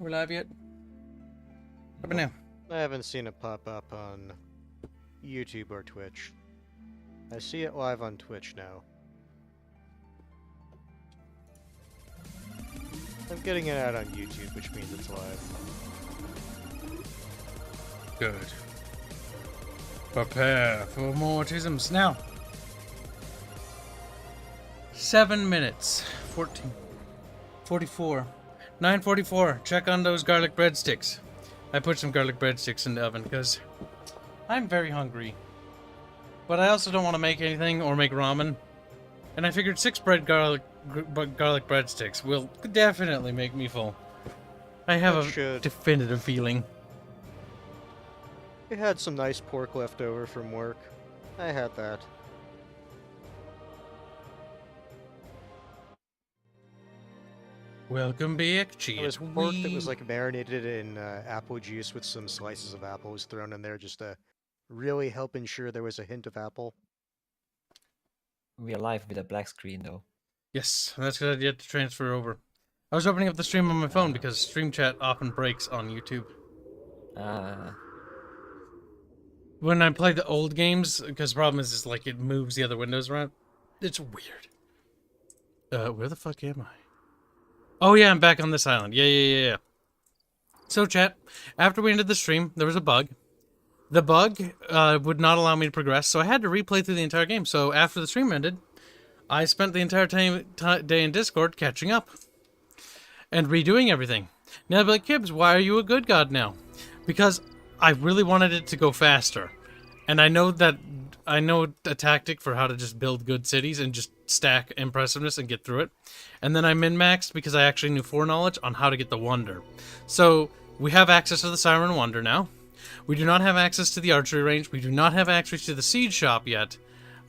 We're live yet? What now? I haven't seen it pop up on YouTube or Twitch. I see it live on Twitch now. I'm getting it out on YouTube, which means it's live. Good. Prepare for mortisms now. 7 minutes. 44. 9:44. Check on those garlic breadsticks. I put some garlic breadsticks in the oven because I'm very hungry. But I also don't want to make anything or make ramen. And I figured 6 garlic breadsticks will definitely make me full. I have a definitive feeling. We had some nice pork left over from work. I had that. Welcome back, cheers. It was pork that was like marinated in apple juice with some slices of apples thrown in there just to really help ensure there was a hint of apple. We are live with a black screen though. Yes, that's because I had to transfer over. I was opening up the stream on my phone because stream chat often breaks on YouTube. When I play the old games, because the problem is like it moves the other windows around. It's weird. Where the fuck am I? Oh yeah, I'm back on this island. Yeah. So chat, after we ended the stream, there was a bug. The bug would not allow me to progress, so I had to replay through the entire game. So after the stream ended, I spent the entire day in Discord catching up. And redoing everything. Now I'll be like, Kibs, why are you a good god now? Because I really wanted it to go faster. And I know a tactic for how to just build good cities and just stack impressiveness and get through it. And then I min-maxed because I actually knew foreknowledge on how to get the wonder. So we have access to the Siren Wonder now. We do not have access to the archery range. We do not have access to the seed shop yet.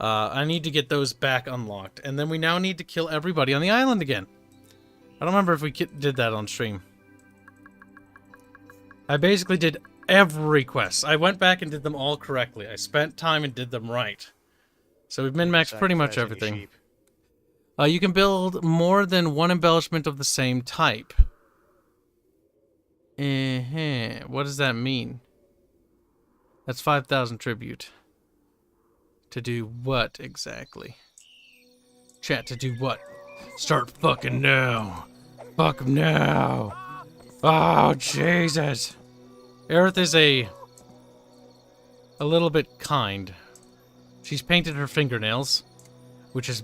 I need to get those back unlocked. And then we now need to kill everybody on the island again. I don't remember if we did that on stream. I basically did every quest. I went back and did them all correctly. I spent time and did them right. So we've min-maxed pretty much everything. You can build more than one embellishment of the same type. What does that mean? That's 5,000 tribute. To do what exactly? Chat, to do what? Start fucking now. Fuck now. Oh, Jesus. Aerith is a little bit kind. She's painted her fingernails, which is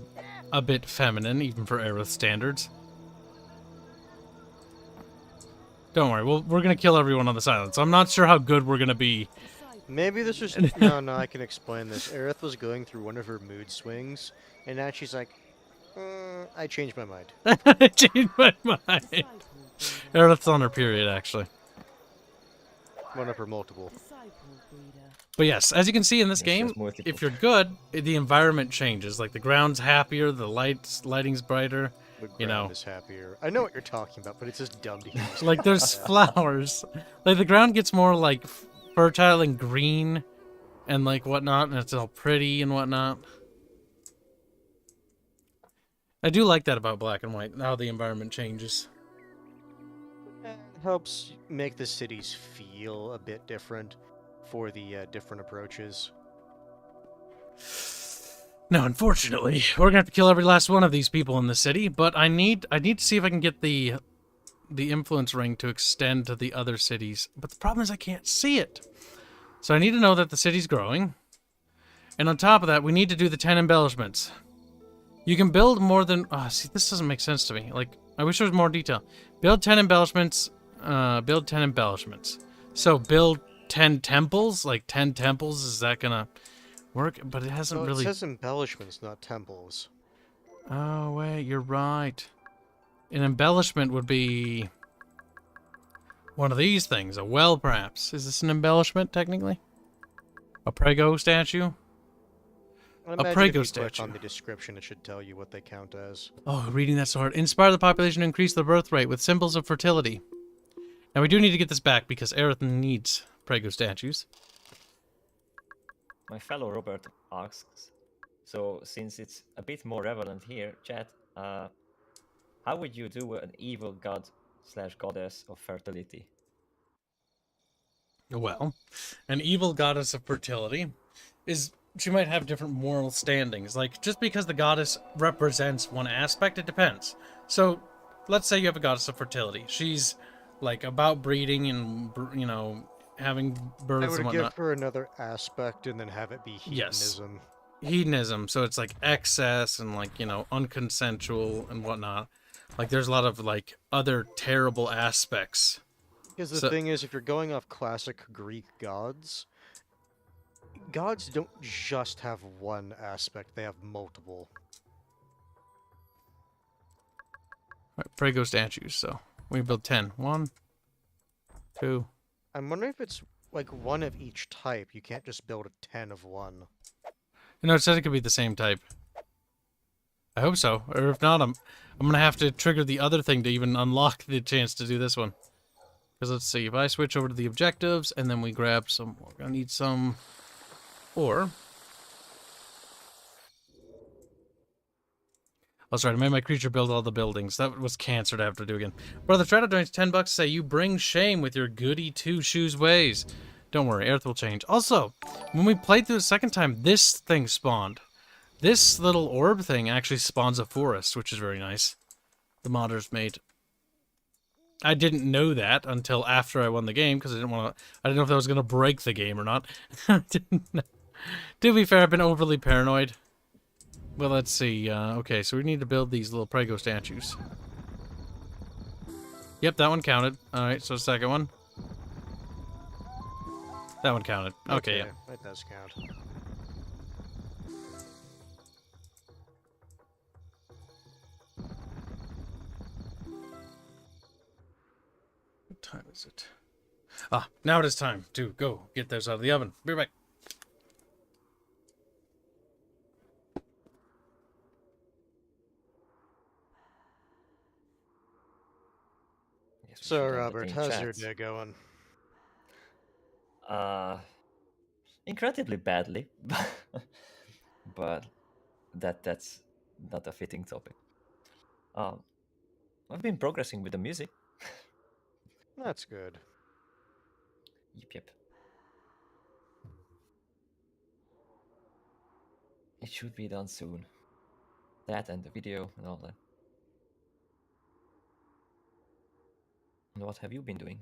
a bit feminine, even for Aerith standards. Don't worry, we're gonna kill everyone on this island, so I'm not sure how good we're gonna be. Maybe this was... no, I can explain this. Aerith was going through one of her mood swings, and now she's like, I changed my mind. I changed my mind. Aerith's on her period, actually. One of her multiple. But yes, as you can see in this game, if you're good, the environment changes. Like the ground's happier, the lighting's brighter. The ground is happier. I know what you're talking about, but it's just dumb to use. Like there's flowers. Like the ground gets more like fertile and green and like whatnot, and it's all pretty and whatnot. I do like that about black and white, how the environment changes. It helps make the cities feel a bit different for the different approaches. No, unfortunately, we're gonna have to kill every last one of these people in the city, but I need to see if I can get the influence ring to extend to the other cities. But the problem is I can't see it. So I need to know that the city's growing. And on top of that, we need to do the 10 embellishments. You can build more than... see, this doesn't make sense to me. Like, I wish there was more detail. Build 10 embellishments. Build 10 embellishments. So, build 10 temples? Like, 10 temples? Is that gonna work? But it hasn't really... It says embellishments, not temples. Oh, wait, you're right. An embellishment would be... one of these things. A well, perhaps. Is this an embellishment, technically? A prego statue? A prego statue. On the description, it should tell you what they count as. Oh, reading that's so hard. Inspire the population to increase the birth rate with symbols of fertility. Now we do need to get this back because Aerith needs prego statues. My fellow Robert asks, so since it's a bit more relevant here, chat, how would you do an evil god slash goddess of fertility. Well, an evil goddess of fertility is she might have different moral standings. Like, just because the goddess represents one aspect, it depends. So, let's say you have a goddess of fertility. She's like about breeding and having I births and would give whatnot. her another aspect and then have it be Yes. hedonism. Hedonism, so it's like excess and like unconsensual and whatnot. Like, there's a lot of like other terrible aspects. Because the So, thing is, if you're going off classic Greek gods, gods don't just have one aspect, they have multiple. Prego statues. So we build 10. 1, 2. I'm wondering if it's like one of each type. You can't just build a 10 of one. It says it could be the same type. I hope so. Or if not, I'm gonna have to trigger the other thing to even unlock the chance to do this one. Because let's see, if I switch over to the objectives and then we grab some, we're gonna need some ore. Oh, sorry, I made my creature build all the buildings. That was cancer to have to do again. Brother Strato donates $10 to say, you bring shame with your goody two-shoes ways. Don't worry, Earth will change. Also, when we played through the second time, this thing spawned. This little orb thing actually spawns a forest, which is very nice. The modders made. I didn't know that until after I won the game, because I didn't know if that was going to break the game or not. I didn't know. To be fair, I've been overly paranoid. Well, let's see. Okay, so we need to build these little Prego statues. Yep, that one counted. Alright, so the second one. That one counted. Okay, yeah. That does count. What time is it? Ah, now it is time to go get those out of the oven. Be right back. Yes, we So, should end the Robert, team how's your chats. day going? Incredibly badly, but that's not a fitting topic. I've been progressing with the music. That's good. Yep. It should be done soon. That and the video and all that. And what have you been doing?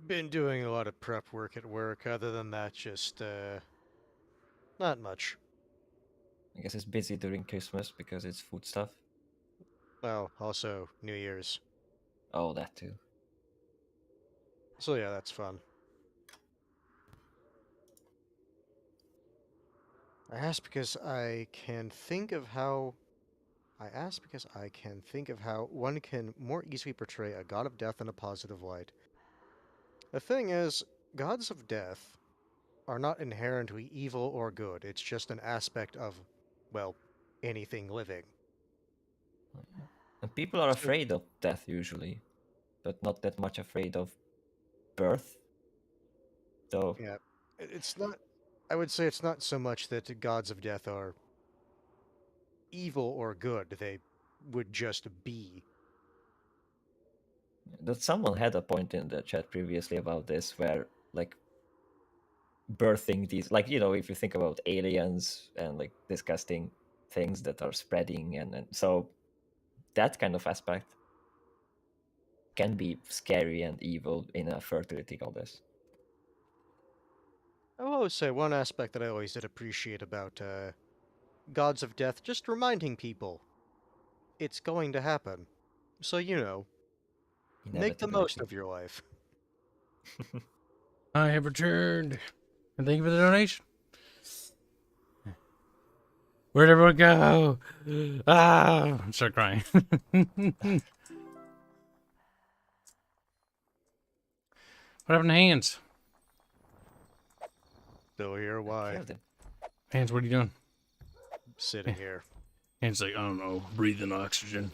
Been doing a lot of prep work at work. Other than that, just, not much. I guess it's busy during Christmas because it's food stuff. Well, also New Year's. Oh, that too. So yeah, that's fun. I asked because I can think of how one can more easily portray a god of death in a positive light. The thing is, gods of death are not inherently evil or good. It's just an aspect of, well, anything living. And people are afraid of death usually, but not that much afraid of birth. So Yeah, it's not. I would say it's not so much that gods of death are evil or good. They would just be. that someone had a point in the chat previously about this, where like birthing these, like if you think about aliens and like disgusting things that are spreading, and so that kind of aspect can be scary and evil in a fertility goddess. I will always say one aspect that I always did appreciate about gods of death, just reminding people it's going to happen. So, make the most Inevitability. of your life. I have returned. And thank you for the donation. Where'd everyone go? Ah! I start crying. What happened to Hanse? Still here, why? Killed him. Hanse, what are you doing? Sitting here. Hanse like, I don't know, breathing oxygen.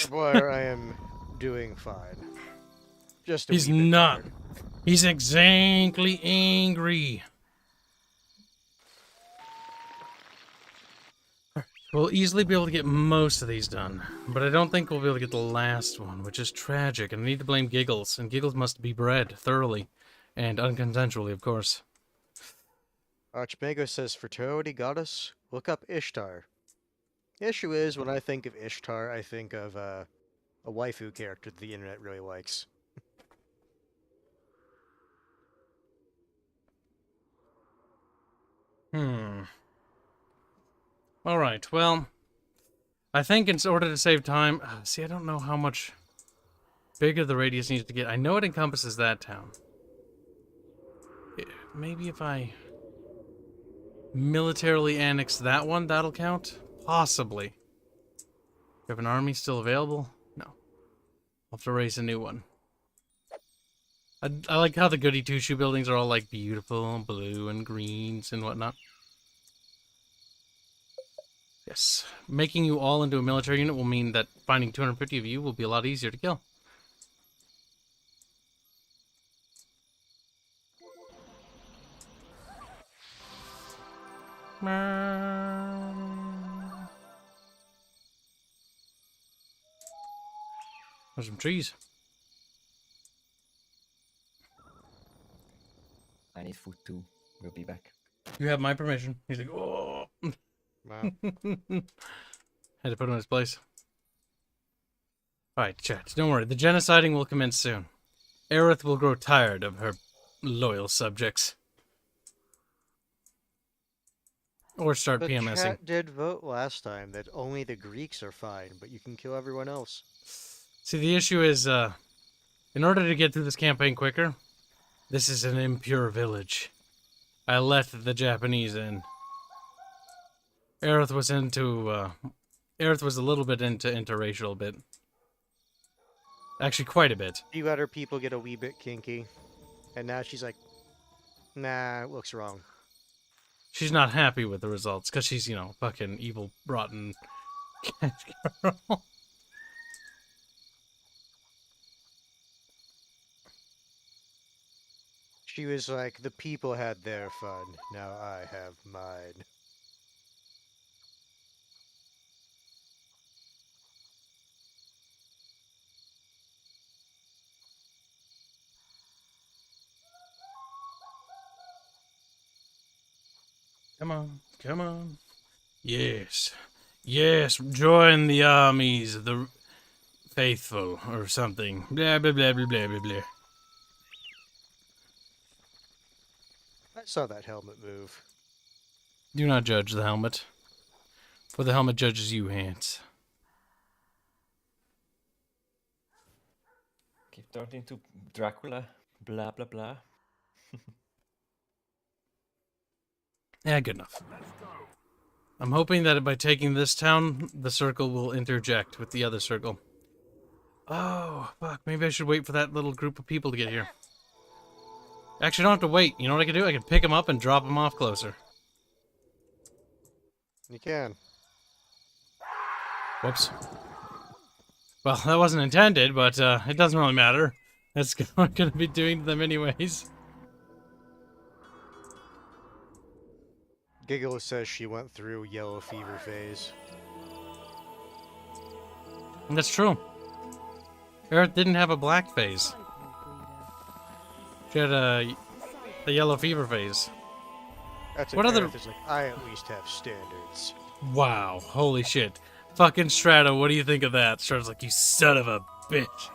Boy, I am doing fine. Just a He's wee bit not. tired. He's exactly angry. Well, We'll easily be able to get most of these done, but I don't think we'll be able to get the last one, which is tragic, and I need to blame Giggles, and Giggles must be bred thoroughly, and unconsensually, of course. Archmago says, fertility goddess, look up Ishtar. The issue is, when I think of Ishtar, I think of a waifu character that the internet really likes. Alright, well, I think in order to save time... see, I don't know how much bigger the radius needs to get. I know it encompasses that town. Maybe if I militarily annex that one, that'll count? Possibly. You have an army still available? No. I'll have to raise a new one. I like how the goody two-shoe buildings are all like beautiful, blue and greens and whatnot. Yes. Making you all into a military unit will mean that finding 250 of you will be a lot easier to kill. There's some trees. I need food too. We'll be back. You have my permission. He's like, oh. Wow. Had to put him in his place. Alright, chat. Don't worry. The genociding will commence soon. Aerith will grow tired of her loyal subjects. Or start The PMSing. chat did vote last time that only the Greeks are fine, but you can kill everyone else. See, the issue is, in order to get through this campaign quicker, this is an impure village. I let the Japanese in. Aerith was Aerith was a little bit into interracial bit. Actually, quite a bit. You let her people get a wee bit kinky, and now she's like, nah, it looks wrong. She's not happy with the results, because she's, you know, fucking evil, rotten girl. She was like, the people had their fun, now I have mine. Come on, come on. Yes. Yes, join the armies of the faithful, or something. Blah, blah, blah, blah, blah, blah, blah. I saw that helmet move. Do not judge the helmet, for the helmet judges you, Hanse. Keep turned into Dracula. Blah blah blah. Yeah, good enough. I'm hoping that by taking this town, the circle will interject with the other circle. Oh, fuck. Maybe I should wait for that little group of people to get here. Actually, I don't have to wait. You know what I can do? I can pick them up and drop them off closer. You can. Whoops. Well, that wasn't intended, but it doesn't really matter. That's what I'm going to be doing to them anyways. Giggle says she went through yellow fever phase. And that's true. Aerith didn't have a black phase. She had a yellow fever phase. That's What what other- other? Is like, I at least have standards. Wow, holy shit. Fucking Strato, what do you think of that? Strato's like, you son of a bitch.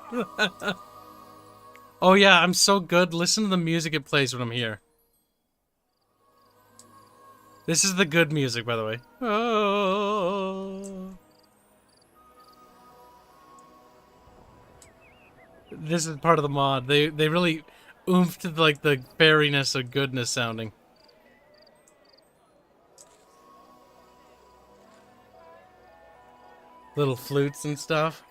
Oh yeah, I'm so good. Listen to the music it plays when I'm here. This is the good music, by the way. Oh. This is part of the mod. They really oomphed like the fairiness of goodness sounding. Little flutes and stuff.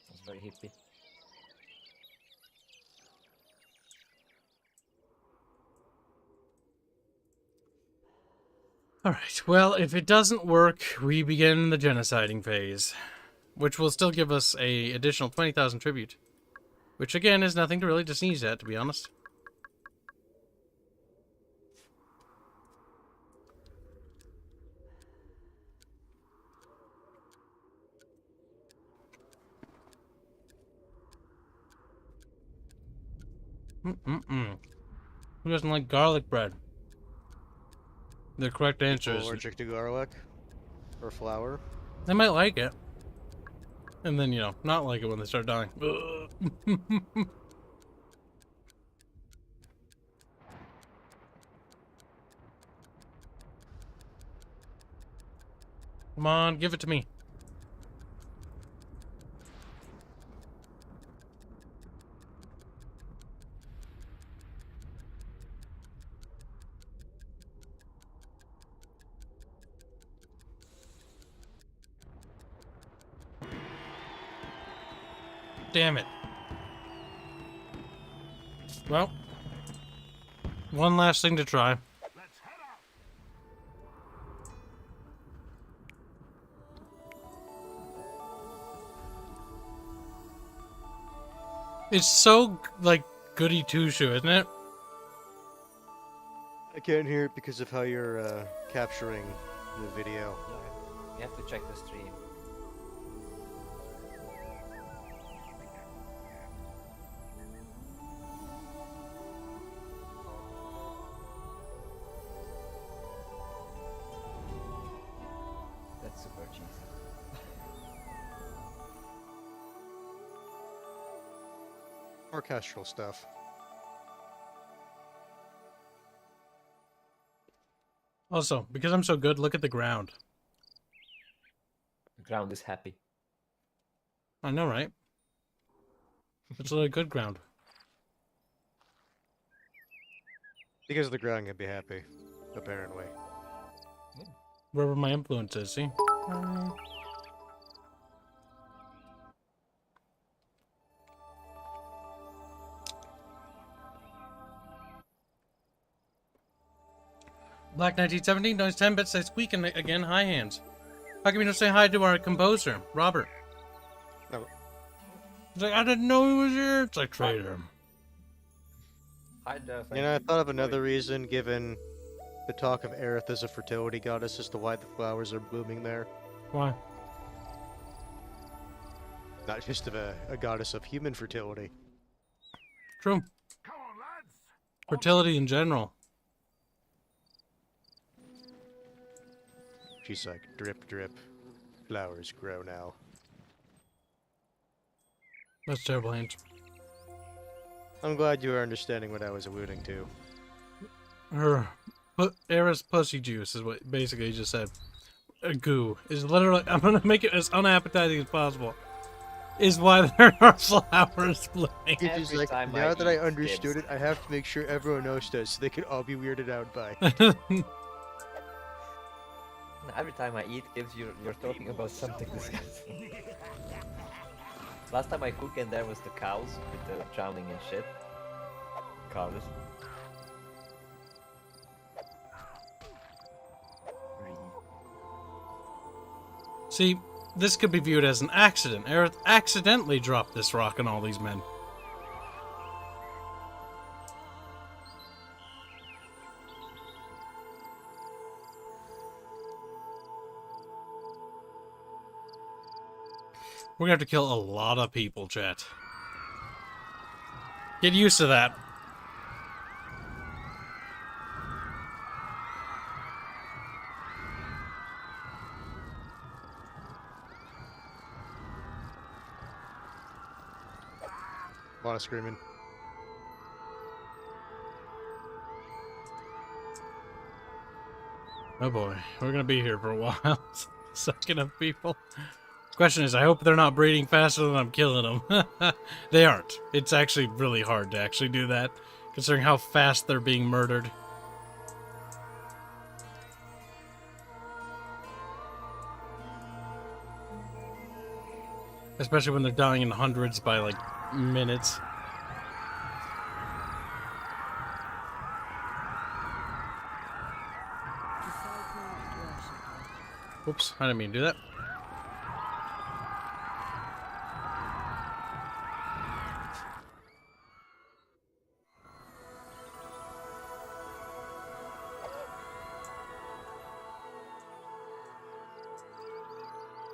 That's very hippie. Alright, well, if it doesn't work, we begin the genociding phase. Which will still give us a additional 20,000 tribute. Which, again, is nothing to really to sneeze at, to be honest. Mm-mm-mm. Who doesn't like garlic bread? The correct answer is... Allergic to garlic? Or flour? They might like it. And then, you know, not like it when they start dying. Come on, give it to me. Damn it. Well, one last thing to try. It's so, like, goody two-shoe, isn't it? I can't hear it because of how you're capturing the video. You have to check the stream. That's super cheesy. Orchestral stuff. Also, because I'm so good, look at the ground. The ground is happy. I know, right? It's a really good ground. Because the ground can be happy, apparently. Wherever my influence is, see? Black 1917, noise 10 bits, say squeak, and again, hi hands. How come you don't say hi to our composer, Robert? No. He's like, I didn't know he was here. It's like, traitor. Hi, Jeff. You know, I thought of another reason, given the talk of Aerith as a fertility goddess, as to why the flowers are blooming there. Why? Not just of a goddess of human fertility. True. Fertility in general. She's like, drip, drip, flowers grow now. That's terrible, Hanse. I'm glad you are understanding what I was alluding to. Her Aerith's pussy juice is what basically he just said. Goo is literally, I'm gonna make it as unappetizing as possible. Is why there are flowers blooming. It's just like, time now I that I eat understood Kibs. it, I have to make sure everyone knows this so they can all be weirded out by. Every time I eat Kibs, you're talking about something disgusting. Last time I cooked and there was the cows with the drowning and shit. Carlos. See, this could be viewed as an accident. Aerith accidentally dropped this rock on all these men. We're gonna have to kill a lot of people, chat. Get used to that. A lot of screaming. Oh boy, we're gonna be here for a while. Sucking up people. Question is, I hope they're not breeding faster than I'm killing them. They aren't. It's actually really hard to actually do that, considering how fast they're being murdered. Especially when they're dying in hundreds by, like, minutes. Whoops, I didn't mean to do that.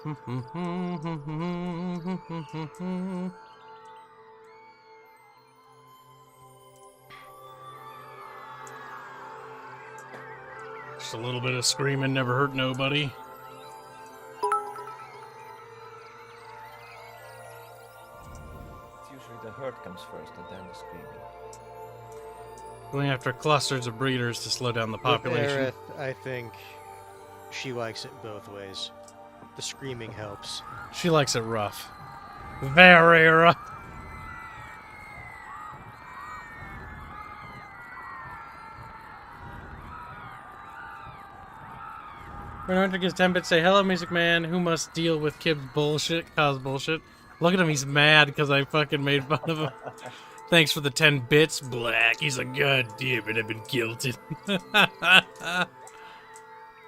Just a little bit of screaming never hurt nobody. It's usually the hurt comes first and then the screaming. Going after clusters of breeders to slow down the With population. Aerith, I think she likes it both ways. The screaming helps. She likes it rough. Very rough. When Hunter gets 10 bits, say, hello, Music Man, who must deal with Kibs bullshit, cause bullshit. Look at him, he's mad because I fucking made fun of him. Thanks for the 10 bits, Black. He's like, God damn it, I've been guilted.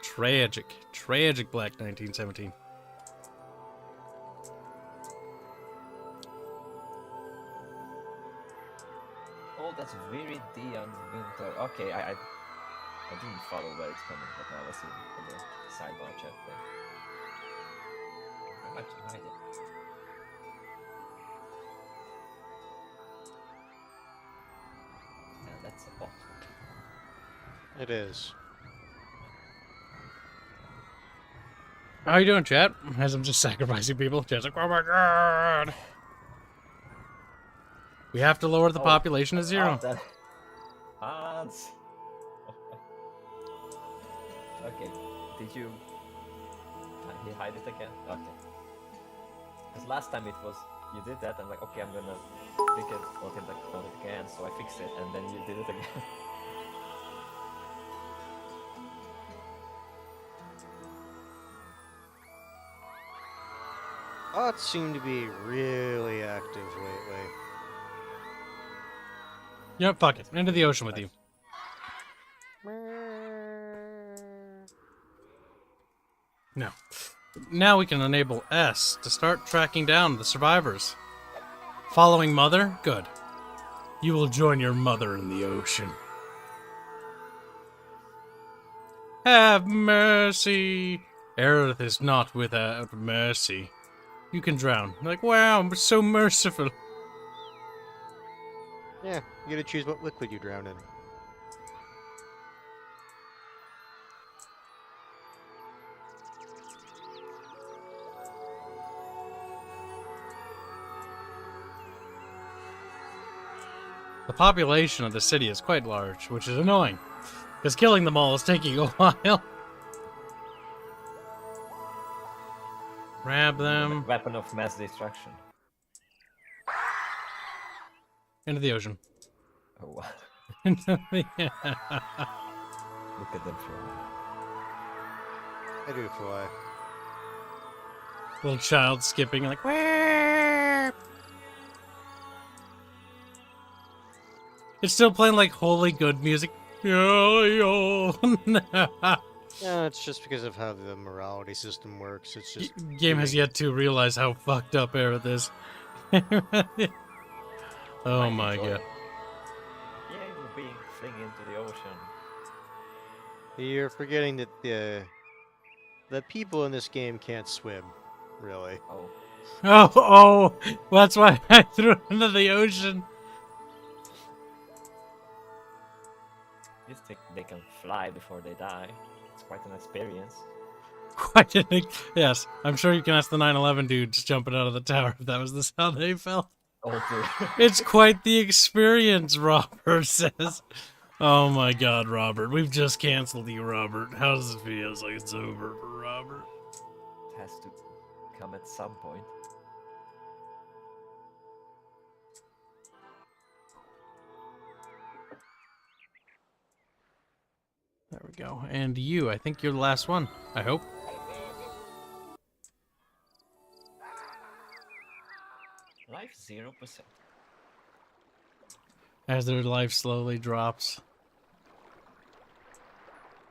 Tragic. Tragic Black 1917. Oh, that's very Dion Winter. Okay, I didn't follow where it's coming, but now I see the sidebar chat thing. How much you hide it? Yeah, that's a bot. It is. How you doing, chat? As I'm just sacrificing people. Chat's like, oh my god. We have to lower the population to 0. Hanse! Okay, did you hide it again? Okay. Because last time it was, you did that, I'm like, okay, I'm gonna pick it on it again, so I fixed it, and then you did it again. Bots seem to be really active lately. Yep, fuck it. Into the ocean with you. No. Now we can enable S to start tracking down the survivors. Following mother? Good. You will join your mother in the ocean. Have mercy. Aerith is not without mercy. You can drown. Like, wow, I'm so merciful. Yeah, you gotta choose what liquid you drown in. The population of the city is quite large, which is annoying, because killing them all is taking a while. Grab them. Weapon of mass destruction. Into the ocean. Oh wow. Into the... Look at them fly. I do fly. Little child skipping like, where? It's still playing like holy good music. Yo. Yeah, it's just because of how the morality system works. It's just Game has yet to realize how fucked up Aerith is. Oh my enjoy god. it. Yeah, we're being flung into the ocean. You're forgetting that the people in this game can't swim, really. Oh. Oh, that's why I threw it into the ocean. You think they can fly before they die? It's quite an experience. Quite a thing. Yes, I'm sure you can ask the 9/11 dude just jumping out of the tower if that was the sound they felt. Oh, dude. It's quite the experience, Robert says. Oh my god, Robert. We've just canceled you, Robert. How does it feel? It's like it's over for Robert. It has to come at some point. There we go. And you, I think you're the last one. I hope. Life 0%. As their life slowly drops.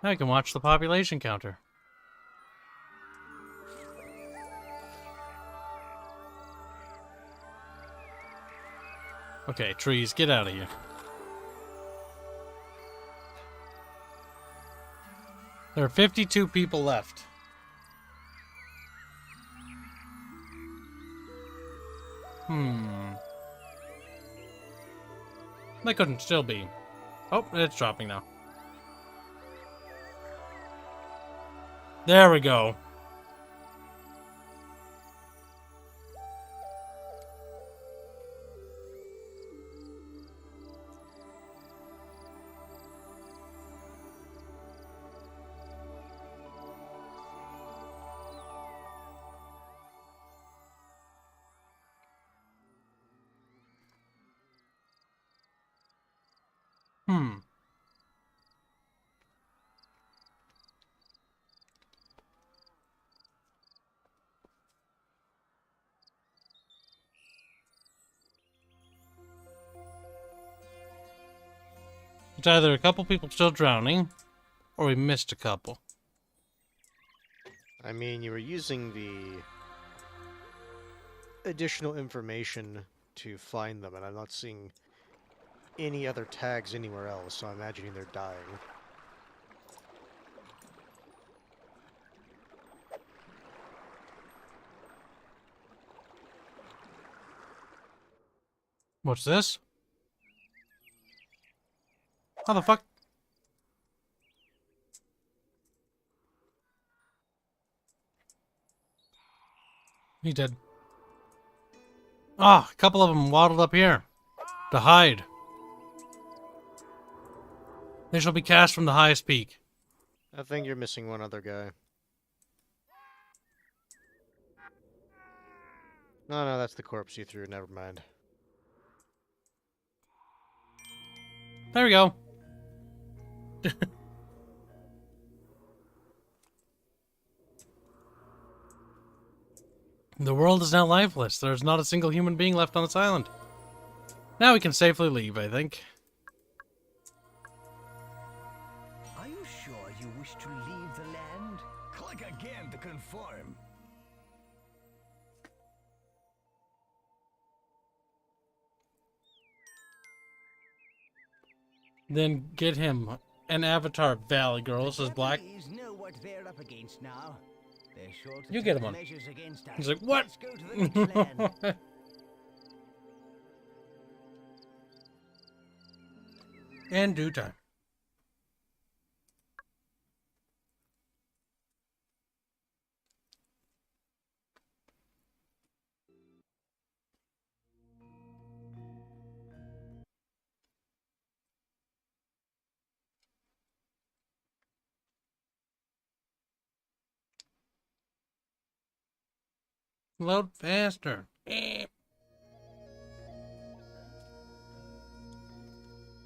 Now you can watch the population counter. Okay, trees, get out of here. There are 52 people left. Hmm. That couldn't still be. Oh, it's dropping now. There we go. Hmm. It's either a couple people still drowning, or we missed a couple. I mean, you were using the additional information to find them, and I'm not seeing any other tags anywhere else, so I'm imagining they're dying. What's this? How the fuck? He did. Ah, a couple of them waddled up here to hide. They shall be cast from the highest peak. I think you're missing one other guy. No, no, that's the corpse you threw. Never mind. There we go. The world is now lifeless. There is not a single human being left on this island. Now we can safely leave, I think. Are you sure you wish to leave the land? Click again to confirm. Then get him an avatar, Valley Girl, says Black. Japanese know what they're up against now. They're sure to You get take him on. measures against us. He's like, what? Let's go to the next land. In due time. Load faster.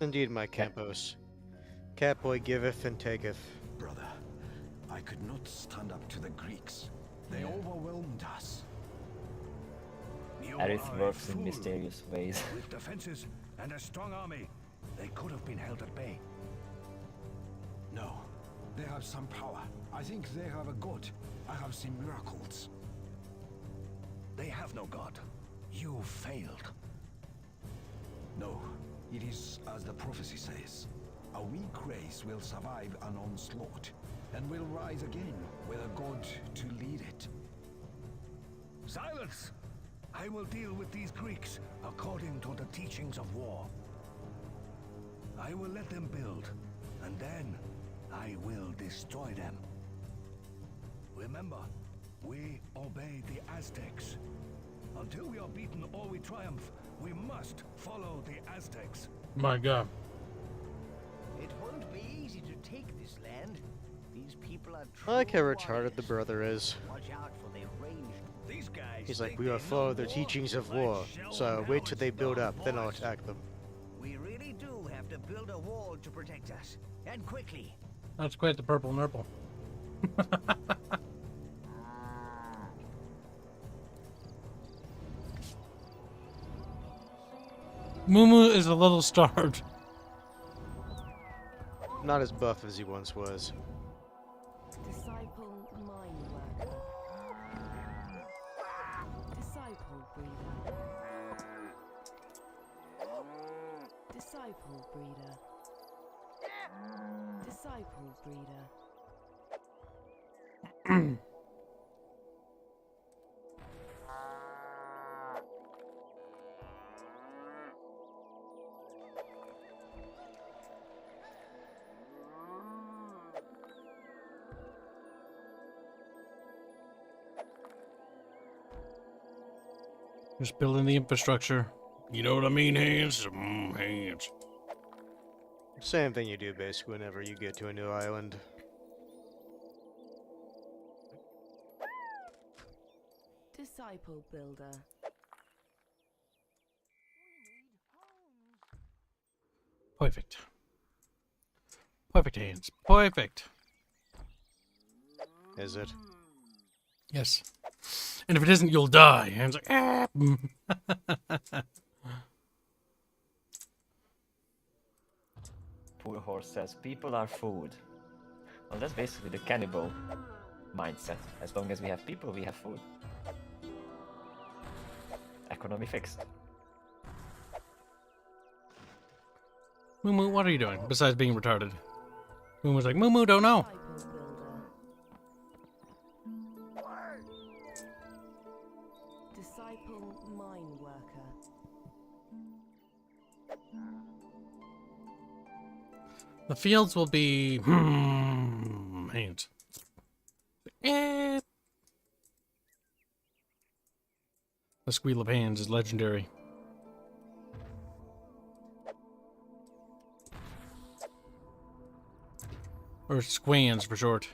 Indeed, my Campos. Catboy giveth and taketh. Brother, I could not stand up to the Greeks. They overwhelmed us. You Aerith are a works in fool. mysterious ways. With defenses and a strong army, they could have been held at bay. No, they have some power. I think they have a god. I have seen miracles. They have no god. You failed. No, it is as the prophecy says. A weak race will survive an onslaught, and will rise again with a god to lead it. Silence! I will deal with these Greeks according to the teachings of war. I will let them build, and then I will destroy them. Remember, we obey the Aztecs. Until we are beaten or we triumph, we must follow the Aztecs. My God. It won't be easy to take this land. These people are I like how true retarded the warriors. brother is. Watch out for their ranged. These guys He's like, think we they will know follow the war, teachings of like war, shell so and wait till they pellets build don't up, then I'll voice. attack them. We really do have to build a wall to protect us, and quickly. That's quite the purple nurple. Mumu is a little starved. Not as buff as he once was. Disciple mine worker. Disciple breeder. Disciple breeder. Disciple breeder. Just building the infrastructure. You know what I mean, Hanse? Hanse. Same thing you do basically whenever you get to a new island. Disciple builder. Perfect. Perfect, Hanse. Perfect. Is it? Yes. And if it isn't, you'll die. Hanse like, ah. Poor horse says, people are food. Well, that's basically the cannibal mindset. As long as we have people, we have food. Economy fixed. Moo, what are you doing besides being retarded? Moo's like, Moo, don't know. Disciple builder. Disciple mine worker. The fields will be Hanse. Eh. The squeal of hands is legendary. Or squans for short.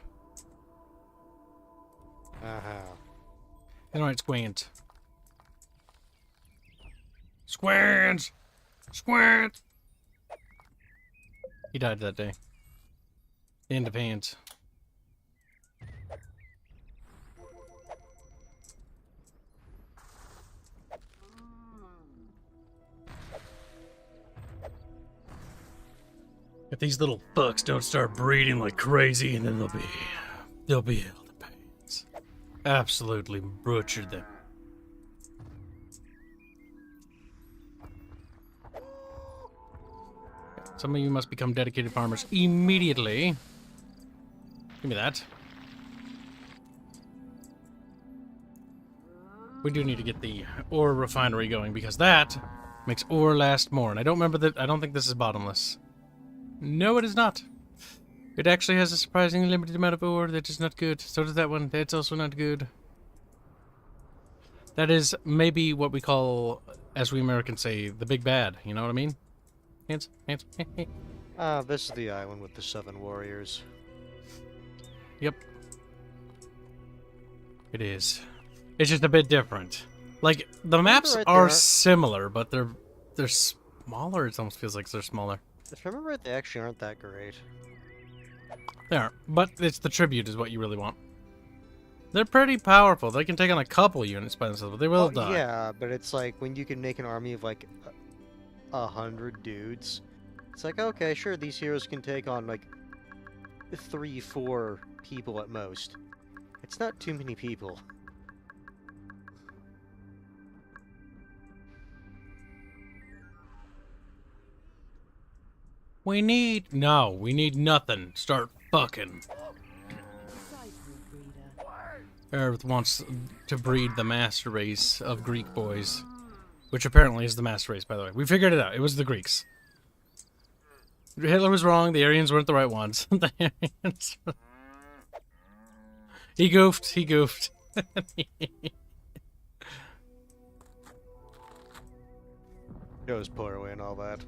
All right, squans. Squans! Squans! He died that day. The end of hands. If these little fucks don't start breeding like crazy, and then they'll be held to pains. Absolutely butchered them. Some of you must become dedicated farmers immediately. Give me that. We do need to get the ore refinery going because that makes ore last more. And I don't remember that. I don't think this is bottomless. No, it is not. It actually has a surprisingly limited amount of ore that is not good. So does that one. That's also not good. That is maybe what we call, as we Americans say, the big bad. You know what I mean? Hands. This is the island with the 7 warriors. Yep. It is. It's just a bit different. Like, the maps right, are they are- similar, but they're smaller. It almost feels like they're smaller. If I remember right, they actually aren't that great. They aren't, but it's the tribute is what you really want. They're pretty powerful. They can take on a couple units by themselves, but they will die. Yeah, but it's like when you can make an army of like 100 dudes. It's like, okay, sure, these heroes can take on like 3-4 people at most. It's not too many people. We need nothing. Start fucking. Disciple breeder. Earth wants to breed the master race of Greek boys, which apparently is the master race, by the way. We figured it out. It was the Greeks. Hitler was wrong. The Aryans weren't the right ones. The Aryans. He goofed. He goofed. Goes poorly and all that.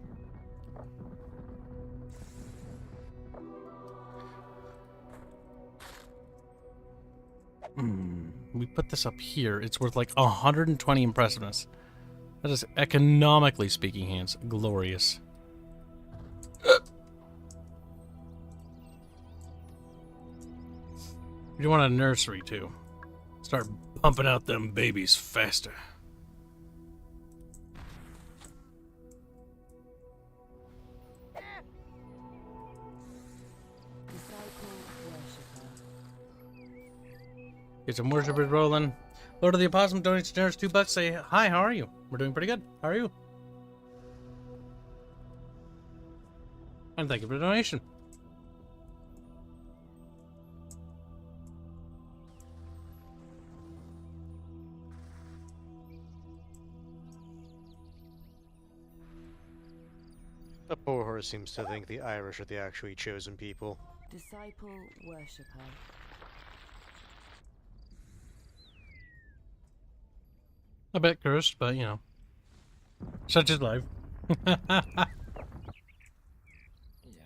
We put this up here. It's worth like 120 impressiveness. That is, economically speaking, Hanse, glorious. You want a nursery too. Start pumping out them babies faster. Disciple worshipper. Get some worshippers rolling. Lord of the Opossum donates generous $2. Say hi. How are you? We're doing pretty good. How are you? And thank you for the donation. The poor horse seems to think the Irish are the actually chosen people. Disciple worshipper. A bit cursed, but you know, such is life. Yeah,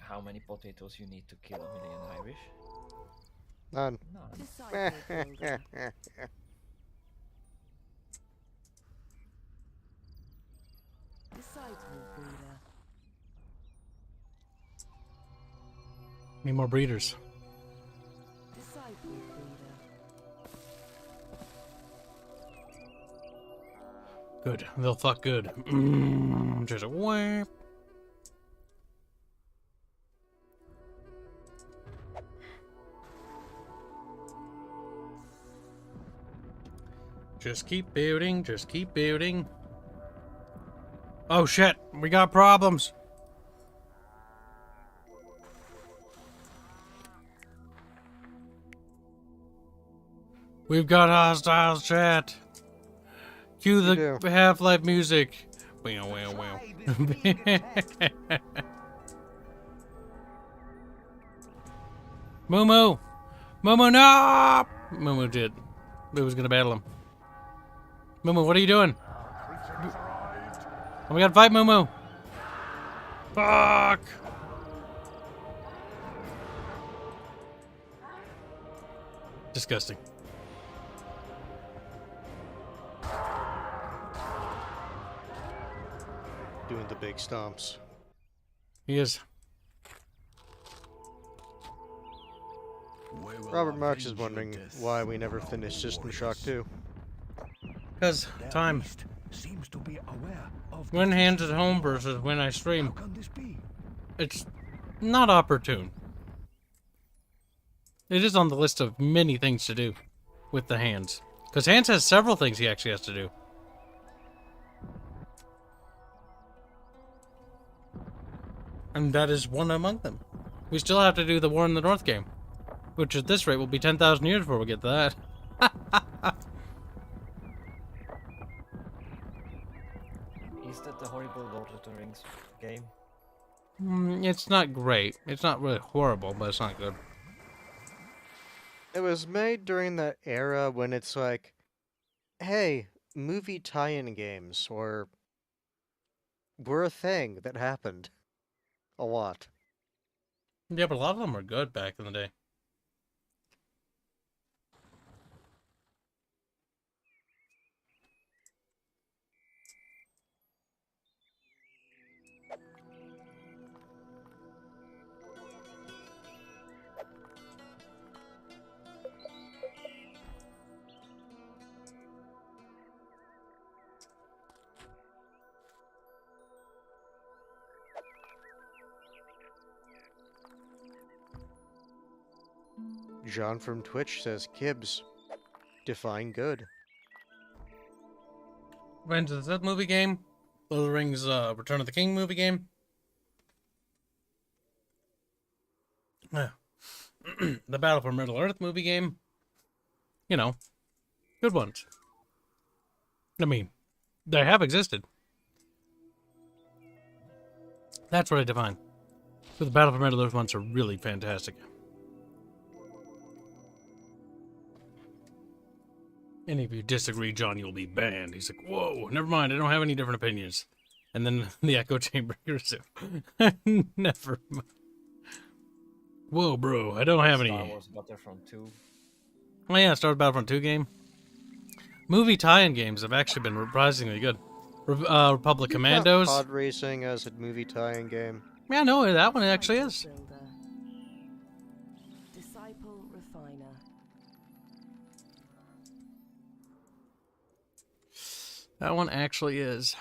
how many potatoes you need to kill a million Irish? None. None. Disciple builder. Disciple breeder. Need more breeders. Disciple breeder. Good. They'll fuck good. Just a whap. Just keep building. Just keep building. Oh shit! We got problems. We've got hostiles, chat. Cue We the do. Half-Life music. Wow, wow, wow. Try this being attacked. Moo, no! Moo did. We was gonna battle him. Moo, what are you doing? Oh, we gotta fight Moo. Fuck! Disgusting. Doing the big stomps. He is. We will Robert Marx is avenge your wondering death, why we never brave finished System Shock warriors. 2. Because Their time. priest seems to be aware of When the hands teachings at of home the law. versus when I How stream. can this be? It's not opportune. It is on the list of many things to do with the hands. Because Hanse has several things he actually has to do. And that is one among them. We still have to do the War in the North game. Which at this rate will be 10,000 years before we get to that. Is that the horrible Lord of the Rings game? It's not great. It's not really horrible, but it's not good. It was made during that era when it's like, hey, movie tie-in games were a thing that happened a lot. Yeah, but a lot of them were good back in the day. John from Twitch says, Kibs, define good. Revenge of the Sith movie game. Lord of the Rings Return of the King movie game. Yeah. The Battle for Middle Earth movie game. You know, good ones. I mean, they have existed. That's what I define. But the Battle for Middle Earth ones are really fantastic. And if you disagree, John, you'll be banned. He's like, whoa, never mind, I don't have any different opinions. And then the echo chamber hears him. Never mind. Whoa, bro, I don't have any. Star Wars Battlefront 2. Oh yeah, Star Wars Battlefront 2 game. Movie tie-in games have actually been surprisingly good. Republic You count Commandos. Pod racing as a movie tie-in game. Yeah, no, that one actually is. Disciple builder. Disciple refiner. That one actually is.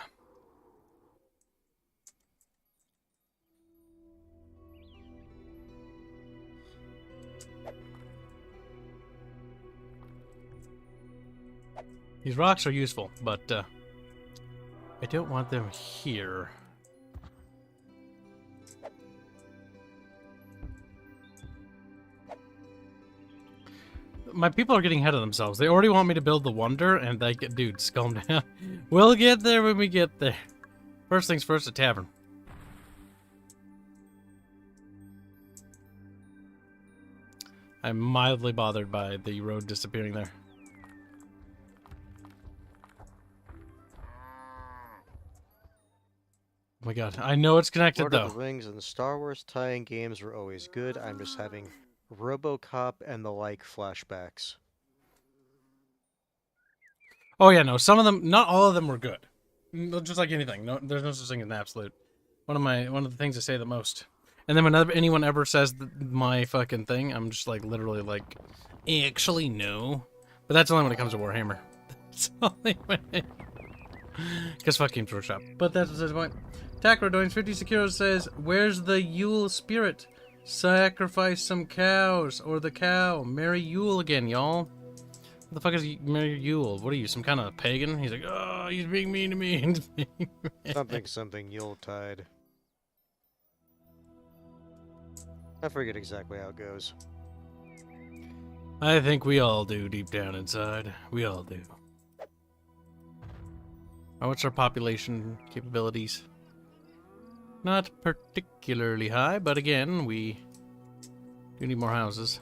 These rocks are useful, but I don't want them here. My people are getting ahead of themselves. They already want me to build the Wonder, and they get, dudes, calm down. We'll get there when we get there. First things first, a tavern. I'm mildly bothered by the road disappearing there. Oh my god, I know it's connected Lord though. of the Rings and Star Wars tie-in games were always good. I'm just having RoboCop and the like flashbacks. Oh yeah, no, some of them, not all of them were good. Just like anything, no, there's no such thing as an absolute. One of the things I say the most. And then whenever anyone ever says my fucking thing, I'm just like literally like, actually no. But that's only when it comes to Warhammer. That's only when. Because fuck Games Workshop. But that's the point. Takrodoins 50 Sekiro says, "Where's the Yule spirit? Sacrifice some cows or the cow. Merry Yule again, y'all." What the fuck is Merry Yule? What are you, some kind of pagan? He's like, oh, he's being mean to me. Something Yuletide. I forget exactly how it goes. I think we all do deep down inside. We all do. Oh, what's our population capabilities? Not particularly high, but again, we do need more houses.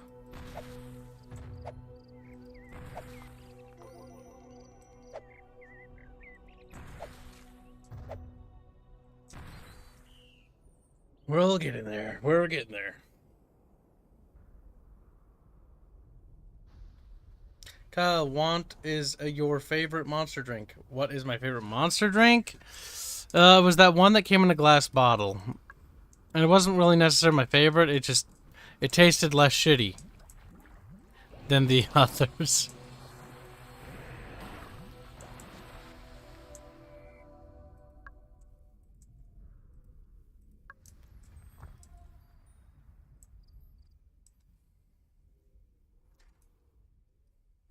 We're all getting there. We're getting there. Kyle, want is your favorite monster drink? What is my favorite monster drink? It was that one that came in a glass bottle. And it wasn't really necessarily my favorite. It tasted less shitty than the others.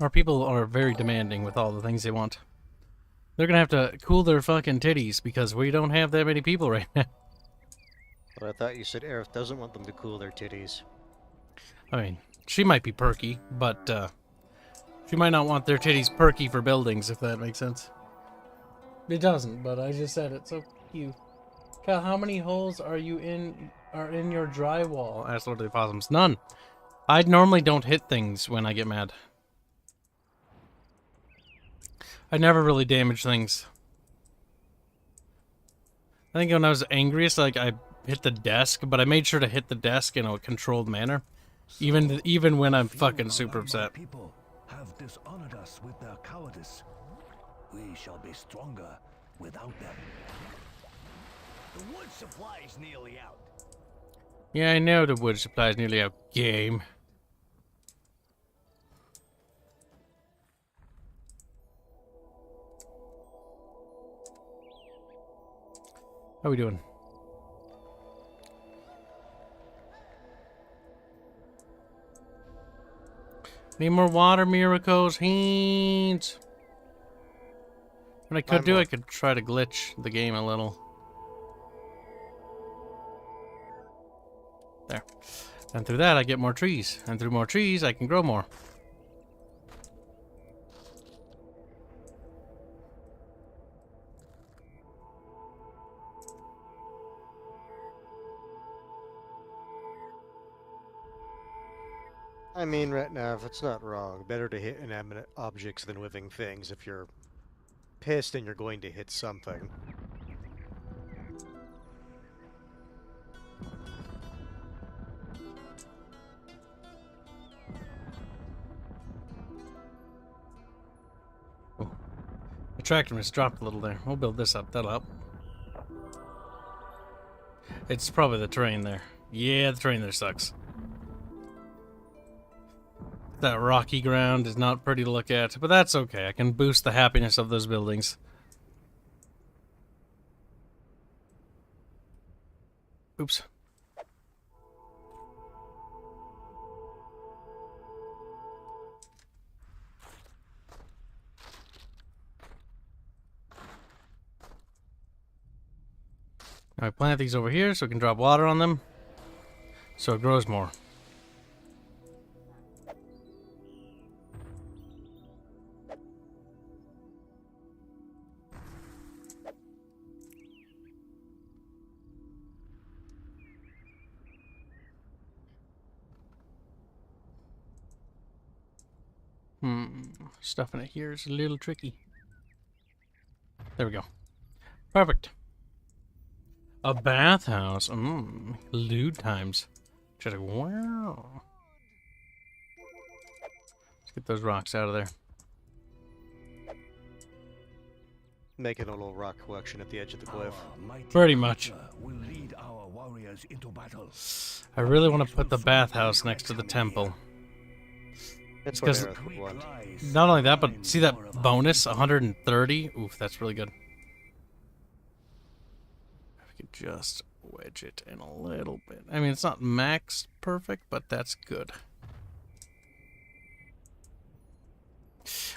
Our people are very demanding with all the things they want. They're gonna have to cool their fucking titties because we don't have that many people right now. But I thought you said Aerith doesn't want them to cool their titties. I mean, she might be perky, but she might not want their titties perky for buildings, if that makes sense. It doesn't, but I just said it, so you. Kyle, how many holes are in your drywall? Asked Lord of the Possums. None. I normally don't hit things when I get mad. I never really damage things. I think when I was angriest, like I hit the desk, but I made sure to hit the desk in a controlled manner, even when I'm fucking super upset. People have dishonored us with their cowardice. We shall be stronger without them. The wood supply is nearly out. Yeah, I know the wood supply is nearly out. Game. How we doing? Need more water miracles, Hanse. What I could do, I could try to glitch the game a little. There. And through that, I get more trees. And through more trees, I can grow more. I mean, right now, if it's not wrong, better to hit inanimate objects than living things if you're pissed and you're going to hit something. Oh. Attractiveness dropped a little there. We'll build this up. That'll help. It's probably the terrain there. Yeah, the terrain there sucks. That rocky ground is not pretty to look at, but that's okay. I can boost the happiness of those buildings. Oops. Now I plant these over here so we can drop water on them, so it grows more. Stuffing it here is a little tricky. There we go. Perfect. A bathhouse. Lewd times. Just like, wow. Let's get those rocks out of there. Making a little rock collection at the edge of the cliff. Our mighty Pretty much. creature will lead our warriors into battle. I really want to put the bathhouse next to the temple. It's because- what Aerith would want. Not only that, but see that bonus? 130? Oof, that's really good. I could just wedge it in a little bit. I mean, it's not max perfect, but that's good.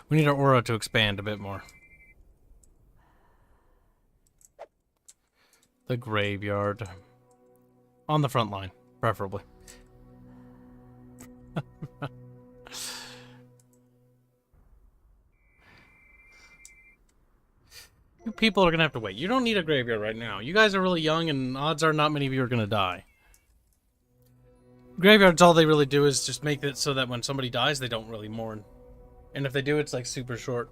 We need our aura to expand a bit more. The graveyard. On the front line, preferably. You people are gonna have to wait. You don't need a graveyard right now. You guys are really young, and odds are not many of you are gonna die. Graveyards, all they really do is just make it so that when somebody dies, they don't really mourn. And if they do, it's like super short.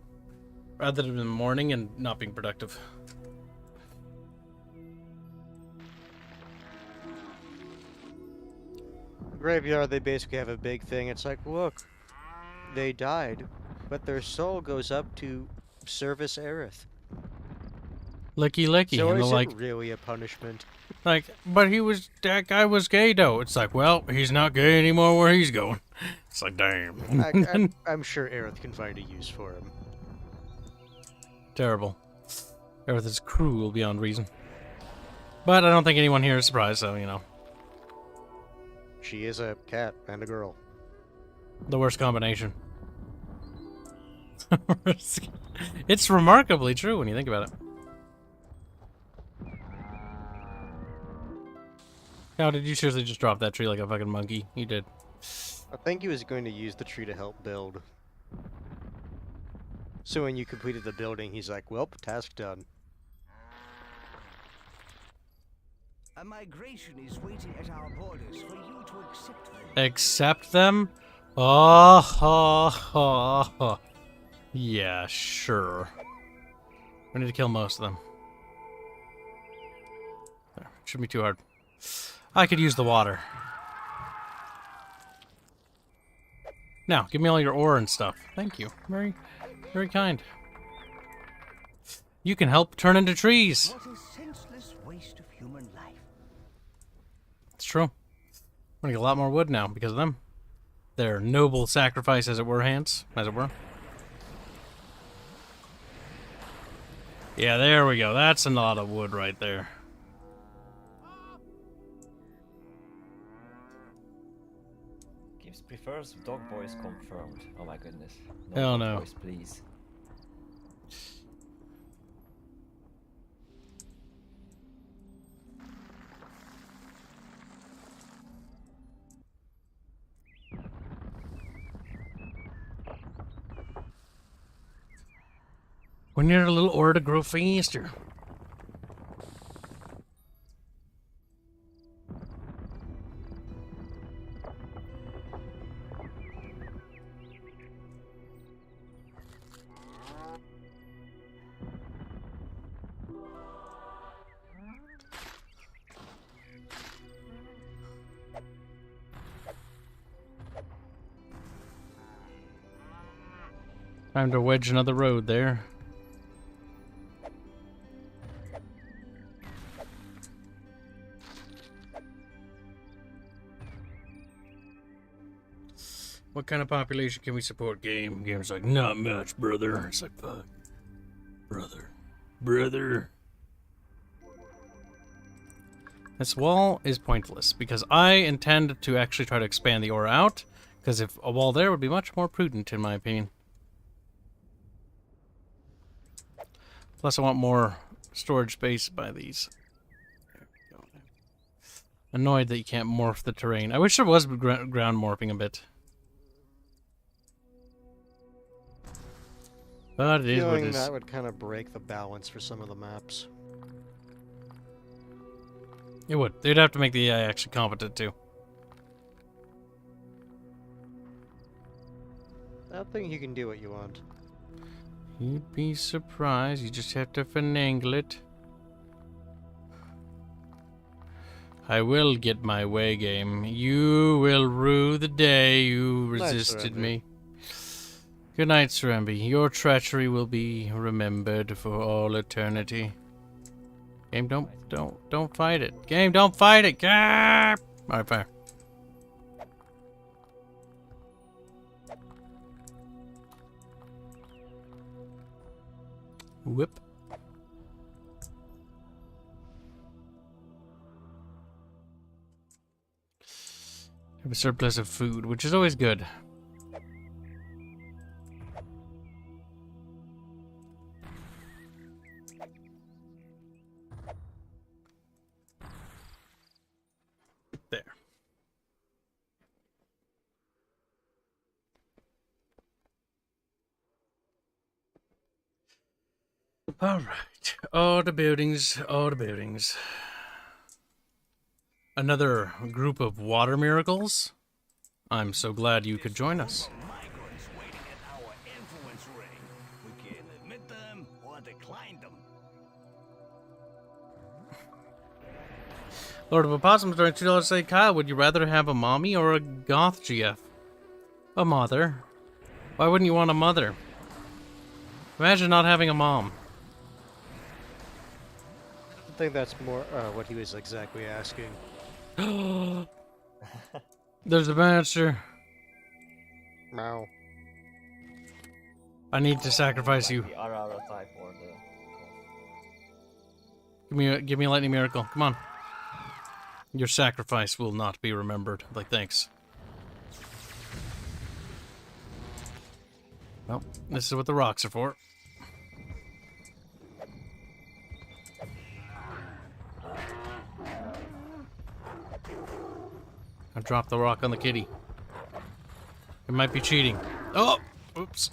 Rather than mourning and not being productive. Graveyard, they basically have a big thing. It's like, look, they died, but their soul goes up to service Aerith. Licky licky. So And they're is like, it really a punishment? like, but that guy was gay though. It's like, well, he's not gay anymore where he's going. It's like, damn. I'm sure Aerith can find a use for him. Terrible. Earth is cruel beyond reason. But I don't think anyone here is surprised, so, you know. She is a cat and a girl. The worst combination. It's remarkably true when you think about it. How did you seriously just drop that tree like a fucking monkey? You did. I think he was going to use the tree to help build. So when you completed the building, he's like, well, task done. A migration is waiting at our borders for you to accept them. Accept them? Oh, ho, ho, ho. Yeah, sure. We need to kill most of them. There, shouldn't be too hard. I could use the water. Now, give me all your ore and stuff. Thank you. Very, very kind. You can help turn into trees. What a senseless waste of human life. It's true. I'm gonna get a lot more wood now because of them. Their noble sacrifice, as it were, Hanse, as it were. Yeah, there we go. That's a lot of wood right there. Kibs prefers dog boys confirmed. Oh my goodness. Hell dog no. boys, please. We need a little ore to grow faster. Time to wedge another road there. What kind of population can we support? Game's like, not much, brother. It's like, fuck. Brother. This wall is pointless because I intend to actually try to expand the aura out, because if a wall there would be much more prudent, in my opinion. Plus, I want more storage space by these. There we go. Annoyed that you can't morph the terrain. I wish there was ground morphing a bit. But it is what it Feeling is. that would kind of break the balance for some of the maps. It would. They'd have to make the AI actually competent too. I think you can do what you want. You'd be surprised. You just have to finagle it. I will get my way, game. You will rue the day you Night, resisted Serenby. me. Good night, Serenby. Your treachery will be remembered for all eternity. Game, don't fight it. Game, don't fight it. Gah! Alright, fire. Whip. Have a surplus of food, which is always good. There. All right. All the buildings, all the buildings. Another group of water miracles. I'm so glad you could join us. Migrants waiting at our influence ring. We can admit them or decline them. Lord of Opossums during $2 say, Kyle, would you rather have a mommy or a goth GF? A mother. Why wouldn't you want a mother? Imagine not having a mom. I think that's more what he was exactly asking. There's a monster. Meow. I need to sacrifice you. The Arara type or the... Give me a lightning miracle. Come on. Your sacrifice will not be remembered. Like, thanks. Well, this is what the rocks are for. I dropped the rock on the kitty. It might be cheating. Oh! Oops.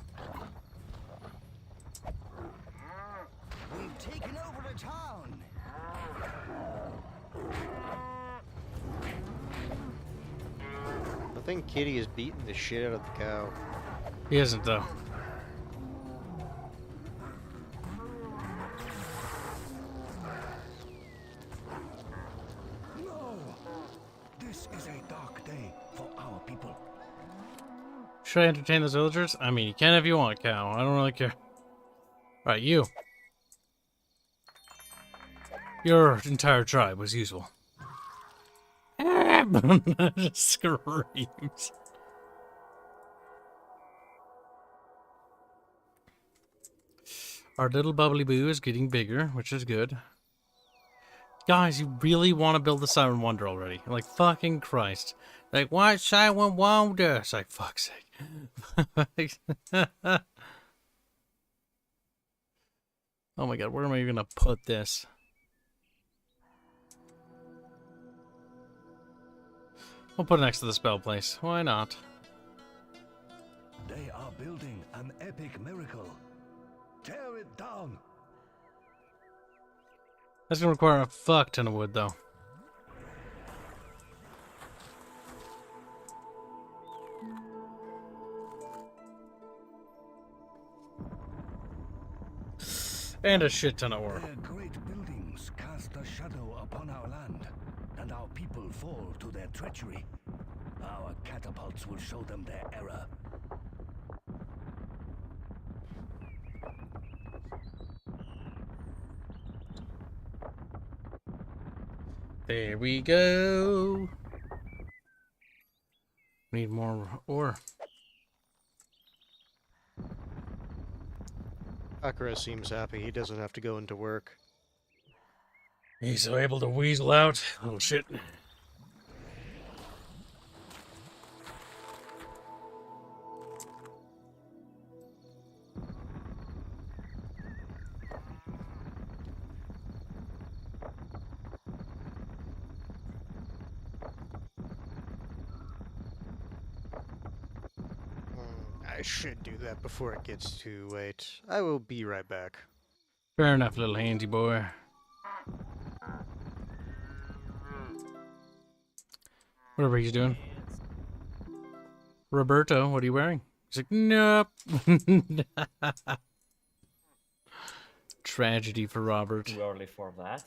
We've taken over the town. I think Kitty is beating the shit out of the cow. He isn't, though. No! This is a dark day for our people. Should I entertain those villagers? I mean, you can if you want, cow. I don't really care. Alright, you. Your entire tribe was useful. Just screams. Our little bubbly boo is getting bigger, which is good. Guys, you really want to build the Siren Wonder already? Like, fucking Christ. Like, why Siren Wonder? It's like, fuck's sake. Oh my god, where am I even gonna put this? We'll put it next to the spell place. Why not? They are building an epic miracle. Tear it down. That's gonna require a fuck ton of wood, though. And a shit ton of ore. Their great buildings cast a shadow upon our land, and our people fall to their treachery. Our catapults will show them their error. There we go. Need more ore. Akira seems happy. He doesn't have to go into work. He's so able to weasel out. Little shit. I should do that before it gets too late. I will be right back. Fair enough, little handy boy. Whatever he's doing. Roberto, what are you wearing? He's like, nope. Tragedy for Robert. Too early for that.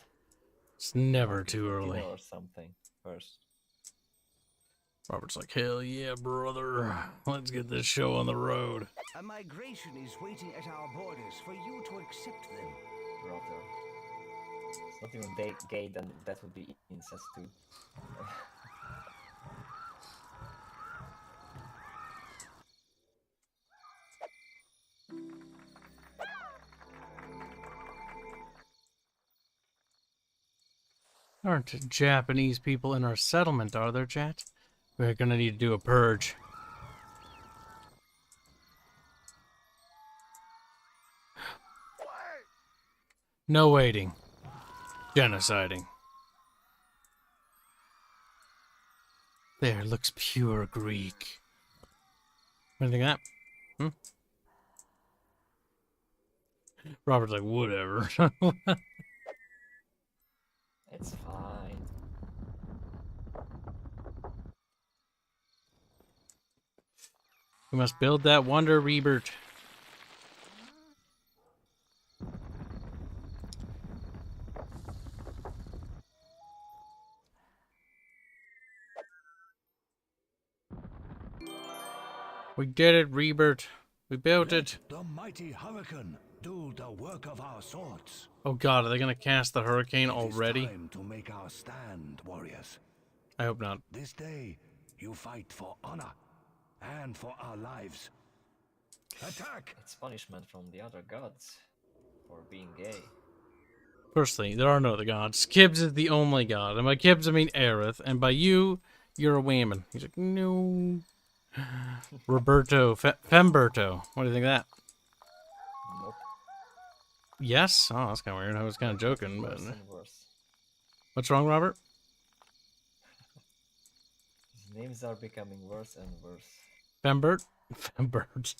It's never too early. Or something. first. Robert's like, hell yeah, brother. Let's get this show on the road. A migration is waiting at our borders for you to accept them. Brother. It's not even gay, then that would be incest too. Aren't Japanese people in our settlement, are there, chat? We're gonna need to do a purge. No waiting. Genociding. There, looks pure Greek. What do you think of that? Robert's like, whatever. It's fine. We must build that wonder, Rebert. We did it, Rebert. We built it. The mighty hurricane do the work of our swords. Oh god, are they gonna cast the hurricane It is already? time to make our stand, warriors. I hope not. This day, you fight for honor and for our lives. Attack! It's punishment from the other gods for being gay. Firstly, there are no other gods. Kibs is the only god. And by Kibs, I mean Aerith. And by you, you're a wayman. He's like, no. Roberto. Femberto. What do you think of that? Nope. Yes? Oh, that's kind of weird. I was kind of joking. But Worse and worse. what's wrong, Robert? His names are becoming worse and worse. Fembert? Fembert.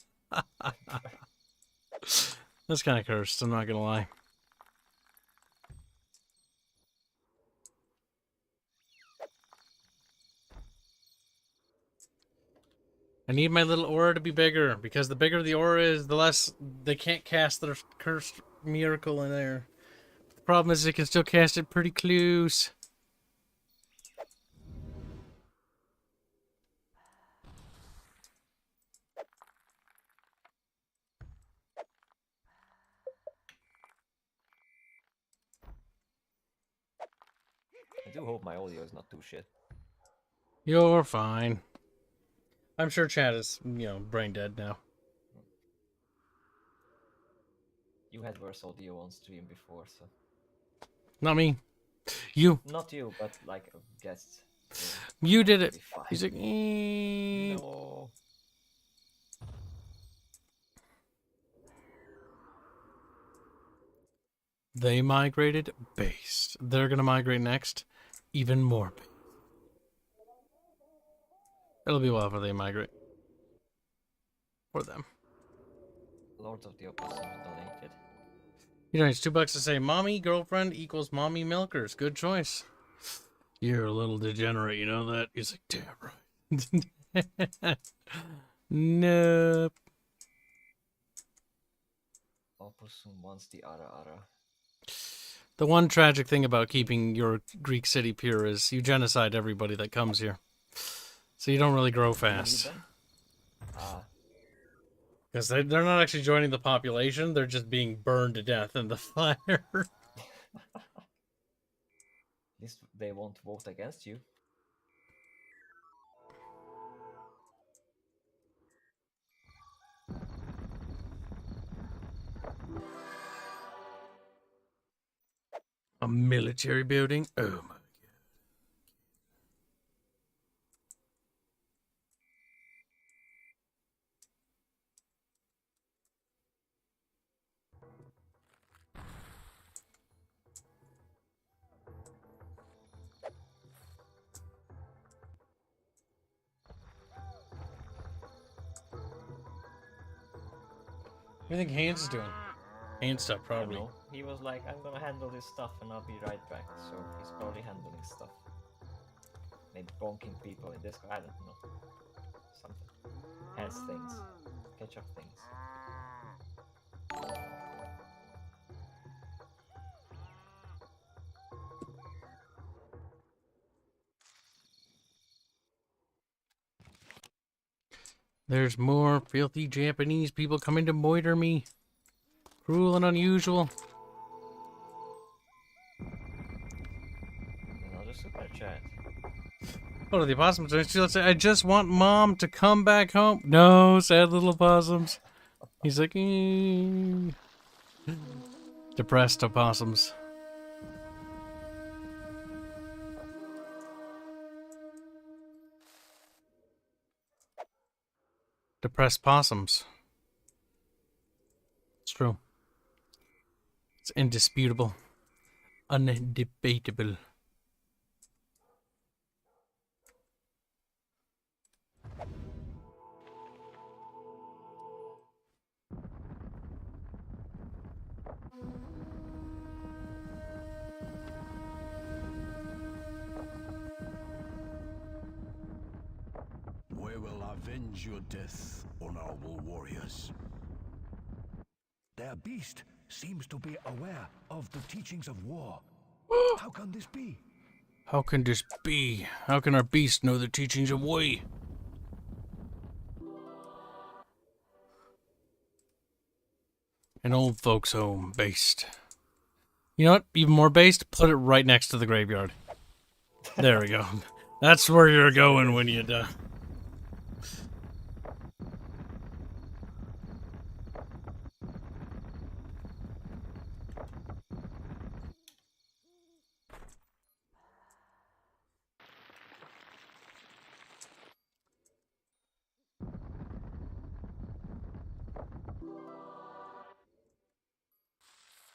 That's kind of cursed. I'm not going to lie. I need my little aura to be bigger, because the bigger the aura is, the less they can't cast their cursed miracle in there. The problem is they can still cast it pretty close. I do hope my audio is not too shit. You're fine. I'm sure chat is, brain dead now. You had worse audio on stream before, so... Not me. You. Not you, but like guests. You did it. Be fine. He's like, No. They migrated based. They're going to migrate next. Even more based. It'll be a while before they migrate. For them. Lords of the Opposition donated. You know, it's $2 to say, mommy girlfriend equals mommy milkers. Good choice. You're a little degenerate, you know that? He's like, damn right. Nope. Opossum wants the ara. The one tragic thing about keeping your Greek city pure is you genocide everybody that comes here. So you don't really grow fast. Because they're not actually joining the population, they're just being burned to death in the fire. At least they won't vote against you. A military building? Oh my god. What do you think Hanse is doing? Hanse stuff, I don't probably. know. He was like, I'm gonna handle this stuff and I'll be right back. So he's probably handling stuff. Maybe bonking people in this. I don't know. Something. Hands things. Catch up things. There's more filthy Japanese people coming to moiter me. Cruel and unusual. Another super chat. What are the opossums? She'll say, I just want mom to come back home. No, sad little opossums. He's like, depressed opossums. Depressed possums. It's true. It's indisputable. Undebatable. We will avenge your death, honorable warriors. Their beast seems to be aware of the teachings of war. How can this be? How can this be? How can our beast know the teachings of war? An old folks' home, based. You know what? Even more based? Put it right next to the graveyard. There we go. That's where you're going when you die.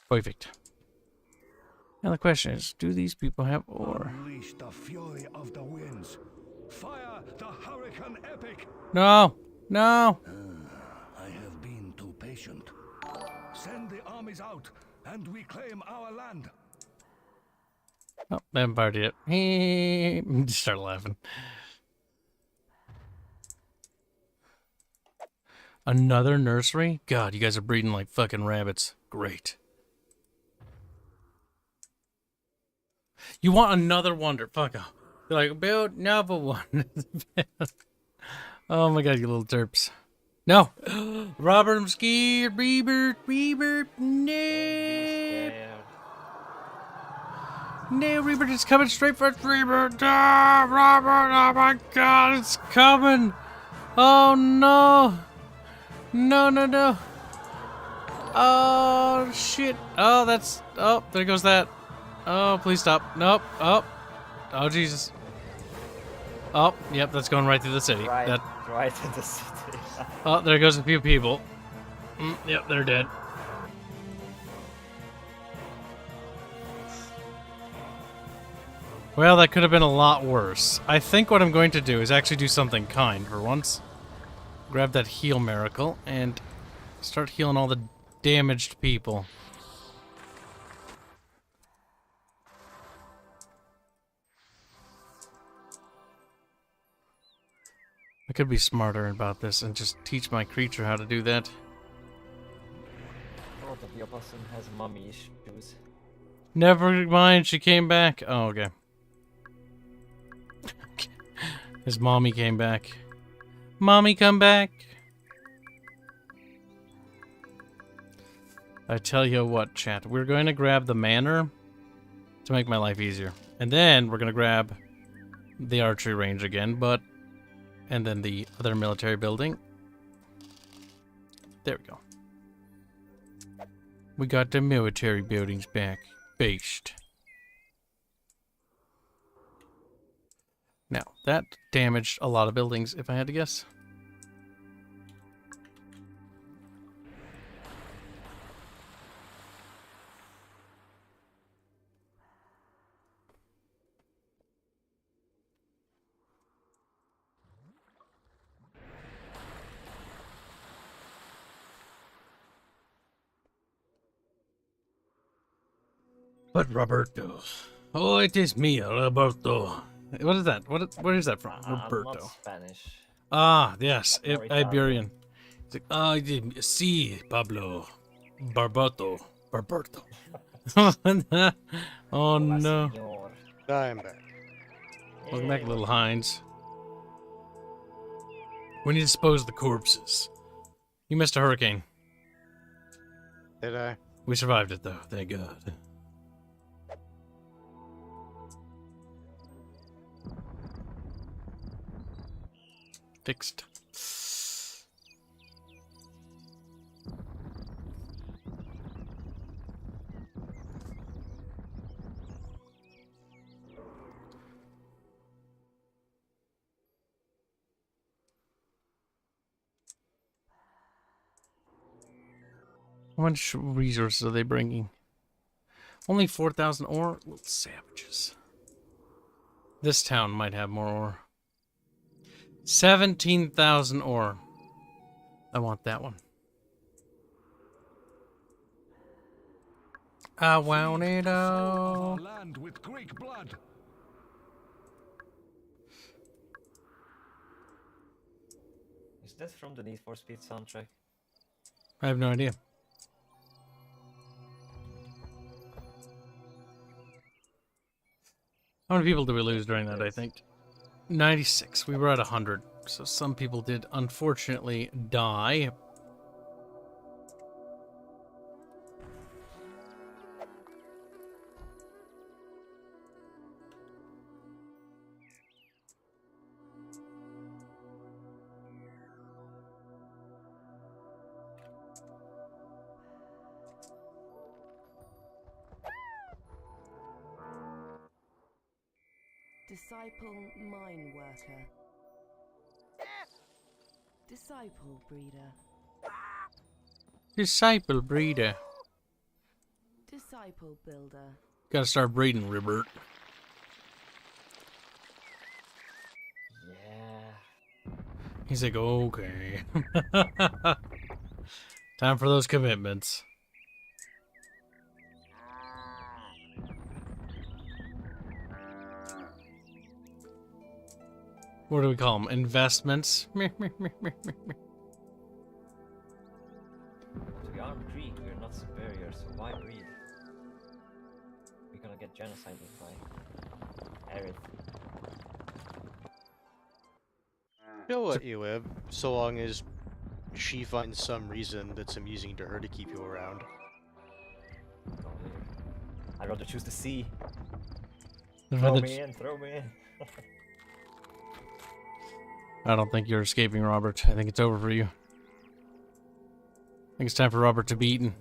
Perfect. Now the question is, do these people have ore? Unleash the fury of the winds. Fire the hurricane epic. No! No! I have been too patient. Send the armies out and reclaim our land. Oh, they haven't partied yet. Just start laughing. Another nursery? God, you guys are breeding like fucking rabbits. Great. You want another wonder? Fuck off. You're like, build another one. Oh my god, you little derps. No! Robert, I'm scared. Rebirth. No! No, Rebirth is coming straight for us. Rebirth. Ah, Robert, oh my god, it's coming. Oh no. No. Oh shit. Oh, that's. Oh, there goes that. Oh, please stop. Nope. Oh. Oh, Jesus. Oh, yep, that's going right through the city. Right That. in the city. Oh, there goes a few people. Yep, they're dead. Well, that could have been a lot worse. I think what I'm going to do is actually do something kind for once. Grab that heal miracle and start healing all the damaged people. I could be smarter about this and just teach my creature how to do that. Oh, the opossum has mommy issues. Never mind, she came back. Oh, okay. His mommy came back. Mommy, come back. I tell you what, chat. We're going to grab the manor to make my life easier. And then we're going to grab the archery range again, and then the other military building. There we go. We got the military buildings back. Based. Now, that damaged a lot of buildings, if I had to guess. But Roberto. Oh, it is me, Roberto. What is that? Where is that from? Roberto. Not Spanish. Ah, yes. More Iberian. It's like, oh, I didn't see Pablo. Barberto. Oh, no. Senor. I am back. Welcome back, little Heinz. We need to dispose of the corpses. You missed a hurricane. Did I? We survived it, though. Thank God. Fixed. How much resources are they bringing? Only 4,000 ore? Little savages. This town might have more ore. 17,000 ore. I want that one. I want it all. Land with Greek blood. Is that from the Need for Speed soundtrack? I have no idea. How many people did we lose during that, I think? 96. We were at 100. So some people did, unfortunately, die. Disciple mine worker. Disciple breeder. Disciple breeder. Disciple builder. Gotta start breeding, Robert. Yeah. He's like, okay. Time for those commitments. What do we call them? Investments? We aren't Greek, we're not superior, so why breed? We're gonna get genocided by Aerith. You'll let you live, so long as she finds some reason that's amusing to her to keep you around. I'd rather choose the sea. I'd Throw rather me in, throw me in. I don't think you're escaping, Robert. I think it's over for you. I think it's time for Robert to be eaten.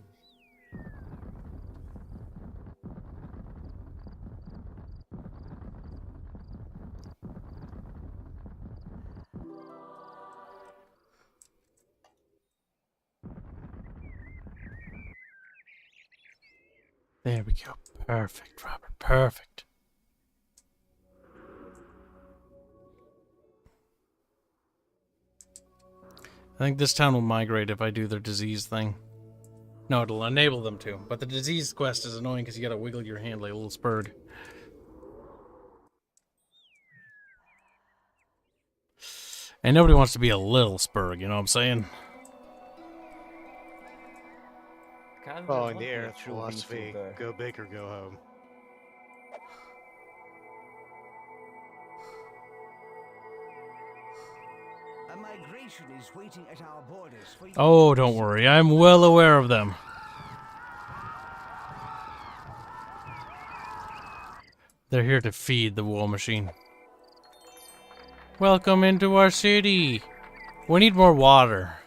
There we go. Perfect, Robert. Perfect. I think this town will migrate if I do their disease thing. No, it'll enable them to. But the disease quest is annoying because you gotta wiggle your hand like a little spurg. And nobody wants to be a little spurg, you know what I'm saying? Following the Aerith philosophy, go big or go home. A migration is waiting at our borders for you. Oh, don't worry. I'm well aware of them. They're here to feed the war machine. Welcome into our city. We need more water.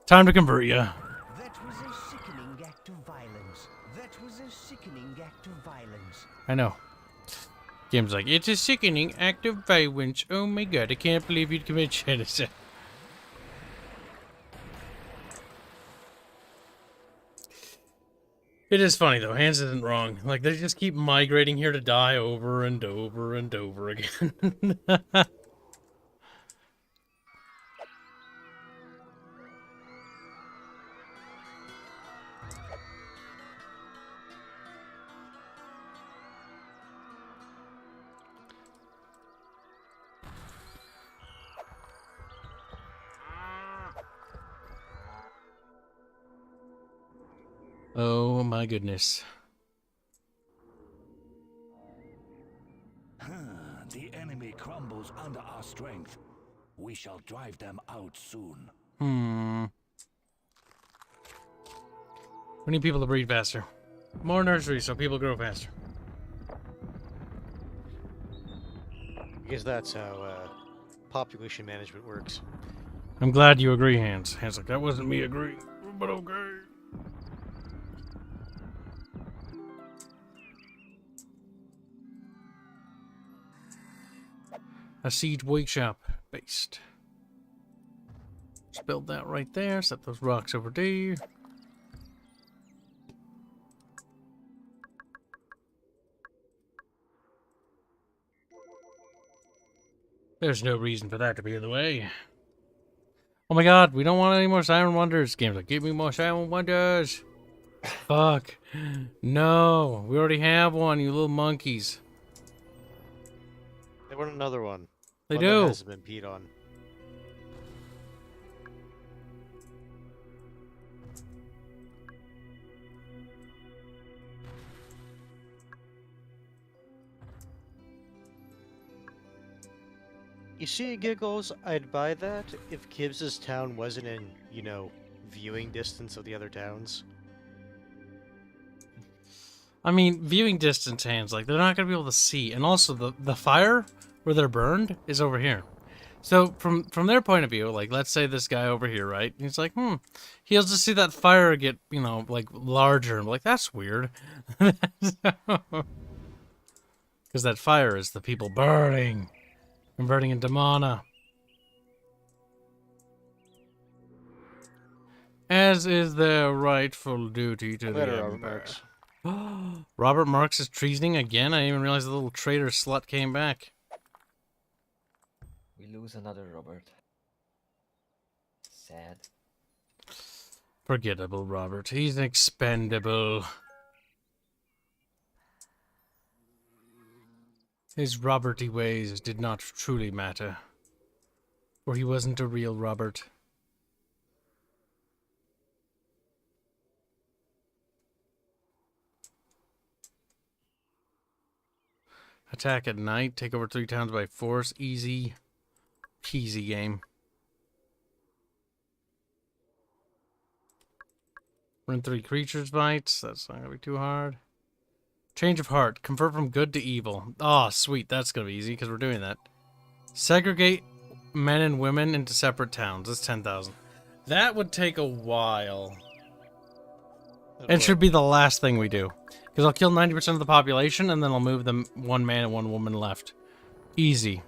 Time to convert ya. That was a sickening act of violence. That was a sickening act of violence. I know. Game's like, it's a sickening act of violence. Oh my god, I can't believe you'd commit genocide. It is funny though, Hanse isn't wrong. Like, they just keep migrating here to die over and over and over again. Oh my goodness. The enemy crumbles under our strength. We shall drive them out soon. We need people to breed faster. More nurseries so people grow faster. Because that's how population management works. I'm glad you agree, Hanse. Hanse like, that wasn't me agreeing, but okay. A siege workshop based. Just build that right there. Set those rocks over there. There's no reason for that to be in the way. Oh my god, we don't want any more Siren Wonders. Games like, give me more Siren Wonders. Fuck. No, we already have one, you little monkeys. They want another one. They One do. that hasn't been peed on. You see, Giggles, I'd buy that if Kibs' town wasn't in, you know, viewing distance of the other towns. I mean, viewing distance hands, like, they're not going to be able to see. And also, the fire where they're burned is over here. So, from their point of view, like, let's say this guy over here, right? He's like, he'll just see that fire get, you know, like, larger. And like, that's weird. Because that fire is the people burning. Converting into mana. As is their rightful duty to Later, the Robert Empire. Marks. Robert Marks is treasoning again? I didn't even realize the little traitor slut came back. We lose another Robert. Sad. Forgettable, Robert. He's expendable. His Roberty ways did not truly matter. For he wasn't a real Robert. Attack at night, take over 3 towns by force, easy peasy game. Run 3 creatures bites, that's not gonna be too hard. Change of heart, convert from good to evil. Oh, sweet, that's gonna be easy because we're doing that. Segregate men and women into separate towns, that's 10,000. That would take a while. And should be the last thing we do. Because I'll kill 90% of the population, and then I'll move them 1 man and 1 woman left. Easy.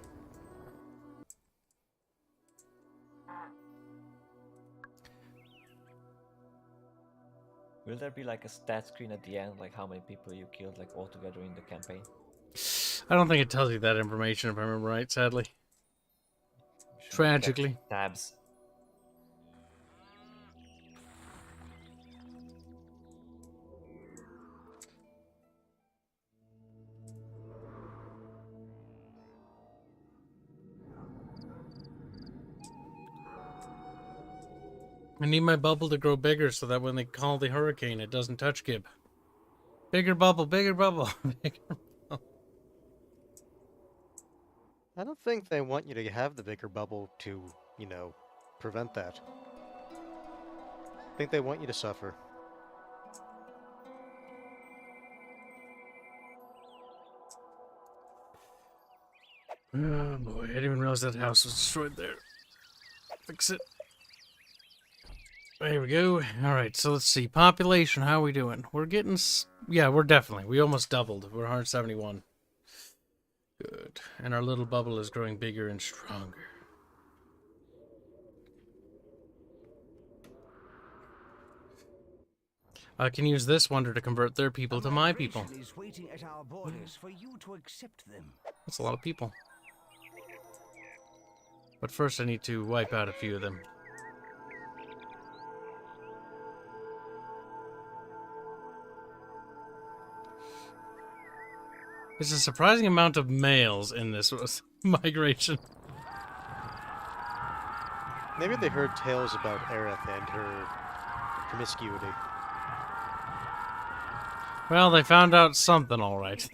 Will there be like a stat screen at the end, like how many people you killed, like all together in the campaign? I don't think it tells you that information, if I remember right, sadly. We should Tragically. keep tabs. I need my bubble to grow bigger so that when they call the hurricane, it doesn't touch Kib. Bigger bubble, bigger bubble. Bigger bubble. I don't think they want you to have the bigger bubble to, you know, prevent that. I think they want you to suffer. Oh boy, I didn't even realize that house was destroyed there. Fix it. There we go. Alright, so let's see. Population, how are we doing? We're getting... Yeah, we're definitely. We almost doubled. We're 171. Good. And our little bubble is growing bigger and stronger. I can use this wonder to convert their people to my people. Migration is waiting at our borders for you to accept them. That's a lot of people. But first I need to wipe out a few of them. There's a surprising amount of males in this migration. Maybe they heard tales about Aerith and her promiscuity. Well, they found out something, all right.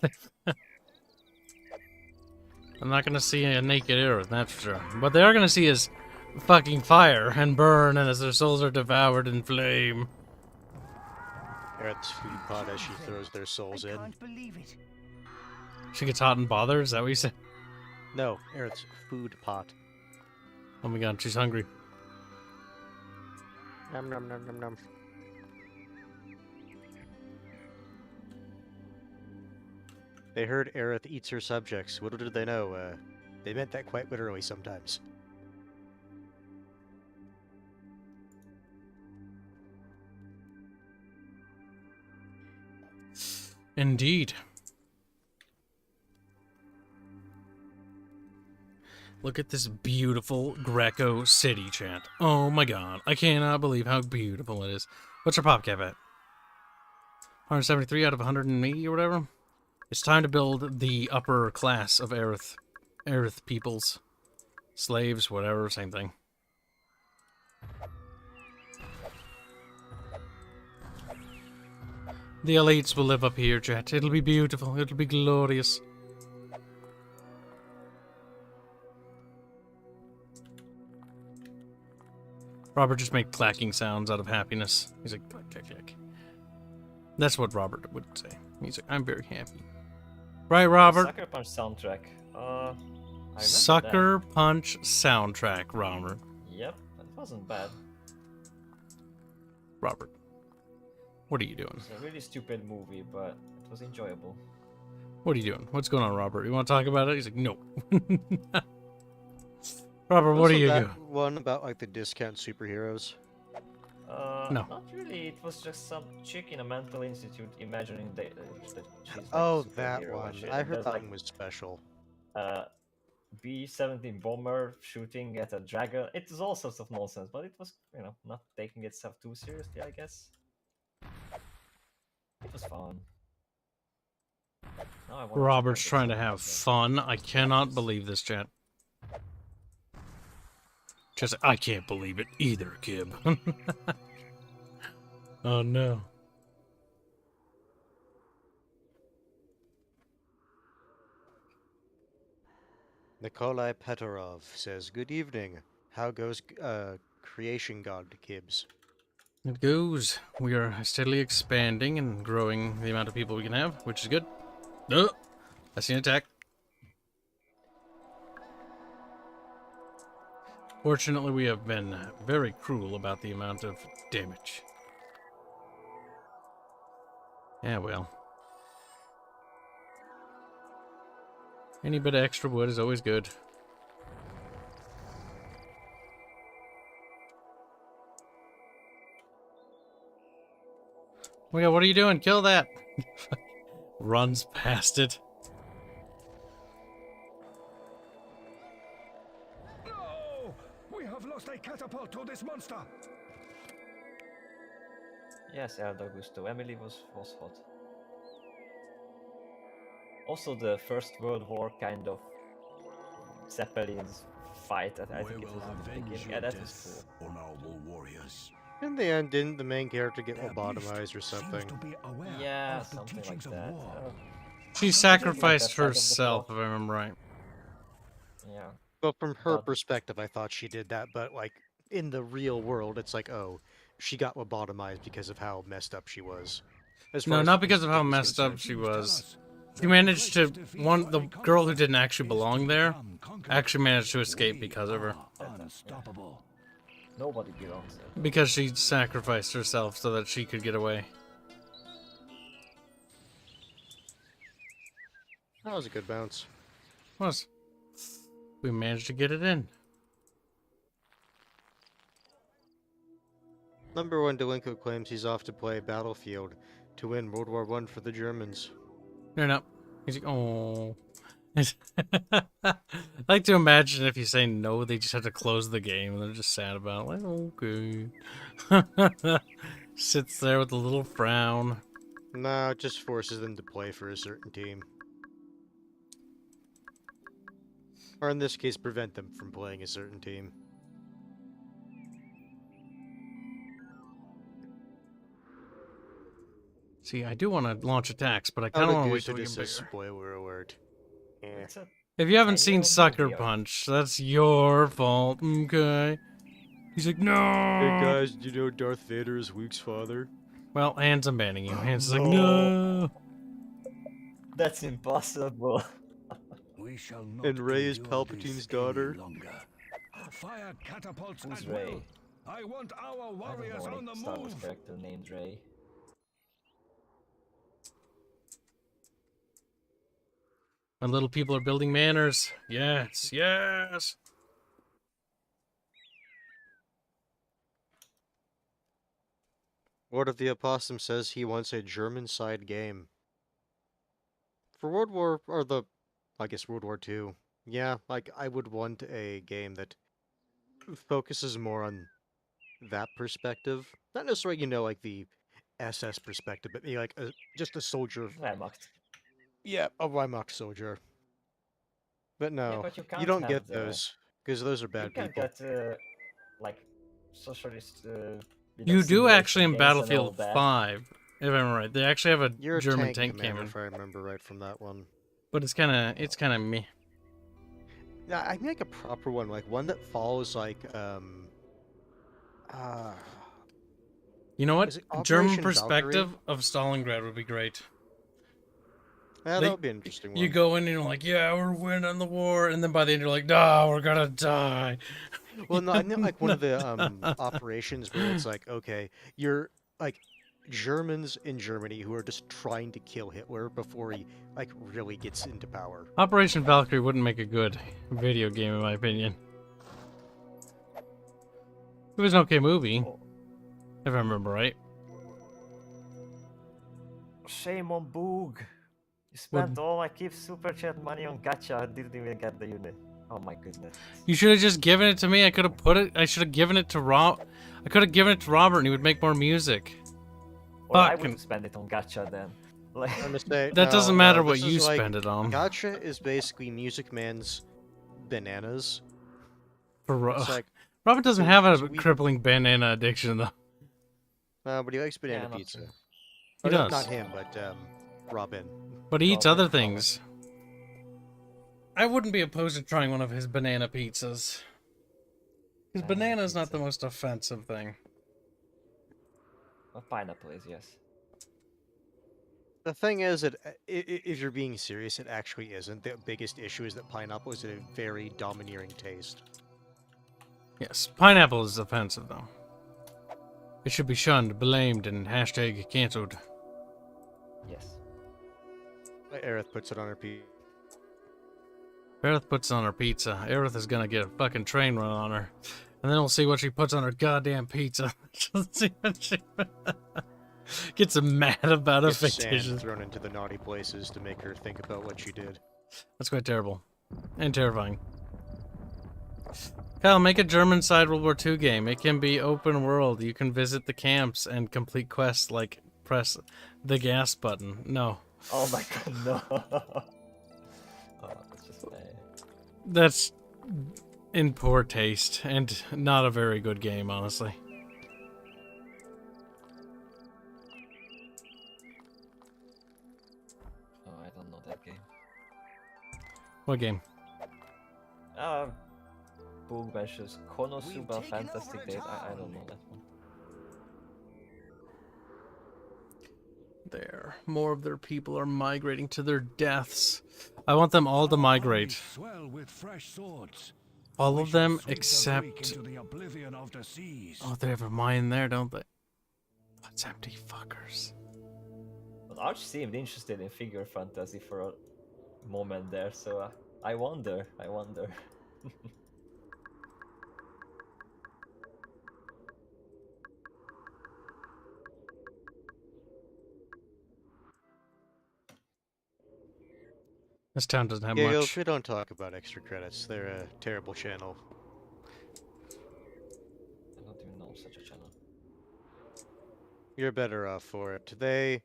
I'm not gonna see a naked Aerith, that's for sure. What they are gonna see is fucking fire and burn, and as their souls are devoured in flame. Aerith's food pot as she throws their souls I in. can't believe it. She gets hot and bothered, is that what you said? No, Aerith's food pot. Oh my god, she's hungry. Nom nom nom nom nom. They heard Aerith eats her subjects. Little did they know, they meant that quite literally sometimes. Indeed. Look at this beautiful Greco city, chat. Oh my god, I cannot believe how beautiful it is. What's our pop cap at? 173 out of 180 or whatever? It's time to build the upper class of Aerith peoples. Slaves, whatever, same thing. The elites will live up here, chat. It'll be beautiful. It'll be glorious. Robert just made clacking sounds out of happiness. He's like, click, click, click. That's what Robert would say. He's like, I'm very happy. Right, Robert? Sucker Punch soundtrack. I remember Sucker Punch soundtrack, Robert. that. Yep, that wasn't bad. Robert, what are you doing? It's a really stupid movie, but it was enjoyable. What are you doing? What's going on, Robert? You want to talk about it? He's like, no. Robert, what are you doing? One about like the discount superheroes. No. Not really. It was just some chick in a mental institute imagining that she's like Oh, a that superhero one. and shit. I And heard there's, that like, one was special. B-17 bomber shooting at a dragon. It was all sorts of nonsense, but it was, not taking itself too seriously, I guess. It was fun. Now I wanna check Robert's out the trying to second have one. fun. I cannot believe this, chat. Just, I can't believe it either, Kib. Oh no. Nikolai Petarov says, "Good evening. How goes creation god Kibs?" It goes. We are steadily expanding and growing the amount of people we can have, which is good. Oh, I see an attack. Fortunately, we have been very cruel about the amount of damage. Yeah, well. Any bit of extra wood is always good. Oh my god, what are you doing? Kill that! Runs past it. No! We have lost a catapult to this monster! Yes, El Augusto. Emily was hot. Also, the First World War kind of Zeppelins fight. I think it was in the beginning. Yeah, that was cool. On our war warriors. In the end, didn't the main character get Their lobotomized beast or seems something? to be aware Yeah, of the something like teachings of that. war. She that sacrificed side of the herself, if plot. I remember right. Yeah. Well, from her But- perspective, I thought she did that, but like in the real world, it's like, oh, she got lobotomized because of how messed up she was. As far No, as not the because of how Institute is messed up concerned. she Please tell was. us, She managed to, the girl who didn't actually belong there, actually managed to escape because of her. Unstoppable. Nobody belongs there. Because she sacrificed herself so that she could get away. That was a good bounce. Was. We managed to get it in. Number one delinquent claims he's off to play Battlefield to win World War I for the Germans. No, no. He's like, oh. I like to imagine if you say no, they just have to close the game and they're just sad about it. Like, okay. Sits there with a little frown. No, it just forces them to play for a certain team. Or in this case, prevent them from playing a certain team. See, I do want to launch attacks, but I How kind of to want to do wait so till we get just bigger. a spoiler alert. Eh. It's a If you haven't 10-year-old seen movie Sucker or- Punch, that's your fault, okay? He's like, no! do you know Darth Vader is Luke's father? Well, Hanse, I'm banning you. Hanse is like, No. no! That's impossible. We shall not And Rey is endure this Palpatine's any daughter? longer. Fire catapults Who's at Rey? will. I want our I don't warriors know on the any Star Wars move. character named Rey. My little people are building manors. Yes, yes! Lord of the Opossum says he wants a German side game. For World War, or I guess World War II. Yeah, like, I would want a game that focuses more on that perspective. Not necessarily, like the SS perspective, but maybe like just a soldier. Wehrmacht. Yeah, a Wehrmacht soldier. But no, but you you can't don't have get the- those, because those are You bad can people. get like socialist. You do actually in simulation games and all Battlefield that. 5, if I'm right. They actually have a You're a German tank tank commander, cannon. if I remember right from that one. But it's kinda meh. Yeah, I mean like a proper one, like one that follows like You know what? Is it German Operation perspective of Stalingrad would be great. yeah, They- that would be an interesting one. You go in and you're like, yeah, we're winning the war, and then by the end you're like, no, we're gonna die. Well, no, I meant like one of the operations where it's like, okay, you're like Germans in Germany who are just trying to kill Hitler before he like really gets into power. Operation Valkyrie wouldn't make a good video game, in my opinion. It was an okay movie, Oh, if I remember right. shame on Boog. You spent all my Kibs super chat money on gacha and didn't even get the unit. Oh my goodness. You should have just given it to me. I could have put it. I should have given it to I could have given it to Robert, and he would make more music. Or I Fucking- would spend it on gacha then. Like, I'm gonna say, That no, doesn't matter no, what this you is like, spend it on. Gotcha is basically Music Man's bananas. For It's like, Robert doesn't so- have a so we- crippling banana addiction though. but he likes banana not pizza. true. He Or no, does. Not him, but Robin. But he eats Robert other Colin. things. I wouldn't be opposed to trying one of his banana pizzas. Because Banana banana is not pizza. the most offensive thing. well, pineapple is, yes. The thing is that if you're being serious, it actually isn't. The biggest issue is that pineapple is a very domineering taste. Yes, pineapple is offensive though. It should be shunned, blamed, and hashtag cancelled. Yes. Aerith puts it on her pizza. Aerith puts on her pizza. Aerith is gonna get a fucking train run on her. And then we'll see what she puts on her goddamn pizza. She'll see what she gets mad about a Gets sand fictitious. thrown into the naughty places to make her think about what she did. That's quite terrible. And terrifying. Kyle, make a German side World War II game. It can be open world. You can visit the camps and complete quests like press the gas button. No. Oh my god, no. Oh, that's just bad. That's in poor taste and not a very good game, honestly. Oh, I don't know that game. What game? Boog mentions Konosuba We've taken Fantastic over a Days. I don't town. know that one. There. More of their people are migrating to their deaths. I want them all to Our migrate. armies swell with fresh swords. All We of shall them sweep the Greek except... into the oblivion of the seas. Oh, they have a mine there, don't they? What's empty fuckers? But Arch seemed interested in figure fantasy for a moment there, so I wonder. This town doesn't have Gales, much. we don't talk about extra credits. They're a terrible channel. I don't even know such a channel. You're better off for it. They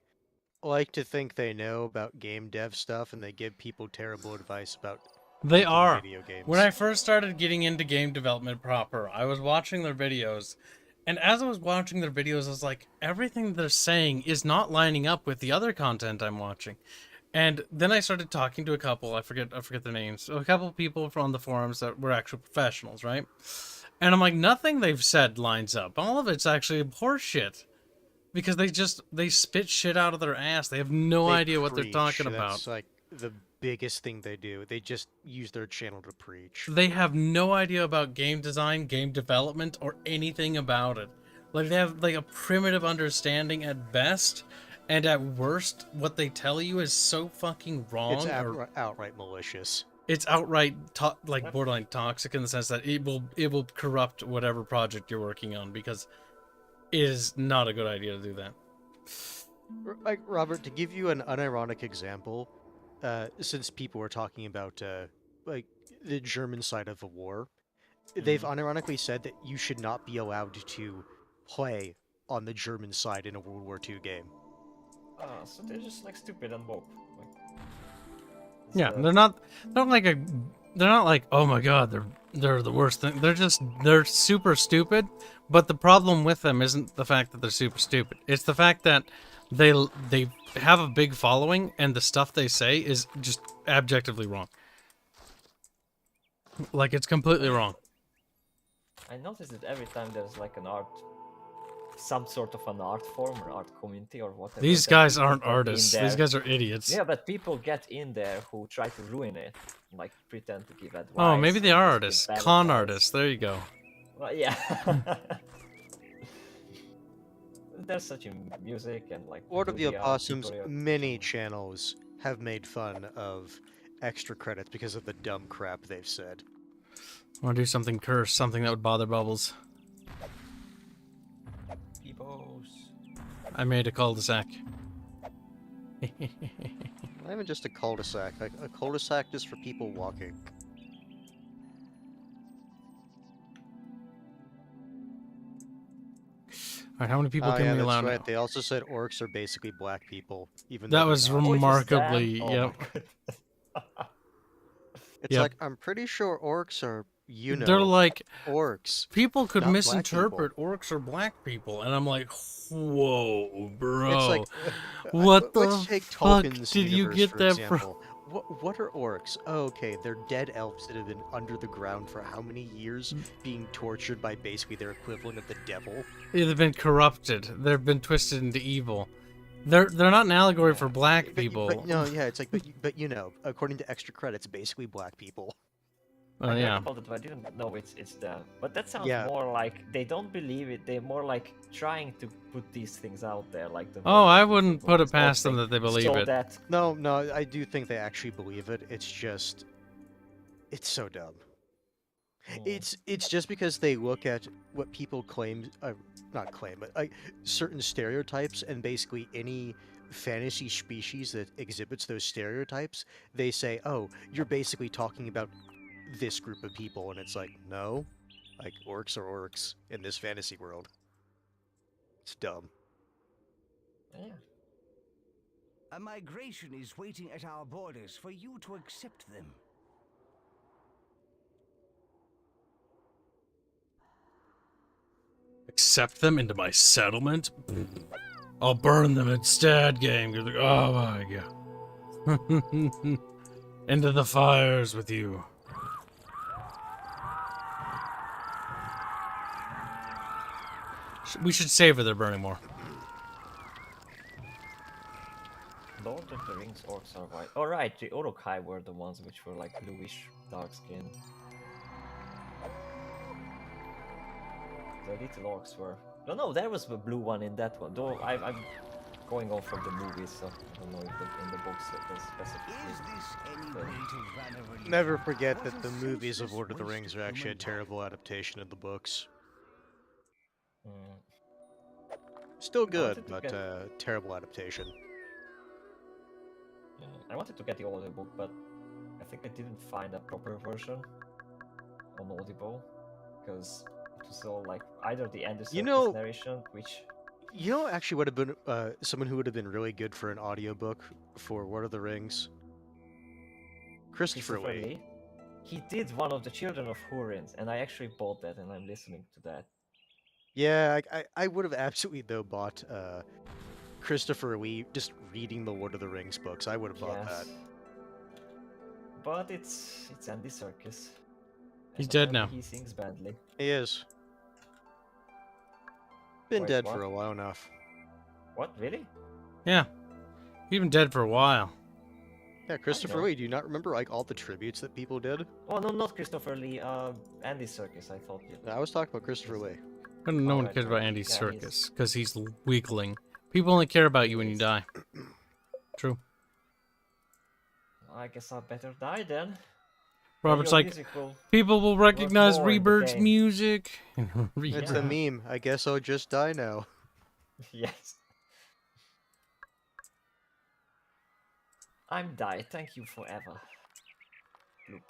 like to think they know about game dev stuff, and they give people terrible advice about They making are. video games. When I first started getting into game development proper, I was watching their videos. And as I was watching their videos, I was like, everything they're saying is not lining up with the other content I'm watching. And then I started talking to a couple, I forget their names, a couple people from the forums that were actual professionals, right? And I'm like, nothing they've said lines up. All of it's actually horseshit. Because they spit shit out of their ass. They have no They idea what they're preach. talking That's about. like the biggest thing they do. They just use their channel to preach. They have no idea about game design, game development, or anything about it. Like, they have like a primitive understanding at best, and at worst, what they tell you is so fucking wrong. It's Or outright malicious. it's outright like borderline toxic in the sense that it will corrupt whatever project you're working on, because it is not a good idea to do that. Like, Robert, to give you an unironic example, since people were talking about like the German side of the war, they've unironically said that you should not be allowed to play on the German side in a World War II game. So they're just like stupid and woke. Like, Yeah, they're not like, oh my god, they're the worst thing. They're super stupid, but the problem with them isn't the fact that they're super stupid. It's the fact that they have a big following, and the stuff they say is just objectively wrong. Like, it's completely wrong. I noticed that every time there's like some sort of an art form or art community or whatever. These that guys people aren't get in artists. These there- guys are idiots. Yeah, but people get in there who try to ruin it, like pretend to give advice. Oh, maybe they are or just give artists. bad Con advice. artists. There you go. Well, yeah. There's such in music and like. Lord of the movie art, Opossums, people are- many channels have made fun of extra credits because of the dumb crap they've said. I want to do something cursed, something that would bother Bubbles. Peoples. I made a cul-de-sac. Not even just a cul-de-sac, like a cul-de-sac just for people walking. Alright, how many people can yeah, we that's allow right. now? They also said orcs are basically black people, even though That they're was not. remarkably, Oh yep. my goodness. It's Yep. like, I'm pretty sure orcs are, They're like, orcs. people could not black misinterpret orcs or black people, and I'm like, whoa, bro. It's like, what the let's take fuck Tolkien's did you universe, get for that example. What are orcs? Oh, okay, they're dead elves that have been under the ground for how many years, being tortured by basically their equivalent of the devil. They've been corrupted. They've been twisted into evil. They're not an allegory for black people. But no, yeah, it's like, but you know, according to extra credits, basically black people. Oh, I heard yeah. about it, but I didn't know it's them. But that sounds Yeah. more like they don't believe it. They're more like trying to put these things out there, like the. Oh, I Nordic wouldn't people put it and stuff, past them that they believe so it. That No, I do think they actually believe it. It's just, it's so dumb. It's just because they look at what people claim, not claim, but like certain stereotypes, and basically any fantasy species that exhibits those stereotypes, they say, oh, you're basically talking about this group of people, and it's like, no, like orcs are orcs in this fantasy world. It's dumb. Yeah. A migration is waiting at our borders for you to accept them. Accept them into my settlement? I'll burn them instead, game. You're like, oh my god. Into the fires with you. We should savor their burning more. Lord of the Rings orcs are white. Oh right, the Uruk-hai were the ones which were like bluish, dark skin. The little orcs were. No, there was the blue one in that one. Though I'm going off from the movies, so I don't know if in the books it was specifically. Is this any way to run a religion? Never forget What that a the movies of senseless Lord of the waste Rings of are actually a human life. terrible adaptation of the books. Mm. Still good, wanted to but get- terrible adaptation. Yeah, I wanted to get the audiobook, but I think I didn't find a proper version on Audible because it was all like either the Anderson You know- narration, which You know, actually would have been someone who would have been really good for an audiobook for Lord of the Rings. Christopher Lee. He did one of the Children of Húrin, and I actually bought that, and I'm listening to that. Yeah, I would have absolutely though bought Christopher Lee just reading the Lord of the Rings books. I would have bought that. Yes. But it's Andy Serkis. He's And dead apparently now. He sings badly. He is. Been Wait, dead what? for a while enough. What, really? Yeah. He's been dead for a while. Yeah, Christopher know. Lee, do you not remember like all the tributes that people did? Oh no, not Christopher Lee. Andy Serkis. I thought. I was talking about Christopher Lee. But no one right, cares right. about Andy Yeah, he's- Serkis because he's weakling. People only care about you when you die. True. I guess I better die then. Robert's Your like, music will people will recognize more in the Rebird's game. music. It's a meme. I guess I'll just die now. Yes. I'm died. Thank you forever. Bloop.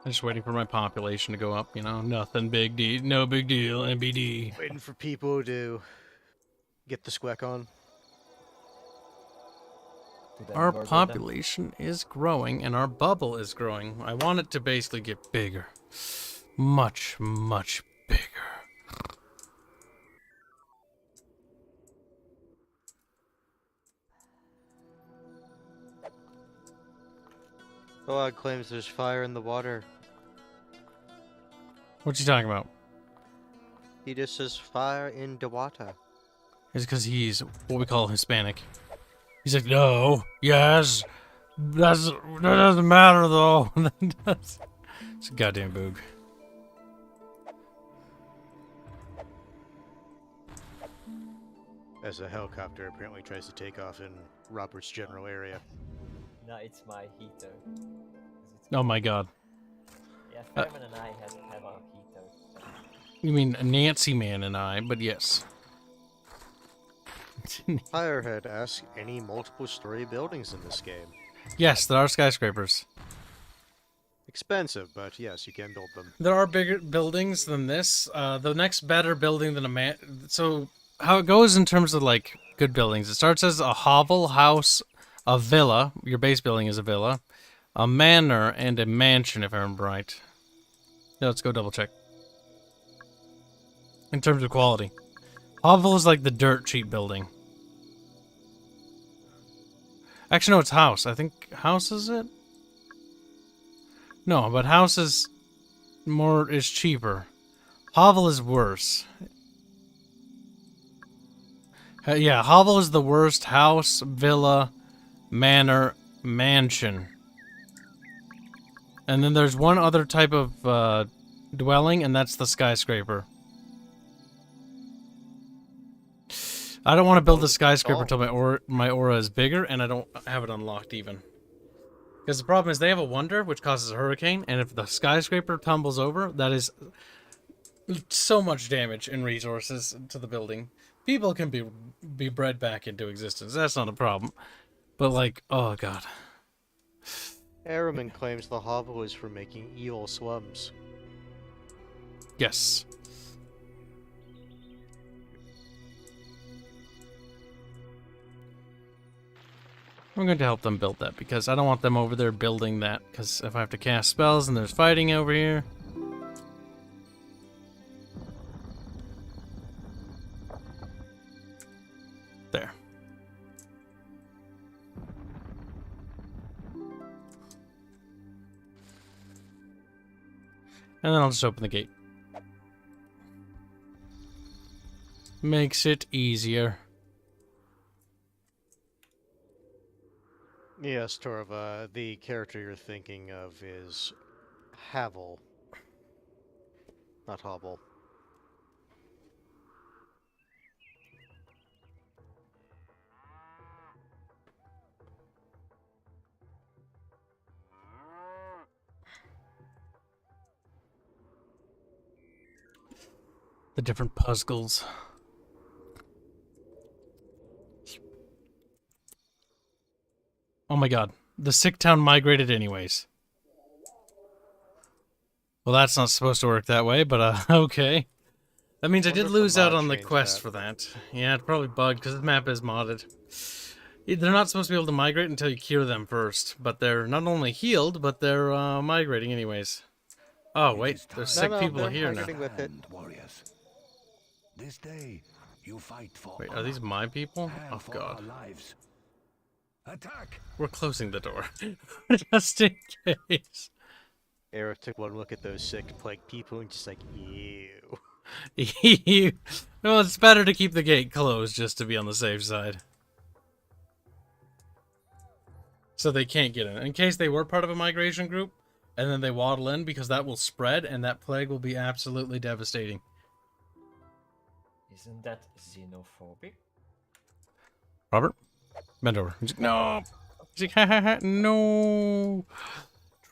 I'm just waiting for my population to go up, you know? Nothing big deal. No big deal, NBD. Waiting for people to get the squeck on. To then Our murder them. population is growing and our bubble is growing. I want it to basically get bigger. Much, much bigger. God claims there's fire in the water. What you talking about? He just says fire in the water. It's because he's what we call Hispanic. He's like, no, yes, that doesn't matter though. It's a goddamn boog. As a helicopter apparently tries to take off in Robert's general area. No, it's my heater. 'Cause it's- Oh my god. Yeah, Fairman and I have our heater. You mean Nancy Man and I, but yes. Firehead asks, any multiple story buildings in this game? Yes, there are skyscrapers. Expensive, but yes, you can build them. There are bigger buildings than this. The next better building than a man. So how it goes in terms of like good buildings? It starts as a hovel, house, a villa. Your base building is a villa, a manor, and a mansion. If I remember right. Yeah, let's go double check. In terms of quality, hovel is like the dirt cheap building. Actually, no, it's house. I think house is it. No, but house is cheaper. Hovel is worse. Yeah, hovel is the worst. House, villa, manor, mansion. And then there's one other type of dwelling, and that's the skyscraper. I don't want to build a skyscraper until my aura is bigger, and I don't have it unlocked even. Because the problem is they have a wonder, which causes a hurricane, and if the skyscraper tumbles over, that is so much damage and resources to the building. People can be bred back into existence. That's not a problem. But like, oh god. Araman claims the hovel is for making evil slums. Yes. I'm going to help them build that because I don't want them over there building that. Because if I have to cast spells and there's fighting over here. There. And then I'll just open the gate. Makes it easier. Yes, Torva, the character you're thinking of is Havel, not Hobble. The different puzzles. Oh my god. The sick town migrated anyways. Well, that's not supposed to work that way, but okay. That means I Wonder did if the lose out mod on the changed quest that. for that. Yeah, it probably bugged because the map is modded. They're not supposed to be able to migrate until you cure them first, but they're not only healed, but they're migrating anyways. Oh It wait, is there's time sick No, people they're here now. migrating with it. stand, warriors. This day, you fight for Wait, are these honor my people? and Oh for our god. lives. Attack! We're closing the door. Just in case. Eric took one look at those sick plague people and just like, ew. Well, it's better to keep the gate closed just to be on the safe side. So they can't get in. In case they were part of a migration group, and then they waddle in, because that will spread, and that plague will be absolutely devastating. Isn't that xenophobic? Robert? Bend over. He's like, no! He's like, ha ha ha, no!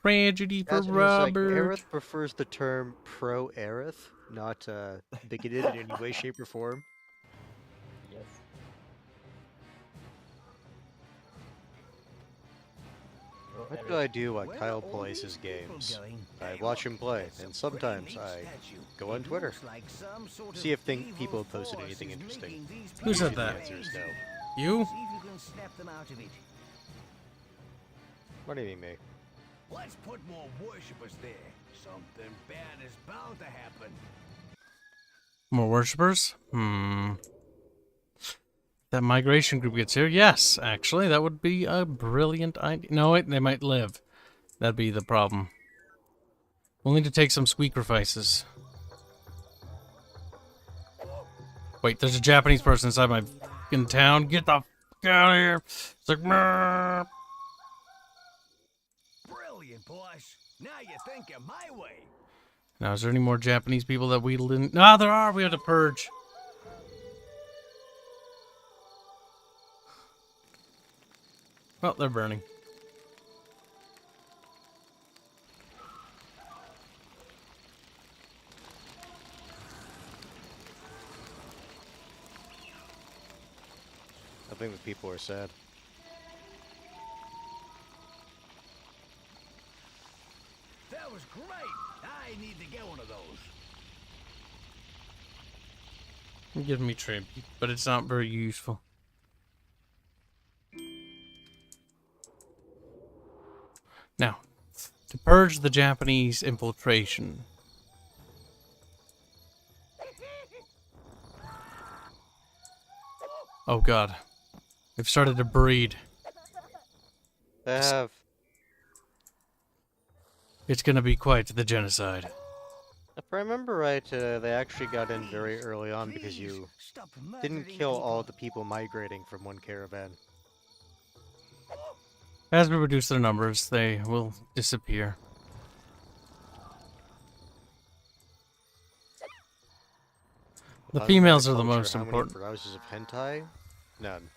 Tragedy for That's like, Robert. Aerith prefers the term pro-Aerith, not bigoted in any way, shape, or form. Yes. What do I do while Kyle plays his games? I watch him play, and sometimes I go on Twitter. See if people have posted anything interesting. Who said Usually the that? answer is no. You? See if you can snap them out of it. What do you mean, me? Let's put more worshippers there. Something bad is bound to happen. More worshippers? That migration group gets here? Yes, actually, that would be a brilliant idea. No, wait, they might live. That'd be the problem. We'll need to take some squeakifices. Wait, there's a Japanese person inside my fucking town. Get the fuck out of here. It's like, "Meh." Brilliant, boss. Now you're thinking my way. Now, is there any more Japanese people that we didn't? No, there are. We have to purge. Well, they're burning. I think the people are sad. That was great. I need to get one of those. Give me tribute, but it's not very useful. Now, to purge the Japanese infiltration. Oh god. They've started to breed. They have. It's gonna be quite the genocide. If I remember right, they actually got in very early on because you didn't kill all the people migrating from one caravan. As we reduce their numbers, they will disappear. The females are the most important. How many browsers of hentai? None.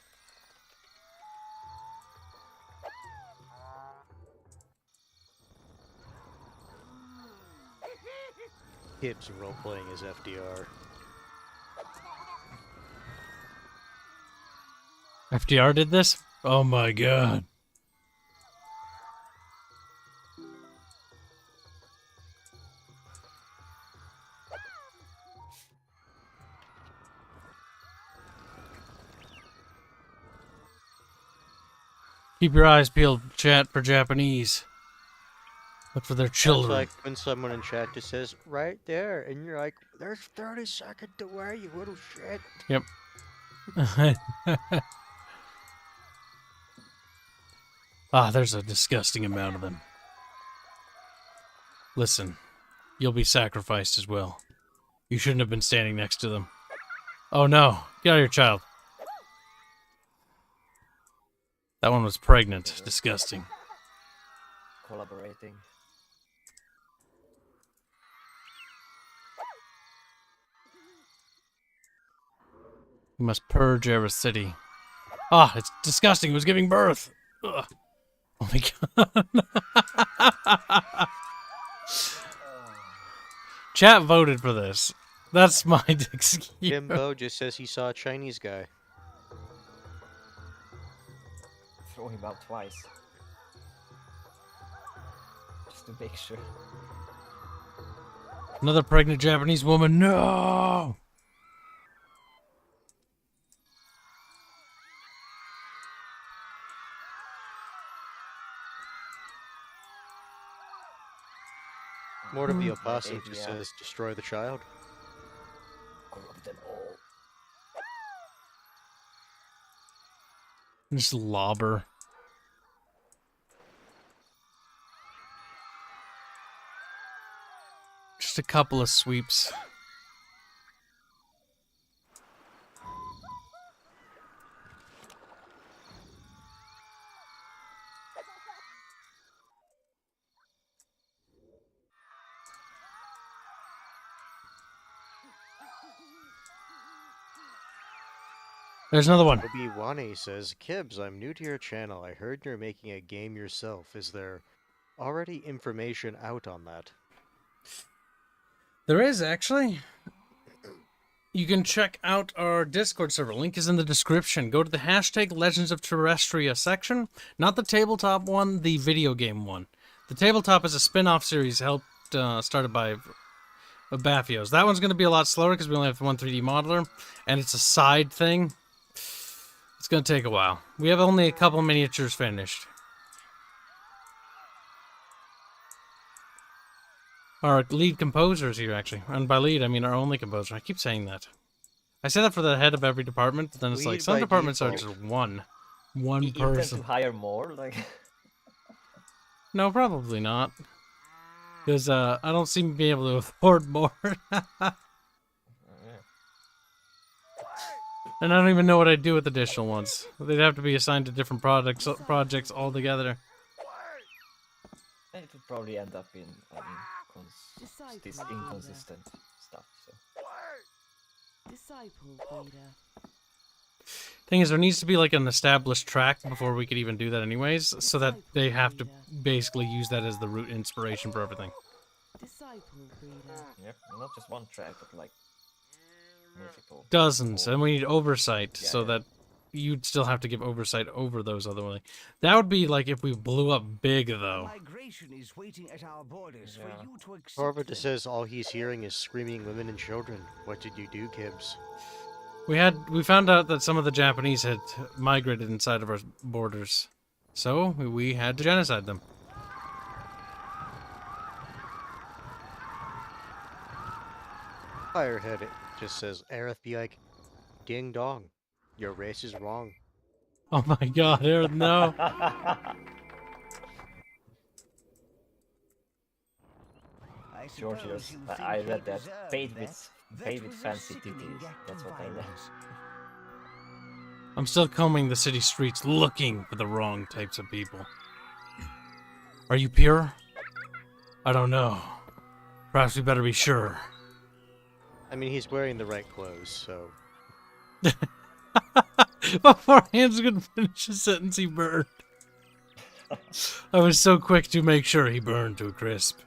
Kibs role-playing as FDR. FDR did this? Oh my god. Keep your eyes peeled, chat, for Japanese. Look for their It's children. like when someone in chat just says, right there, and you're like, there's 30 seconds away, you little shit. Yep. Ah, there's a disgusting amount of them. Listen, you'll be sacrificed as well. You shouldn't have been standing next to them. Oh no, get out of here, child. That one was pregnant. Disgusting. Collaborating. We must purge Era City. Ah, it's disgusting. It was giving birth. Ugh. Oh my god. Chat voted for this. That's my excuse. Jimbo just says he saw a Chinese guy. Throw him out twice. Just to make sure. Another pregnant Japanese woman. No! More to be Yeah, a possum maybe, just yeah. says destroy the child. Corrupt them all. Just lobber. Just a couple of sweeps. There's another one. Obi-Wane says, Kibs, I'm new to your channel. I heard you're making a game yourself. Is there already information out on that? There is, actually. You can check out our Discord server. Link is in the description. Go to the hashtag Legends of Terrestria section. Not the tabletop one, the video game one. The tabletop is a spin-off series started by Baffios. That one's going to be a lot slower because we only have one 3D modeler. And it's a side thing. It's going to take a while. We have only a couple miniatures finished. Our lead composer is here, actually. And by lead, I mean our only composer. I keep saying that. I say that for the head of every department, but then it's like, Lead some by departments are default. just one You intend person. to hire more? Like, No, probably not. Because I don't seem to be able to afford more. And I don't even know what I'd do with additional ones. They'd have to be assigned to different projects altogether. it would probably end up in this Disciple inconsistent stuff. So. Disciple breeder. Thing is, there needs to be like an established track before we could even do that anyways, so that they have to basically use that as the root inspiration for everything. Disciple breeder. Yep, and not just one track, but like multiple. Dozens, and we need oversight, Yeah, so yeah. that you'd still have to give oversight over those otherwise. That would be like if we blew up big, though. Migration is waiting at our borders Yeah. for you to accept However, them. says all he's hearing is screaming women and children. What did you do, Kibs? We found out that some of the Japanese had migrated inside of our borders, so we had to genocide them. Firehead it just says, Aerith be like, ding dong, your race is wrong. Oh my god, Aaron, no. I Georgios, suppose you think I they read that. deserve Paid that. with That was a fancy sickening titties. act That's of what I read. violence. I'm still combing the city streets looking for the wrong types of people. Are you pure? I don't know. Perhaps we better be sure. I mean, he's wearing the right clothes, so... Before Hanse could finish his sentence, he burned. I was so quick to make sure he burned to a crisp.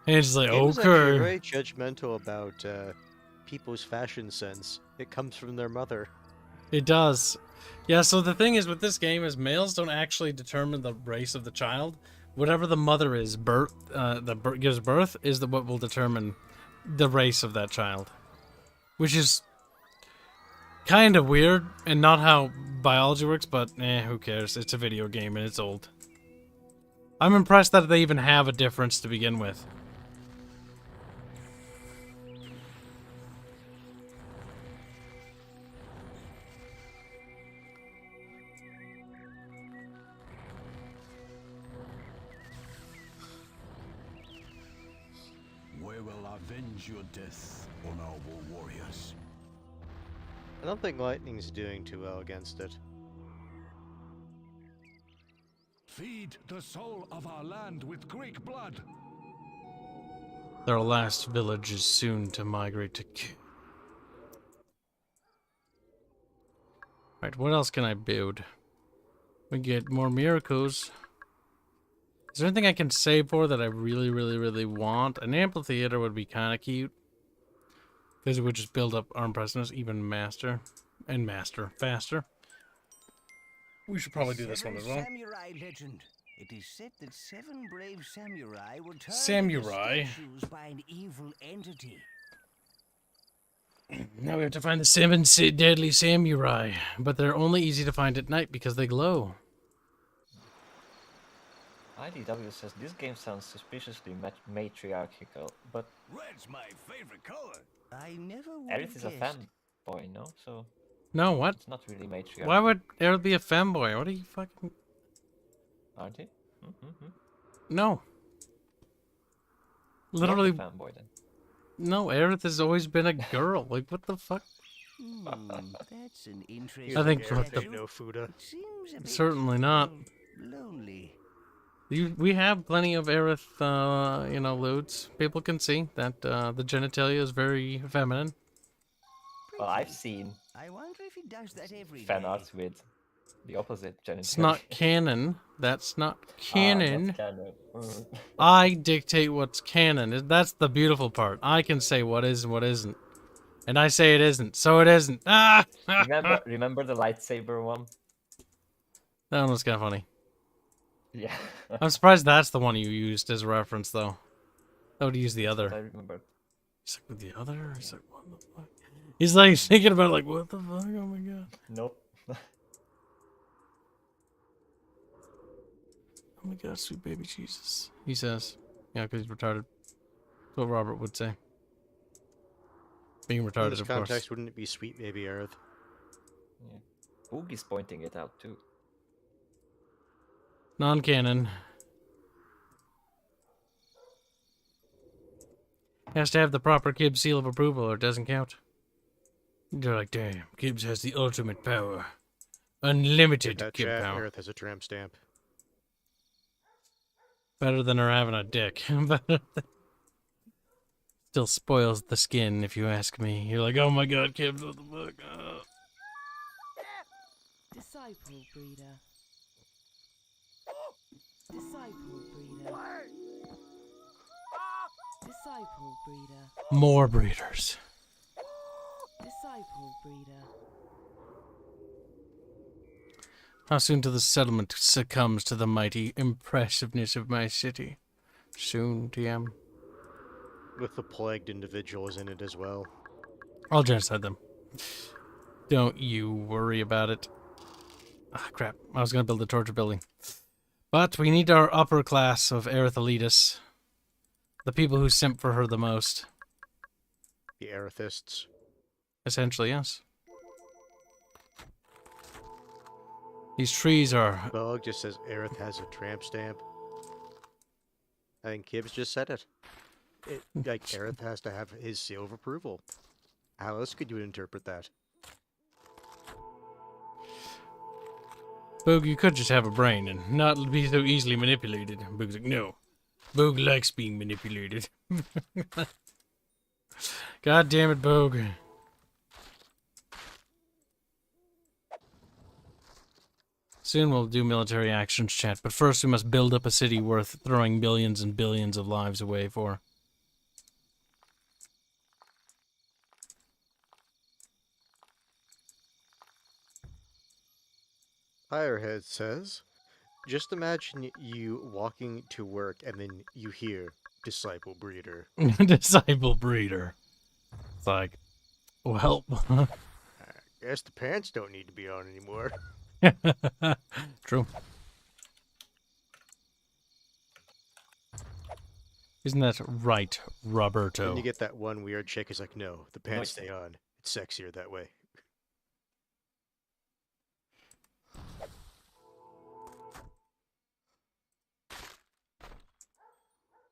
Hanse is like, Games actually okay. very judgmental about people's fashion sense. It comes from their mother. It does. Yeah, so the thing is with this game is males don't actually determine the race of the child. Whatever the mother is, gives birth, is what will determine the race of that child. Which is kind of weird, and not how biology works, but who cares? It's a video game, and it's old. I'm impressed that they even have a difference to begin with. We will avenge your death, honorable warriors. I don't think Lightning's doing too well against it. Feed the soul of our land with Greek blood. Their last village is soon to migrate to Right, what else can I build? We get more miracles. Is there anything I can save for that I really, really, really want? An amphitheater would be kind of cute. Because it would just build up our impressiveness even faster. We should probably do this one as well. Samurai legend. It is said that 7 brave samurai were turned Samurai? into statues by an evil entity. Now we have to find the deadly samurai, but they're only easy to find at night because they glow. IDW says this game sounds suspiciously matriarchal, but Red's my favorite color. I never would Aerith have is a guessed. fanboy, no? So No, what? it's not really matriarchal. Why would Aerith be a femboy? What are you fucking... Aren't you? Mm-hmm. No. Literally, fanboy then. no, Aerith has always been a girl. Like, what the fuck? That's an interesting. I think Aerith what the- ain't no Fuda. It seems a bit, Certainly not. lonely. We have plenty of Aerith, lewds. People can see that the genitalia is very feminine. Well, I've seen I wonder if he does that every fan day. art with the opposite genital. It's not canon. That's not canon. Not canon. I dictate what's canon. That's the beautiful part. I can say what is and what isn't. And I say it isn't, so it isn't. Ah! remember the lightsaber one? That one was kind of funny. Yeah. I'm surprised that's the one you used as a reference, though. I would use the I other. remember. He's like, with the other? He's like, what the fuck? He's like thinking about, like, what the fuck? Oh my god. Nope. Oh my god, sweet baby Jesus. He says. Yeah, because he's retarded. That's what Robert would say. Being In retarded, this of context, course. wouldn't it be sweet baby Aerith? Yeah. Boogie's pointing it out too. Non-canon. Has to have the proper Kibs seal of approval or it doesn't count. They're like, damn, Kibs has the ultimate power. Unlimited That Kib chat, power. Aerith has a tramp stamp. Better than her having a dick. Still spoils the skin, if you ask me. You're like, oh my god, Kibs, what the fuck? Disciple breeder. Disciple breeder. Disciple breeder. More breeders. Disciple breeder. How soon till the settlement succumbs to the mighty impressiveness of my city? Soon, TM. With the plagued individuals in it as well. I'll genocide them. Don't you worry about it. Ah, crap. I was going to build a torture building. But we need our upper class of Aerith elitists. The people who simp for her the most. The Aerithists. Essentially, yes. These trees are... Bug just says Aerith has a tramp stamp. I think Kibs just said it. Like, Aerith has to have his seal of approval. How else could you interpret that? Boog, you could just have a brain and not be so easily manipulated. Boog's like, no. Boog likes being manipulated. God damn it, Boog. Soon we'll do military actions, chat, but first we must build up a city worth throwing billions and billions of lives away for. Firehead says, just imagine you walking to work and then you hear Disciple Breeder. Disciple breeder. It's like, well, I guess the pants don't need to be on anymore. true. Isn't that right, Roberto? Then you get that one weird chick who's like, no, the pants it's stay on. It's sexier that way.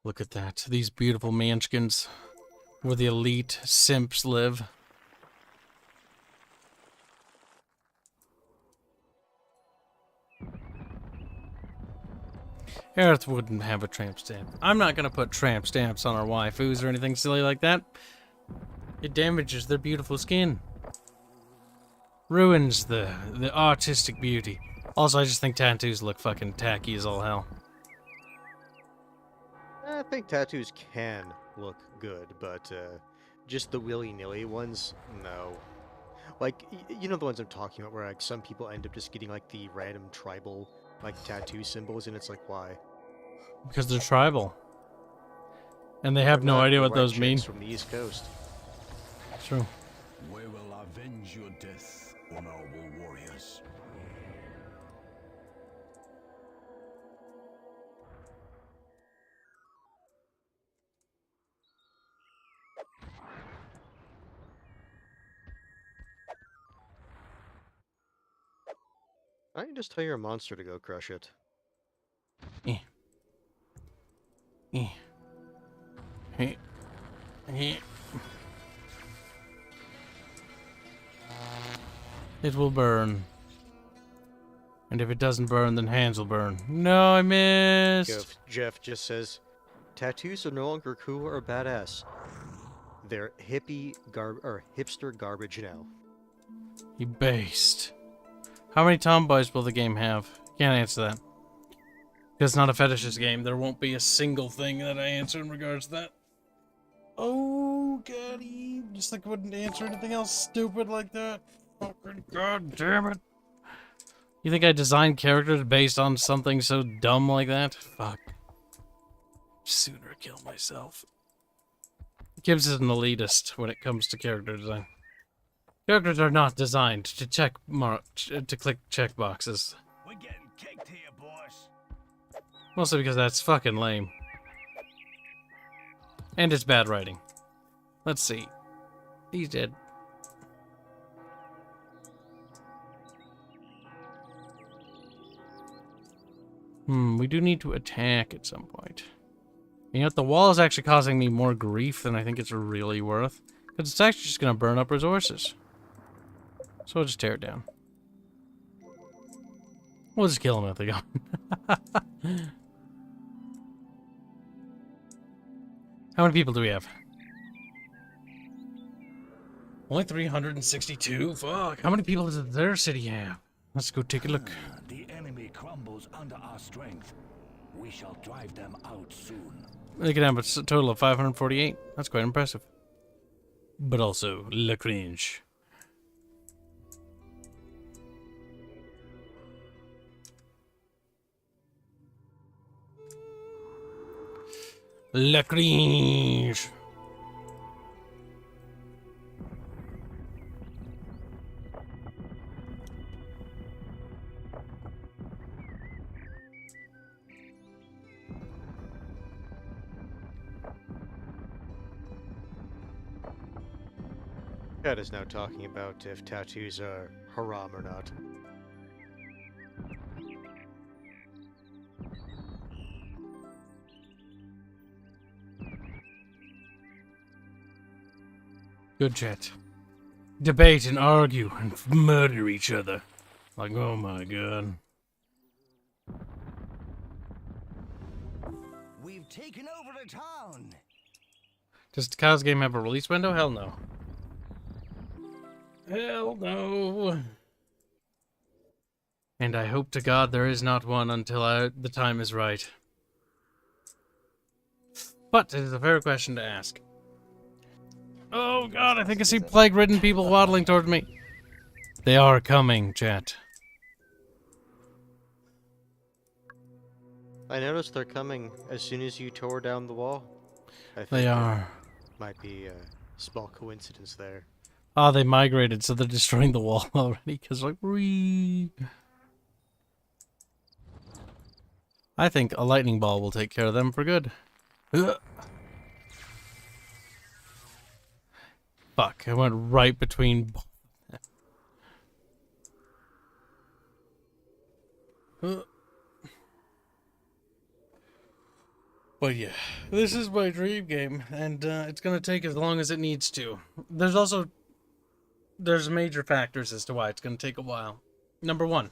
Look at that. These beautiful manchkins where the elite simps live. Aerith wouldn't have a tramp stamp. I'm not going to put tramp stamps on our waifus or anything silly like that. It damages their beautiful skin. Ruins the artistic beauty. Also, I just think tattoos look fucking tacky as all hell. I think tattoos can look good, but just the willy-nilly ones, no. Like, you know the ones I'm talking about where like some people end up just getting like the random tribal like tattoo symbols, and it's like, why? Because they're tribal. And they have They're no not idea the what white those mean. chicks from the East Coast. True. We will avenge your death, honorable warriors. Why don't you just tell your monster to go crush it? Eh. Eh. Eh. Eh. It will burn. And if it doesn't burn, then hands will burn. No, I missed. Jeff just says, tattoos are no longer cool or badass. They're hipster garbage now. You based. How many tomboys will the game have? Can't answer that. Because it's not a fetishist game. There won't be a single thing that I answer in regards to that. Oh, Goddy. Just like I wouldn't answer anything else stupid like that. Fucking god damn it. You think I designed characters based on something so dumb like that? Fuck. Sooner kill myself. Kibs is an elitist when it comes to character design. Characters are not designed to to click check boxes. We're getting kicked here, boys. Mostly because that's fucking lame. And it's bad writing. Let's see. He's dead. We do need to attack at some point. You know what? The wall is actually causing me more grief than I think it's really worth. Because it's actually just going to burn up resources. So we'll just tear it down. We'll just kill him if they go. How many people do we have? Only 362? Fuck. How many people does their city have? Let's go take a look. The enemy crumbles under our strength. We shall drive them out soon. They can have a total of 548. That's quite impressive. But also, le cringe. Le cringe. Cat is now talking about if tattoos are haram or not. Good chat. Debate and argue and murder each other. Like, oh my god. We've taken over the town. Does the Cows game have a release window? Hell no. Hell no. And I hope to God there is not one until the time is right. But it is a fair question to ask. Oh god, I think I see plague-ridden people waddling towards me. They are coming, chat. I noticed they're coming as soon as you tore down the wall. I think They are. Might be a small coincidence there. Ah, they migrated, so they're destroying the wall already, because like, whee. I think a lightning ball will take care of them for good. Ugh. Fuck, I went right between... But yeah, this is my dream game, and it's gonna take as long as it needs to. There's major factors as to why it's gonna take a while. Number one,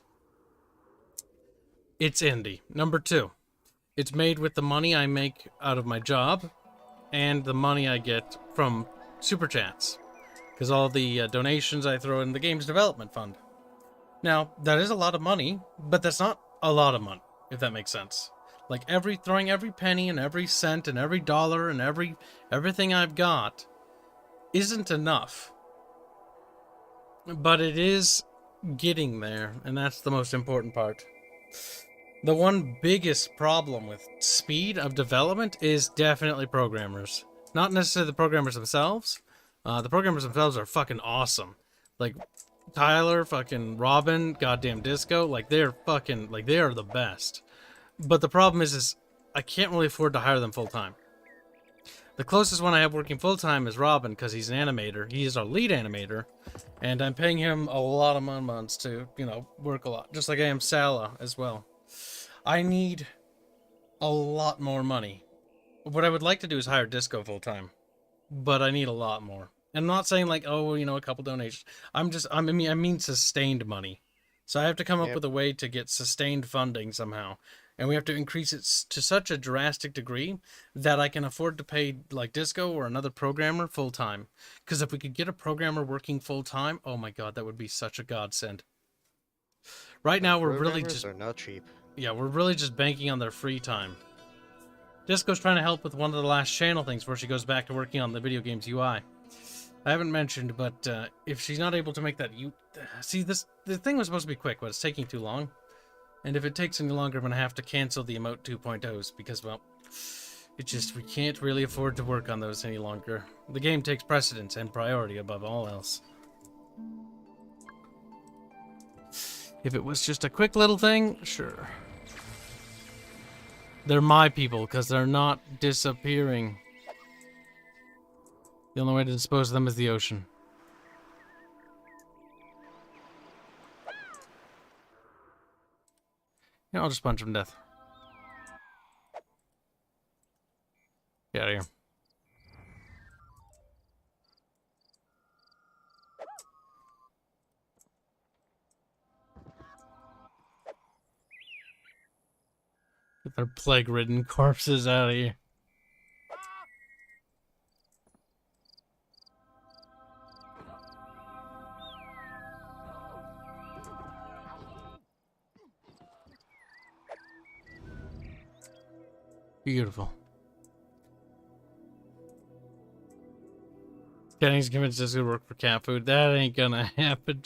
it's indie. Number two, it's made with the money I make out of my job, and the money I get from Super Chats. Because all the donations I throw in the game's development fund. Now, that is a lot of money, but that's not a lot of money, if that makes sense. Like, throwing every penny and every cent and every dollar and everything I've got isn't enough. But it is getting there, and that's the most important part. The one biggest problem with speed of development is definitely programmers. Not necessarily the programmers themselves. The programmers themselves are fucking awesome. Like, Tyler, fucking Robin, goddamn Disco, like, they're fucking, like, they are the best. But the problem is I can't really afford to hire them full-time. The closest one I have working full-time is Robin, because he's an animator. He is our lead animator, and I'm paying him a lot of months to, you know, work a lot. Just like I am Sala as well. I need a lot more money. What I would like to do is hire Disco full-time, but I need a lot more. I'm not saying like, oh, you know, a couple donations. I mean sustained money. So I have to come up with a way to get sustained funding somehow. And we have to increase it to such a drastic degree that I can afford to pay like Disco or another programmer full-time. Because if we could get a programmer working full-time, oh my god, that would be such a godsend. Right now, we're really just... are not cheap. Yeah, we're really just banking on their free time. Disco's trying to help with one of the last channel things where she goes back to working on the video game's UI. I haven't mentioned, but if she's not able to make that... See, the thing was supposed to be quick, but it's taking too long. And if it takes any longer, I'm going to have to cancel the Emote 2.0s because, well, it just... We can't really afford to work on those any longer. The game takes precedence and priority above all else. If it was just a quick little thing, sure. They're my people, because they're not disappearing. The only way to dispose of them is the ocean. Yeah, I'll just punch him to death. Get out of here. Get their plague-ridden corpses out of here. Beautiful. Kenny's convinced this would work for cat food. That ain't gonna happen.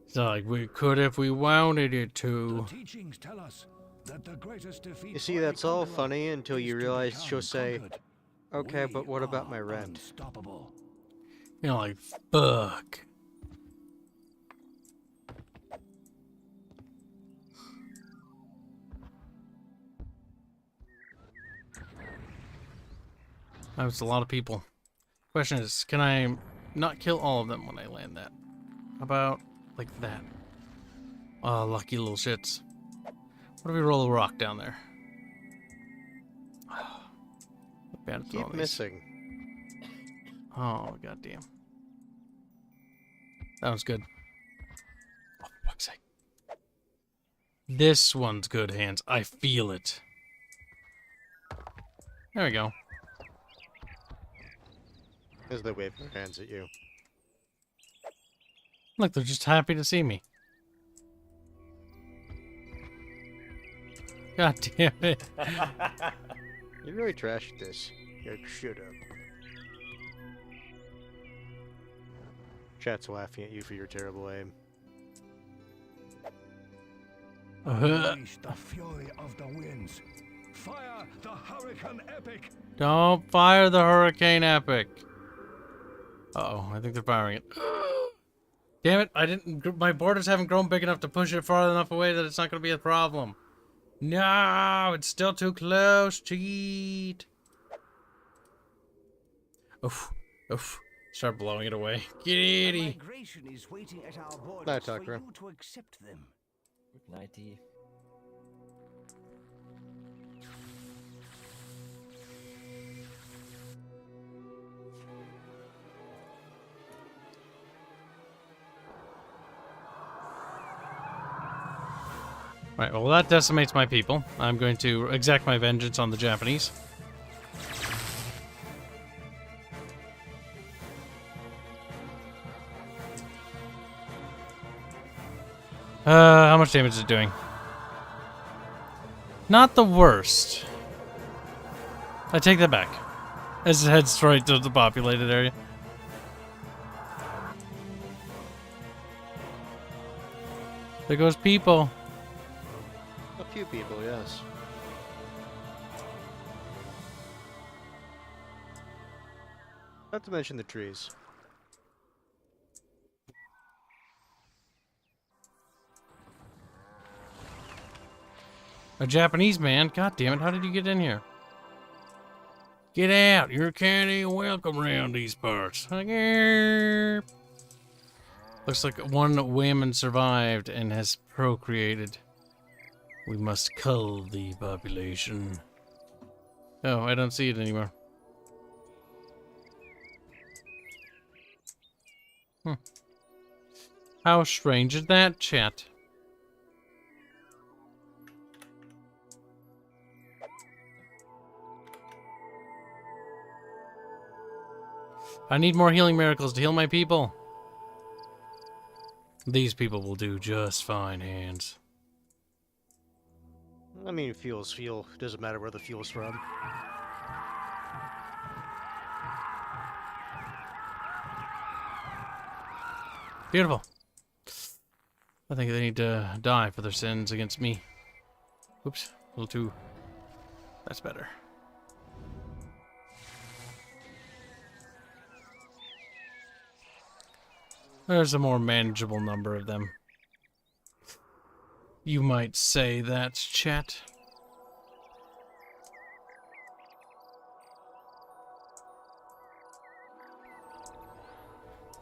It's not like we could if we wanted it to. The teachings tell us that the greatest defeat You see, for that's any all conqueror funny until you is to realize become she'll say, conquered. okay, We but what about are my rent? Unstoppable. You know, like, fuck. That was a lot of people. Question is, can I not kill all of them when I land that? How about like that? Oh, lucky little shits. What if we roll a rock down there? Keep missing. Oh, goddamn. That was good. Oh, for fuck's sake. This one's good, Hanse. I feel it. There we go. As they wave their hands at you. Look, they're just happy to see me. God damn it. You're really trash at this. You're shut up. Chat's laughing at you for your terrible aim. Unleash the fury of the winds. Fire the hurricane epic. Don't fire the hurricane epic. Uh-oh, I think they're firing it. Damn it, I didn't... My borders haven't grown big enough to push it far enough away that it's not going to be a problem. No, it's still too close. Cheat. Oof, oof. Start blowing it away. Giddy. Migration is waiting at our borders Night, for Tucker. you to accept them. Nighty. Right, well that decimates my people. I'm going to exact my vengeance on the Japanese. How much damage is it doing? Not the worst. I take that back. As it heads straight to the populated area. There goes people. A few people, yes. Not to mention the trees. A Japanese man? God damn it, how did you get in here? Get out! You're can't even welcome around these parts. Looks like one woman survived and has procreated. We must cull the population. Oh, I don't see it anymore. How strange is that, chat? I need more healing miracles to heal my people. These people will do just fine, Hands. I mean, fuel's fuel. Doesn't matter where the fuel's from. Beautiful. I think they need to die for their sins against me. Oops, a little too... That's better. There's a more manageable number of them. You might say that's chat.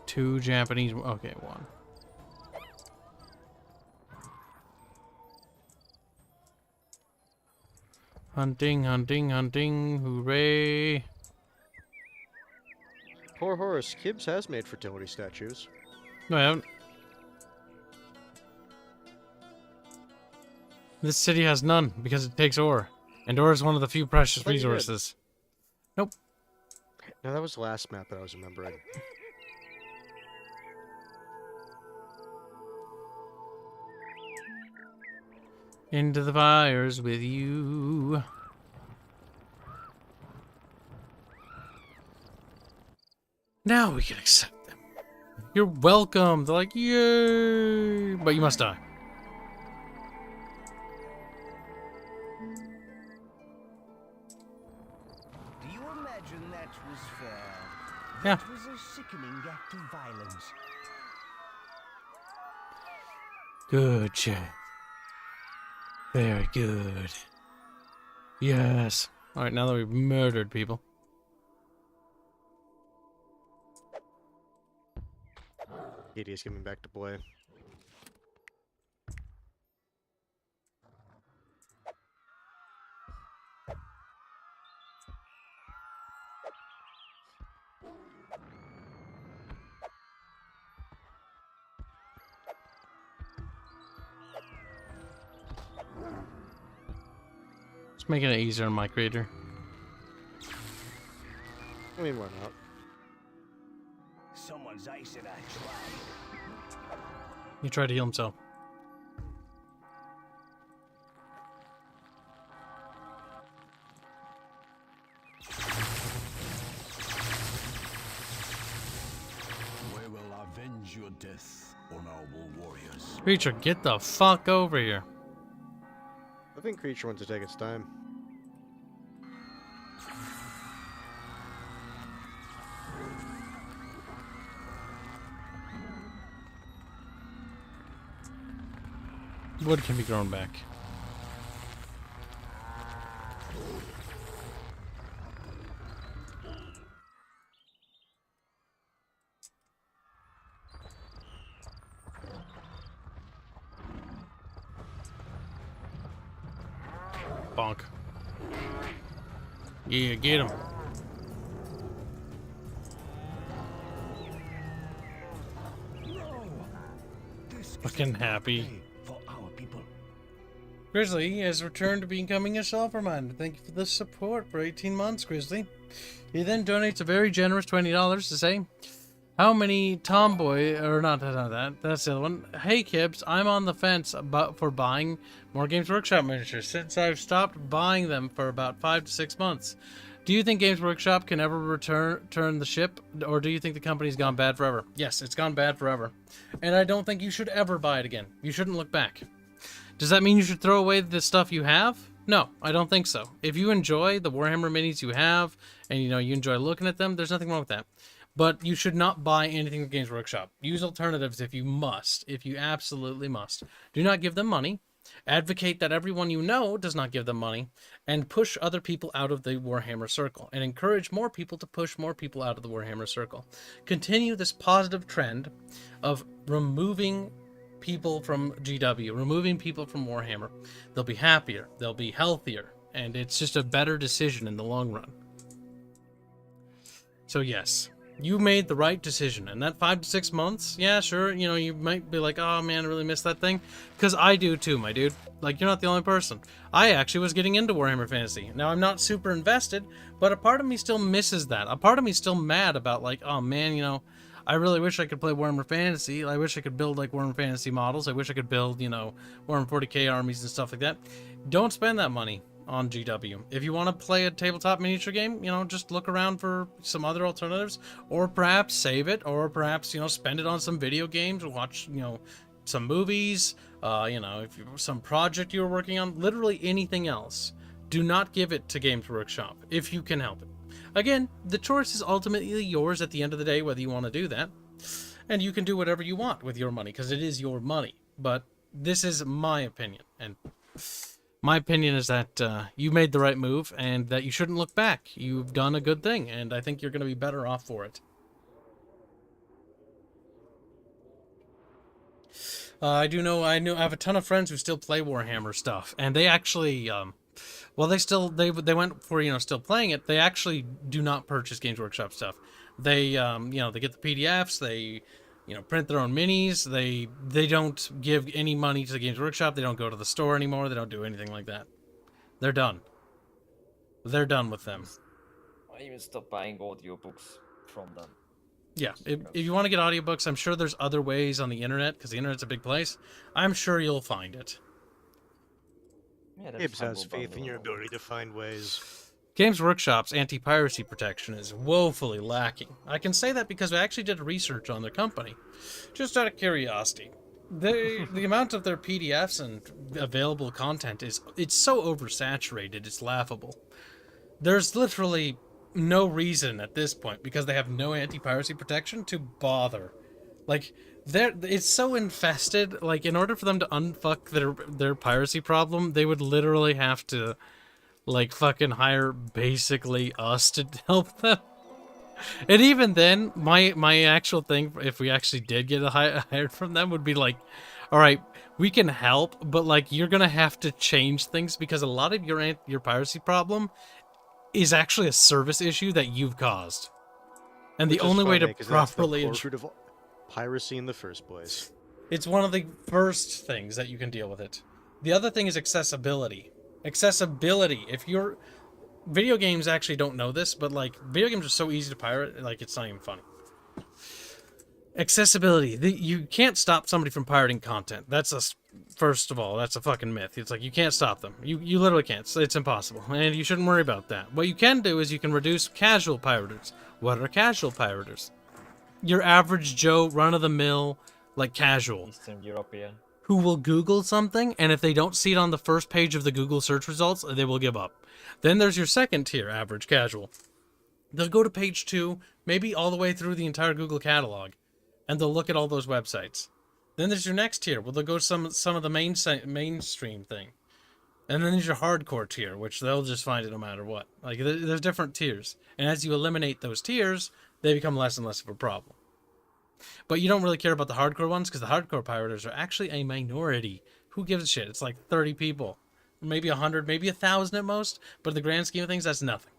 Two Japanese... Okay, one. Hunting, hunting, hunting. Hooray. Poor Horace, Kibs has made fertility statues. No, I haven't. This city has none because it takes ore. And ore is one of the few precious thought you did. resources. Nope. No, that was the last map that I was remembering. Into the fires with you. Now we can accept them. You're welcome. They're like, yay! But you must die. Do you imagine that was fair? Yeah. That was a sickening act of violence. Good, chat. Very good. Yes. Alright, now that we've murdered people. Idiot's coming back to play. Just making it easier on my creator. I mean, why not? Someone's ice and I tried. He tried to heal himself. We will avenge your death, honorable warriors. Creature, get the fuck over here. I think Creature wants to take its time. Wood can be grown back. Bonk. Yeah, get him. Fucking happy. For our people. Grizzly has returned to becoming a self-reminder. Thank you for the support for 18 months, Grizzly. He then donates a very generous $20 to say, how many tomboy, or not that, that's the other one. Hey Kibs, I'm on the fence about for buying more Games Workshop miniatures since I've stopped buying them for about 5 to 6 months. Do you think Games Workshop can ever return the ship, or do you think the company's gone bad forever? Yes, it's gone bad forever. And I don't think you should ever buy it again. You shouldn't look back. Does that mean you should throw away the stuff you have? No, I don't think so. If you enjoy the Warhammer minis you have, and you enjoy looking at them, there's nothing wrong with that. But you should not buy anything from Games Workshop. Use alternatives if you must, if you absolutely must. Do not give them money. Advocate that everyone you know does not give them money, and push other people out of the Warhammer circle, and encourage more people to push more people out of the Warhammer circle. Continue this positive trend of removing people from GW, removing people from Warhammer. They'll be happier, they'll be healthier, and it's just a better decision in the long run. So yes, you made the right decision, and that 5 to 6 months, yeah, sure, you might be like, oh man, I really missed that thing, because I do too, my dude. Like, you're not the only person. I actually was getting into Warhammer Fantasy. Now, I'm not super invested, but a part of me still misses that. A part of me is still mad about, like, oh man, I really wish I could play Warhammer Fantasy. I wish I could build, like, Warhammer Fantasy models. I wish I could build, Warhammer 40k armies and stuff like that. Don't spend that money on GW. If you want to play a tabletop miniature game, just look around for some other alternatives, or perhaps save it, or perhaps, spend it on some video games, or watch, some movies, if you some project you're working on, literally anything else. Do not give it to Games Workshop if you can help it. Again, the choice is ultimately yours at the end of the day, whether you want to do that. And you can do whatever you want with your money, because it is your money. But this is my opinion. And my opinion is that you made the right move, and that you shouldn't look back. You've done a good thing, and I think you're going to be better off for it. I have a ton of friends who still play Warhammer stuff, and they actually... they went for, still playing it. They actually do not purchase Games Workshop stuff. They, they get the PDFs, they, print their own minis. They don't give any money to the Games Workshop. They don't go to the store anymore. They don't do anything like that. They're done. They're done with them. I even stopped buying audiobooks from them. Yeah, if you want to get audiobooks, I'm sure there's other ways on the internet, because the internet's a big place. I'm sure you'll find it. Yeah, Kibs has faith in your ability to find ways. Games Workshop's anti-piracy protection is woefully lacking. I can say that because I actually did research on their company, just out of curiosity. The amount of their PDFs and available content it's so oversaturated, it's laughable. There's literally no reason at this point, because they have no anti-piracy protection, to bother. Like, it's so infested. Like, in order for them to unfuck their piracy problem, they would literally have to, like, fucking hire basically us to help them. And even then, my actual thing, if we actually did get hired from them, would be like, all right, we can help, but like, you're gonna have to change things, because a lot of your piracy problem is actually a service issue that you've caused, and the only way to properly of piracy in the first place. It's one of the first things that you can deal with it. The other thing is accessibility. Accessibility. If you're... Video games actually don't know this, but, like, video games are so easy to pirate, like, it's not even funny. Accessibility. You can't stop somebody from pirating content. First of all, that's a fucking myth. It's like, you can't stop them. You literally can't. It's impossible. And you shouldn't worry about that. What you can do is you can reduce casual pirators. What are casual pirators? Your average Joe, run-of-the-mill, like, casual. Eastern European. Who will Google something, and if they don't see it on the first page of the Google search results, they will give up. Then there's your second tier, average casual. They'll go to page 2, maybe all the way through the entire Google catalog, and they'll look at all those websites. Then there's your next tier, where they'll go some of the mainstream thing. And then there's your hardcore tier, which they'll just find it no matter what. Like, there's different tiers. And as you eliminate those tiers, they become less and less of a problem. But you don't really care about the hardcore ones, because the hardcore pirators are actually a minority. Who gives a shit? It's like 30 people. Maybe 100, maybe 1,000 at most. But in the grand scheme of things, that's nothing.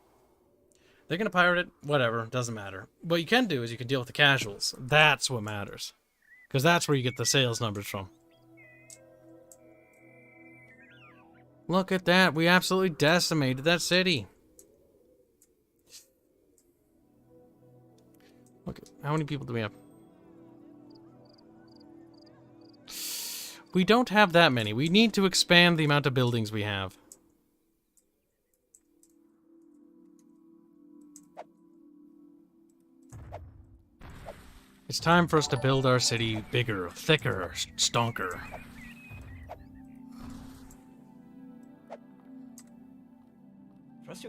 They're going to pirate it, whatever, doesn't matter. What you can do is you can deal with the casuals. That's what matters. Because that's where you get the sales numbers from. Look at that. We absolutely decimated that city. Look, how many people do we have? We don't have that many. We need to expand the amount of buildings we have. It's time for us to build our city bigger, thicker, stonker.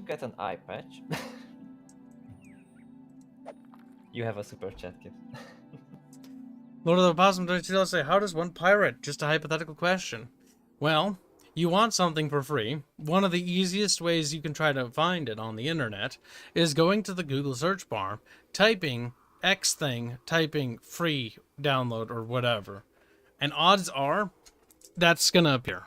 should get an eye patch. You have a super chat, Kibs. Lord of the Possum 22 say, how does one pirate? Just a hypothetical question. Well, you want something for free. One of the easiest ways you can try to find it on the internet is going to the Google search bar, typing X thing, typing free download or whatever. And odds are that's gonna appear.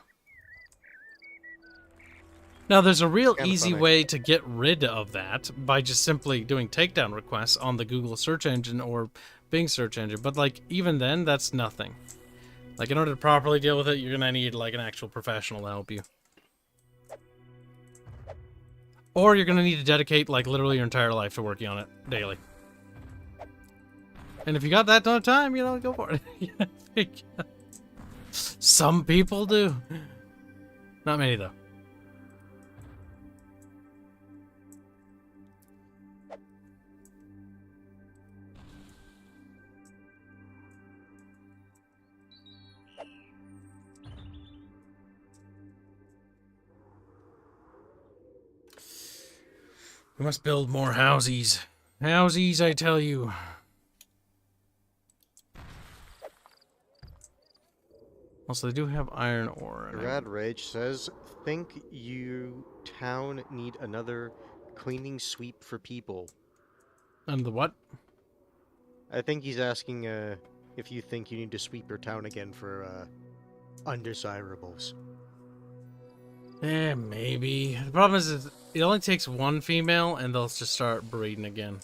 Now, there's a real Kinda easy funny. way to get rid of that by just simply doing takedown requests on the Google search engine or Bing search engine, but like even then, that's nothing. Like in order to properly deal with it, you're gonna need like an actual professional to help you. Or you're gonna need to dedicate like literally your entire life to working on it daily. And if you got that ton of time, you know, go for it. Some people do. Not many though. We must build more housies. Housies, I tell you. Also, they do have iron ore. And Rad Rage says, think you town need another cleaning sweep for people. and the what? I think he's asking if you think you need to sweep your town again for undesirables. Maybe. The problem is it only takes one female and they'll just start breeding again.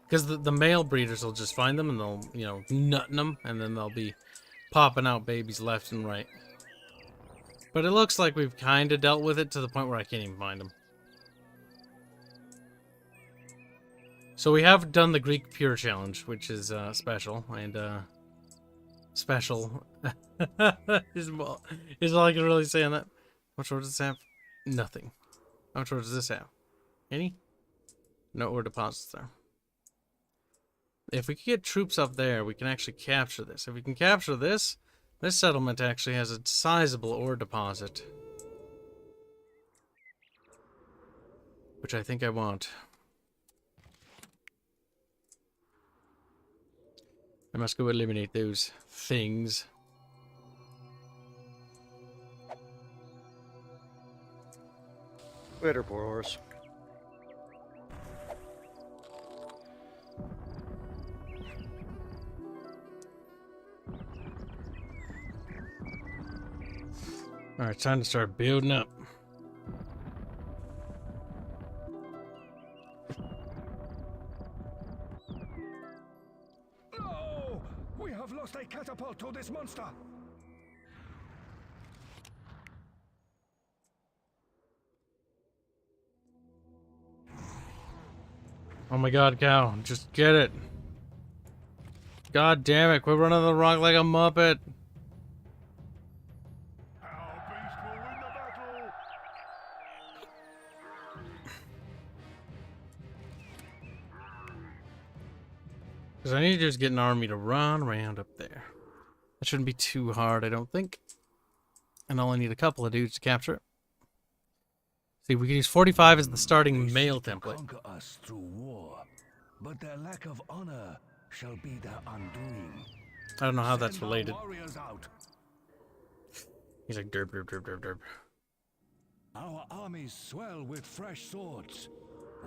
Because the male breeders will just find them and they'll, you know, nutting them, and then they'll be popping out babies left and right. But it looks like we've kind of dealt with it to the point where I can't even find them. So we have done the Greek Pure Challenge, which is special, and special is all I can really say on that. How much ore does this have? Nothing. How much ore does this have? Any? No ore deposits there. If we could get troops up there, we can actually capture this. If we can capture this, this settlement actually has a sizable ore deposit. Which I think I want. I must go eliminate those things. Later, poor horse. Alright, time to start building up. No! We have lost a catapult to this monster! Oh my god, cow. Just get it. God damn it, quit running the rock like a muppet. Our beast will win the battle! Because I need to just get an army to run around up there. That shouldn't be too hard, I don't think. And I'll only need a couple of dudes to capture it. See, we can use 45 as the starting male template. Conquer us through war, but their lack of honor shall be their undoing. I don't know how that's Send our related. warriors out. He's like derp derp derp derp derp. Our armies swell with fresh swords.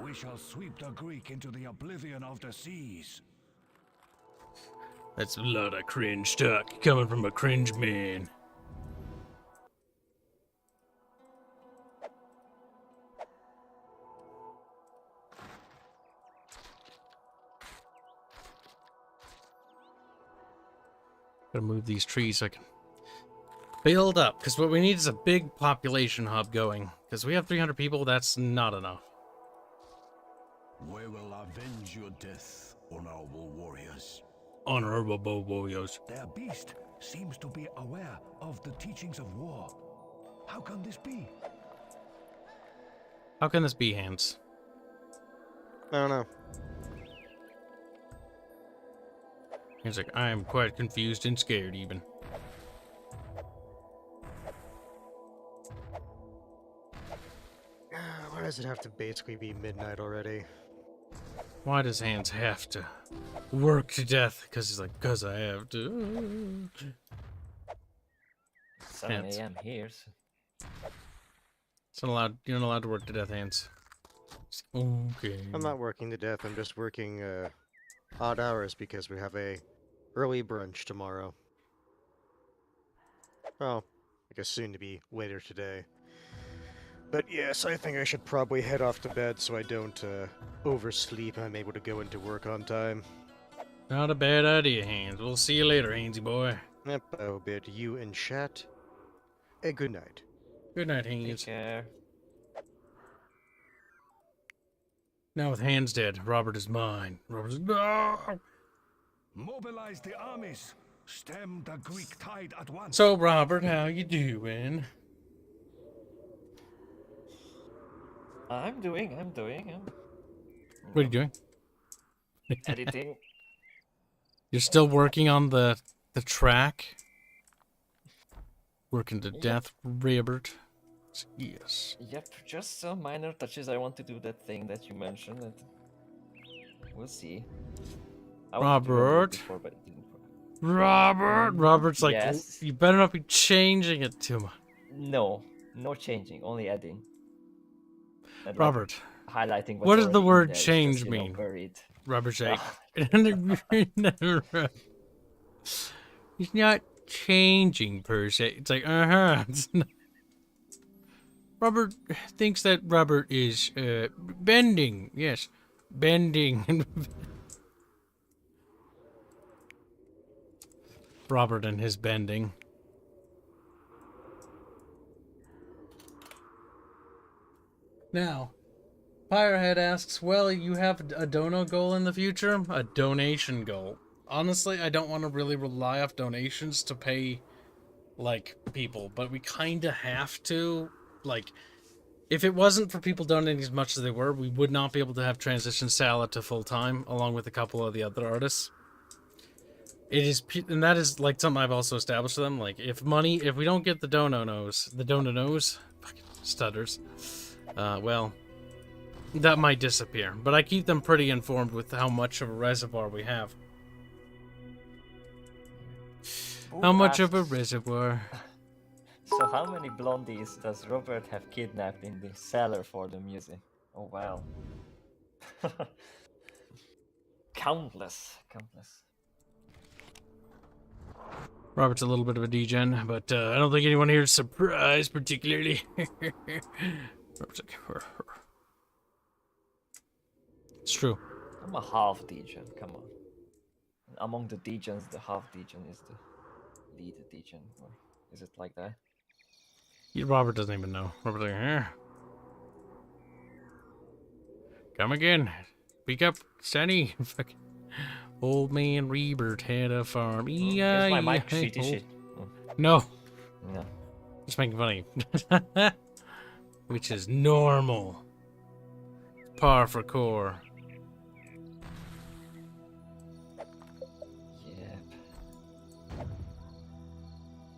We shall sweep the Greek into the oblivion of the seas. That's a lot of cringe talk coming from a cringe man. Gotta move these trees so I can build up, because what we need is a big population hub going. Because we have 300 people, that's not enough. We will avenge your death, honorable warriors. Honorable warriors. Their beast seems to be aware of the teachings of war. How can this be? How can this be, Hanse? I don't know. He's like, I am quite confused and scared even. Where does it have to basically be midnight already? Why does Hanse have to work to death? Because he's like, because I have to. 7 Hanse. a.m. here. So It's not allowed. You're not allowed to work to death, Hanse. Okay. I'm not working to death, I'm just working odd hours because we have a early brunch tomorrow. Well, I guess soon to be later today. But yes, I think I should probably head off to bed so I don't oversleep and I'm able to go into work on time. Not a bad idea, Hanse. We'll see you later, Hainsey boy. Yep, I will bid you and chat a good night. Good night, take Hanse. care. Now with Hanse dead, Robert is mine. Robert is no. Mobilize the armies. Stem the Greek tide at once. So Robert, how you doing? I'm doing. What are you doing? Editing. You're still working on the track? Working to death, Robert. Yes. Yep, just some minor touches. I want to do that thing that you mentioned. That we'll see. I wanted to remember it Robert. before, but it didn't work. Robert. Robert's like, Yes. you better not be changing it too much. No changing, only adding. And, like, Robert. highlighting. What does what's the already in word there, it's change just, mean? Buried. Robert's like, Ah. he's not changing per se. It's like, It's not. Robert thinks that Robert is bending. Yes, bending. Robert and his bending. Now, Firehead asks, well, you have a dono goal in the future? A donation goal. Honestly, I don't want to really rely off donations to pay, like, people, but we kind of have to. Like, if it wasn't for people donating as much as they were, we would not be able to have transitioned Sala to full-time, along with a couple of the other artists. It is, and that is, like, something I've also established to them. Like, if we don't get the dono-nos, fucking stutters, well, that might disappear. But I keep them pretty informed with how much of a reservoir we have. How much of a reservoir? So how many blondies does Robert have kidnapped in the cellar for the music? Oh wow. Countless. Robert's a little bit of a degen, but I don't think anyone here is surprised particularly. Robert's like, it's true. I'm a half degen, come on. Among the degens, the half degen is the lead degen, or is it like that? Robert doesn't even know. Robert's like, come again. Speak up, Stanny. Fucking old man Rebert had a farm. Is my mic shitty shit? No, No. just making fun of you. Which is normal. Par for core. Yep.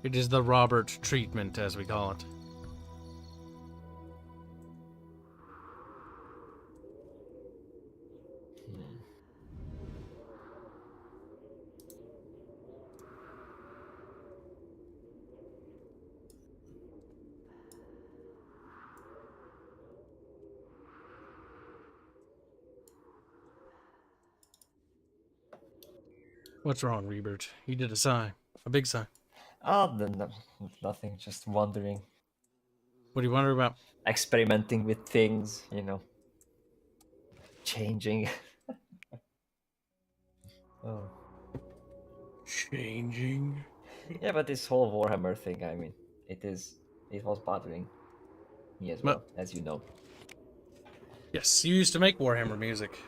It is the Robert treatment, as we call it. What's wrong, Rebert? You did a sigh. A big sigh. Oh, nothing. Just wondering, What do you wonder about? experimenting with things, changing. Oh. Changing? Yeah, but this whole Warhammer thing, I mean, it was bothering me as well, as you know. Yes, you used to make Warhammer music.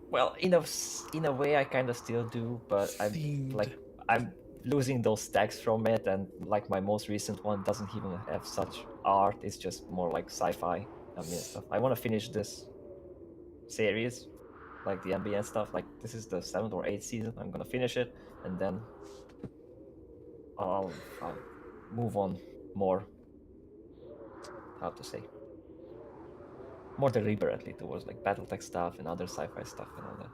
Well, in a way, I kind of still do, but I'm losing those stacks from it, and like my most recent one doesn't even have such art. It's just more like sci-fi stuff. I want to finish this series, like the ambient stuff. Like this is the 7th or 8th season. I'm gonna finish it, and then I'll move on more. How to say? more deliberately towards like BattleTech stuff and other sci-fi stuff and all that.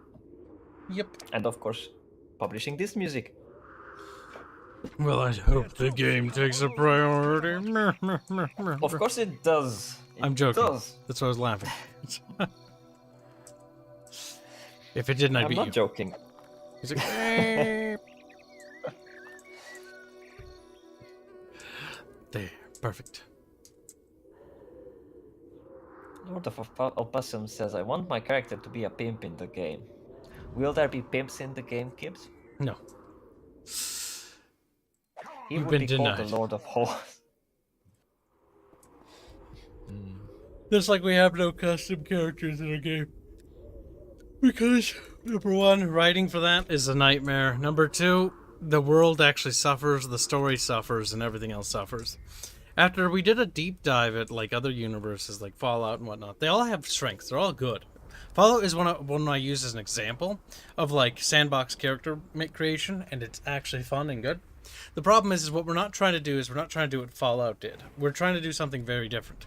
Yep. And of course, publishing this music. Well, I hope the game takes a priority. Of course it does. I'm joking. Does. That's why I was laughing. If it didn't, I'd I'm beat not you. joking. He's like, "Eh." There, perfect. Lord of Opossum says, I want my character to be a pimp in the game. Will there be pimps in the game, Kibs? No. He We've would been be called denied. the Lord of Horse. Just like we have no custom characters in our game. Because, number one, writing for that is a nightmare. Number two, the world actually suffers, the story suffers, and everything else suffers. After we did a deep dive at like other universes like Fallout and whatnot, they all have strengths. They're all good. Fallout is one I use as an example of like sandbox character creation, and it's actually fun and good. The problem is what we're not trying to do is we're not trying to do what Fallout did. We're trying to do something very different.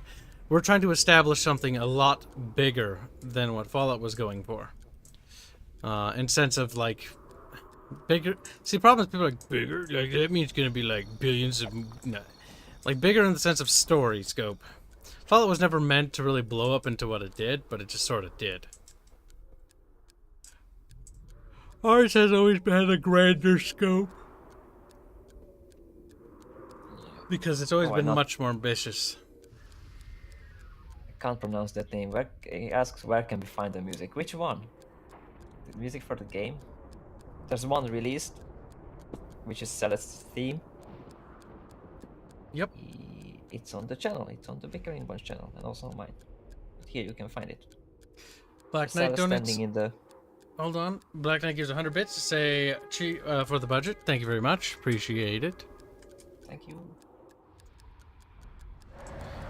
We're trying to establish something a lot bigger than what Fallout was going for. In sense of like bigger. See, the problem is people are like bigger. Like that means it's gonna be like billions of. No. Like bigger in the sense of story scope. Fallout was never meant to really blow up into what it did, but it just sort of did. Ours has always had a grander scope. Because it's always Why been not? much more ambitious. I can't pronounce that name. Where, he asks where can we find the music. Which one? The music for the game? There's one released, which is Sala's theme. Yep. It's on the channel. It's on the Bickering Bunch channel and also on mine. But here you can find it. Black Knight Sala donates. standing in the... Hold on. Black Knight gives 100 bits to say for the budget. Thank you very much. Appreciate it. Thank you.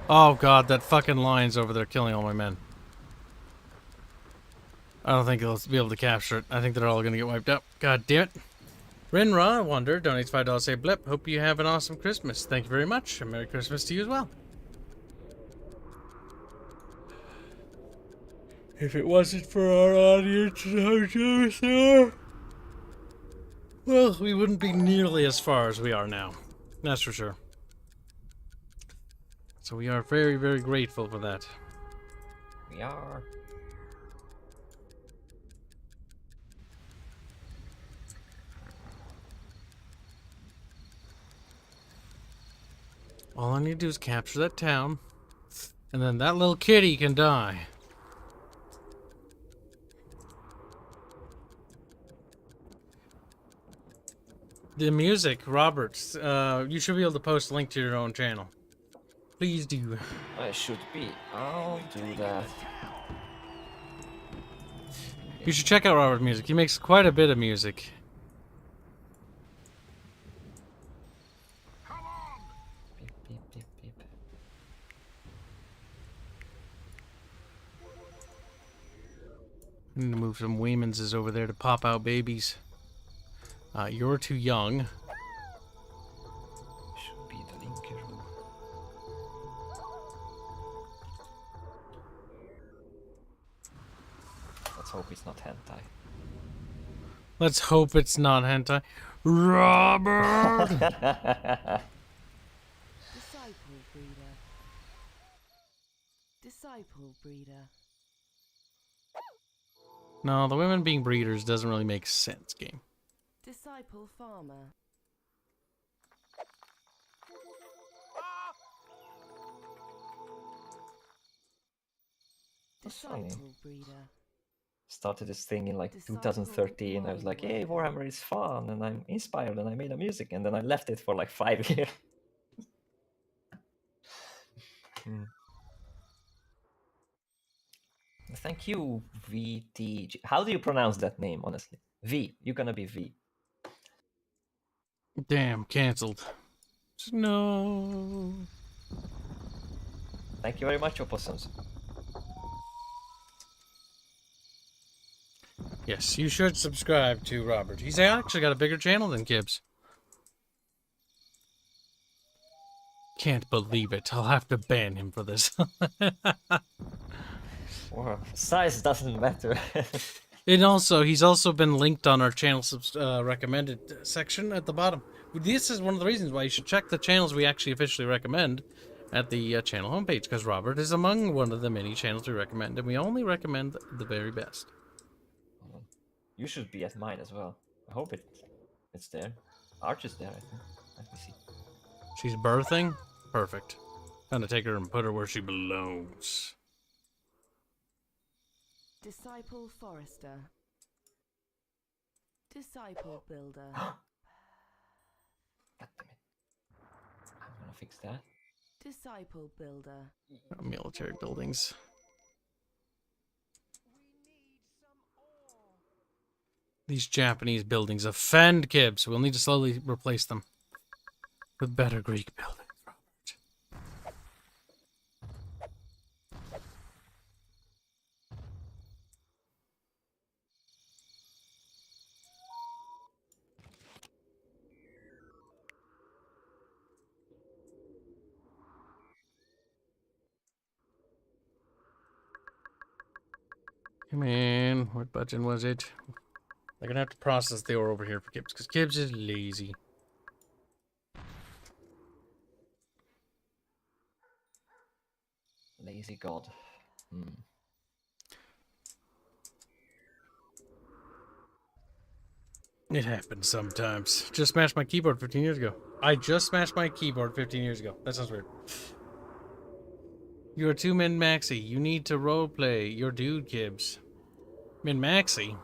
Oh god, that fucking lion's over there killing all my men. I don't think they'll be able to capture it. I think they're all gonna get wiped out. God damn it. Rinra, I wonder, donates $5 say blip. Hope you have an awesome Christmas. Thank you very much. And Merry Christmas to you as well. If it wasn't for our audience, well, we wouldn't be nearly as far as we are now. That's for sure. So we are very, very grateful for that. We are. All I need to do is capture that town, and then that little kitty can die. The music, Robert, you should be able to post a link to your own channel. Please do. I should be. I'll do that. You should check out Robert's music. He makes quite a bit of music. Beep, beep, beep, beep. I need to move some Waymanses over there to pop out babies. You're too young. Should be the linker room. Let's hope it's not hentai. Let's hope it's not hentai. Robert! Disciple breeder. Disciple breeder. No, the women being breeders doesn't really make sense, game. Disciple farmer. That's funny. Disciple breeder. Started this thing in like Disciple 2013. I was like, hey, warrior. Warhammer is fun, and I'm inspired, and I made a music, and then I left it for like 5 years. Thank you, VTG. How do you pronounce that name, honestly? V. You're gonna be V. Damn, cancelled. No. Thank you very much, Opossums. Yes, you should subscribe to Robert. He's actually got a bigger channel than Kibs. Can't believe it. I'll have to ban him for this. Or size doesn't matter. And also, he's also been linked on our channel recommended section at the bottom. This is one of the reasons why you should check the channels we actually officially recommend at the channel homepage, because Robert is among one of the many channels we recommend, and we only recommend the very best. You should be at mine as well. I hope it's there. Arch is there, I think. Let me see. She's birthing? Perfect. Time to take her and put her where she belongs. Disciple Forester. Disciple Builder. God damn it. I'm gonna fix that. Disciple Builder. Military buildings. These Japanese buildings offend Kibs. We'll need to slowly replace them with better Greek buildings, Robert. Come in. What button was it? They're gonna have to process the ore over here for Kibs, because Kibs is lazy. Lazy god. It happens sometimes. Just smashed my keyboard 15 years ago. I just smashed my keyboard 15 years ago. That sounds weird. You are too min-maxy. You need to roleplay your dude, Kibs. Min-maxy?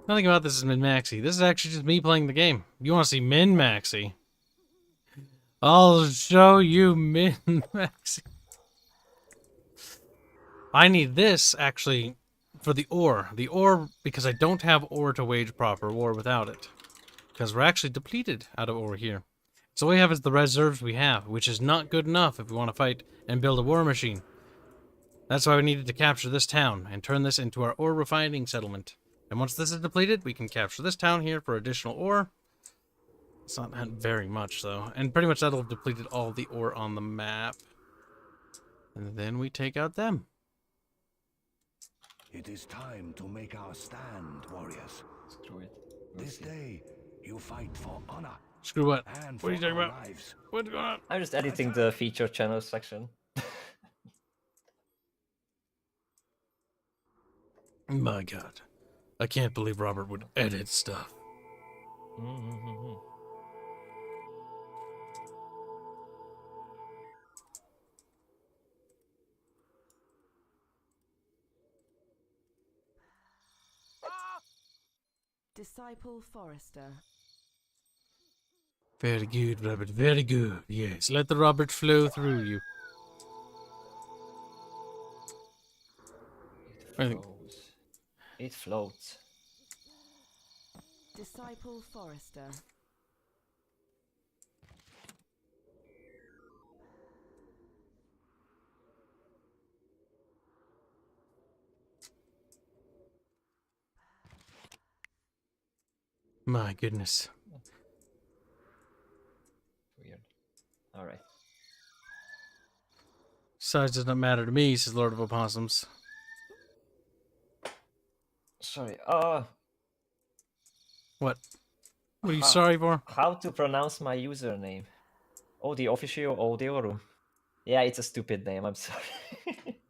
Nothing about this is min-maxy. This is actually just me playing the game. You want to see min-maxy? I'll show you min-maxy. I need this, actually, for the ore. The ore, because I don't have ore to wage proper war without it. Because we're actually depleted out of ore here. So all we have is the reserves we have, which is not good enough if we want to fight and build a war machine. That's why we needed to capture this town and turn this into our ore refining settlement. And once this is depleted, we can capture this town here for additional ore. It's not very much, though. And pretty much that'll have depleted all the ore on the map. And then we take out them. It is time to make our stand, warriors. Screw it. We'll This see. day, you fight for honor Screw what? and What are you for talking our about? lives. What's going on? I'm just editing the feature channel section. My God. I can't believe Robert would edit stuff. Disciple Forester. Very good, Robert. Very good. Yes, let the Robert flow through you. I think- It floats. Disciple Forester. My goodness. Weird. Alright. Size does not matter to me, says Lord of Opossums. Sorry. What? What are you sorry for? How to pronounce my username? Oh, the official audio room. Yeah, it's a stupid name. I'm sorry.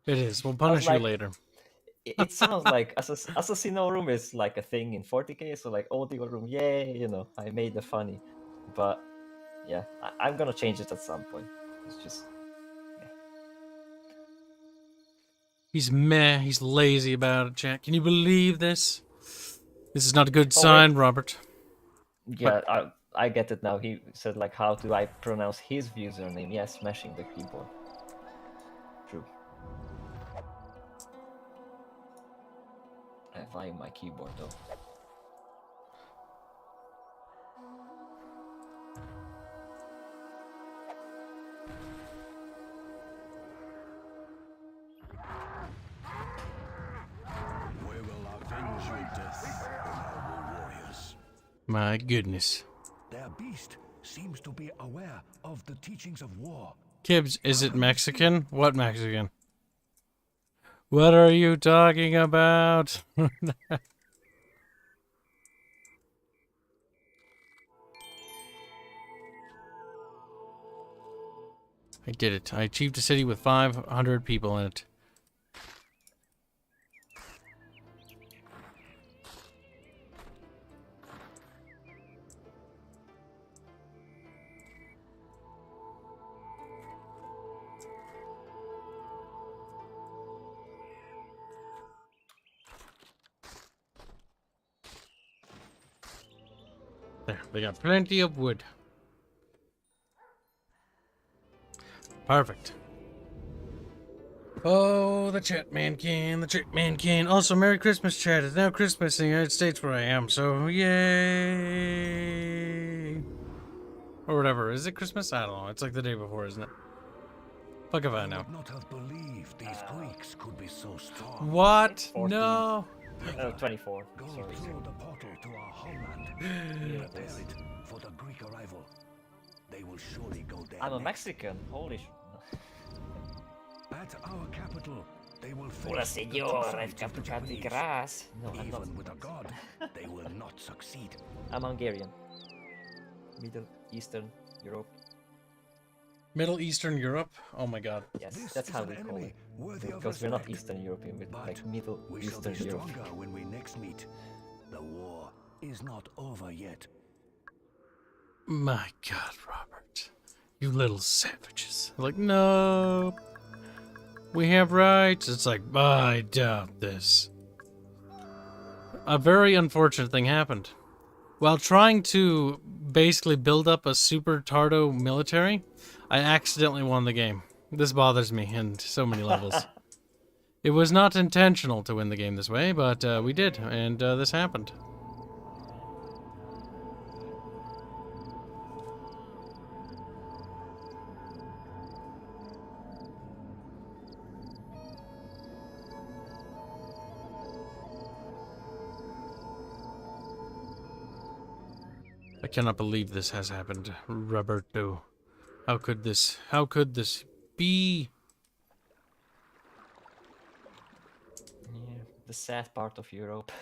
It is. We'll punish you like- later. It sounds like Assassino room is like a thing in 40k, so like audio room, yay, you know, I made the funny. But yeah, I'm gonna change it at some point. It's just He's meh. He's lazy about it, chat. Can you believe this? This is not a good sign, Robert. yeah, I get it now. He said like, how do I pronounce his username? Yeah, smashing the keyboard. True. I like my keyboard though. We will avenge your death on our warriors. My goodness. Their beast seems to be aware of the teachings of war. Kibs, is it Mexican? What Mexican? What are you talking about? I did it. I achieved a city with 500 people in it. There, they got plenty of wood. Perfect. Oh, the chat man can, the chat man can. Also, Merry Christmas, chat. It's now Christmas in the United States where I am, so yay! Or whatever. Is it Christmas? I don't know. It's like the day before, isn't it? Fuck if I know. would not have believed these Greeks could be so strong. What? 14. No! 24. Go Sorry. through the portal to our homeland. Prepare it for the Greek arrival. They will surely go there. I'm a next. Mexican. Holy sh... At our capital, they will Hola, face the señor. tough I've fight come of to the cut the Japanese. grass. No, I'm not. Even with a god, they will not succeed. I'm Hungarian. Middle Eastern Europe. Middle Eastern Europe? Oh my god. Yes, This that's is how an we call enemy it. worthy of Because we're not respect. Eastern European, we're But like Middle we shall be Eastern Europe. stronger when we next meet. The war is not over yet. My god, Robert. You little savages. Like, no. We have rights. It's like, I doubt this. A very unfortunate thing happened. While trying to basically build up a super Tardo military, I accidentally won the game. This bothers me in so many levels. It was not intentional to win the game this way, but we did, and this happened. I cannot believe this has happened, Roberto. How could this be? Yeah, the sad part of Europe.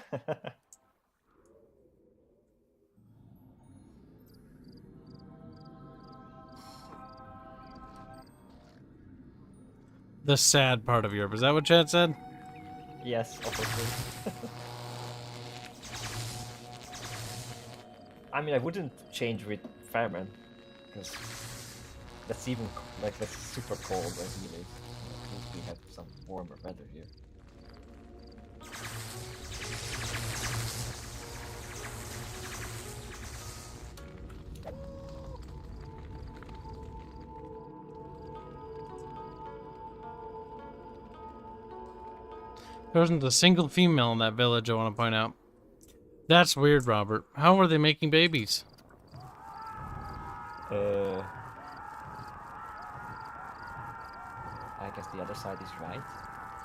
The sad part of Europe. Is that what Chad said? Yes, obviously. I mean, I wouldn't change with Fireman, because that's even like that's super cold where he lives. At least we have some warmer weather here. There wasn't a single female in that village, I want to point out. That's weird, Robert. How are they making babies? I guess the other side is right.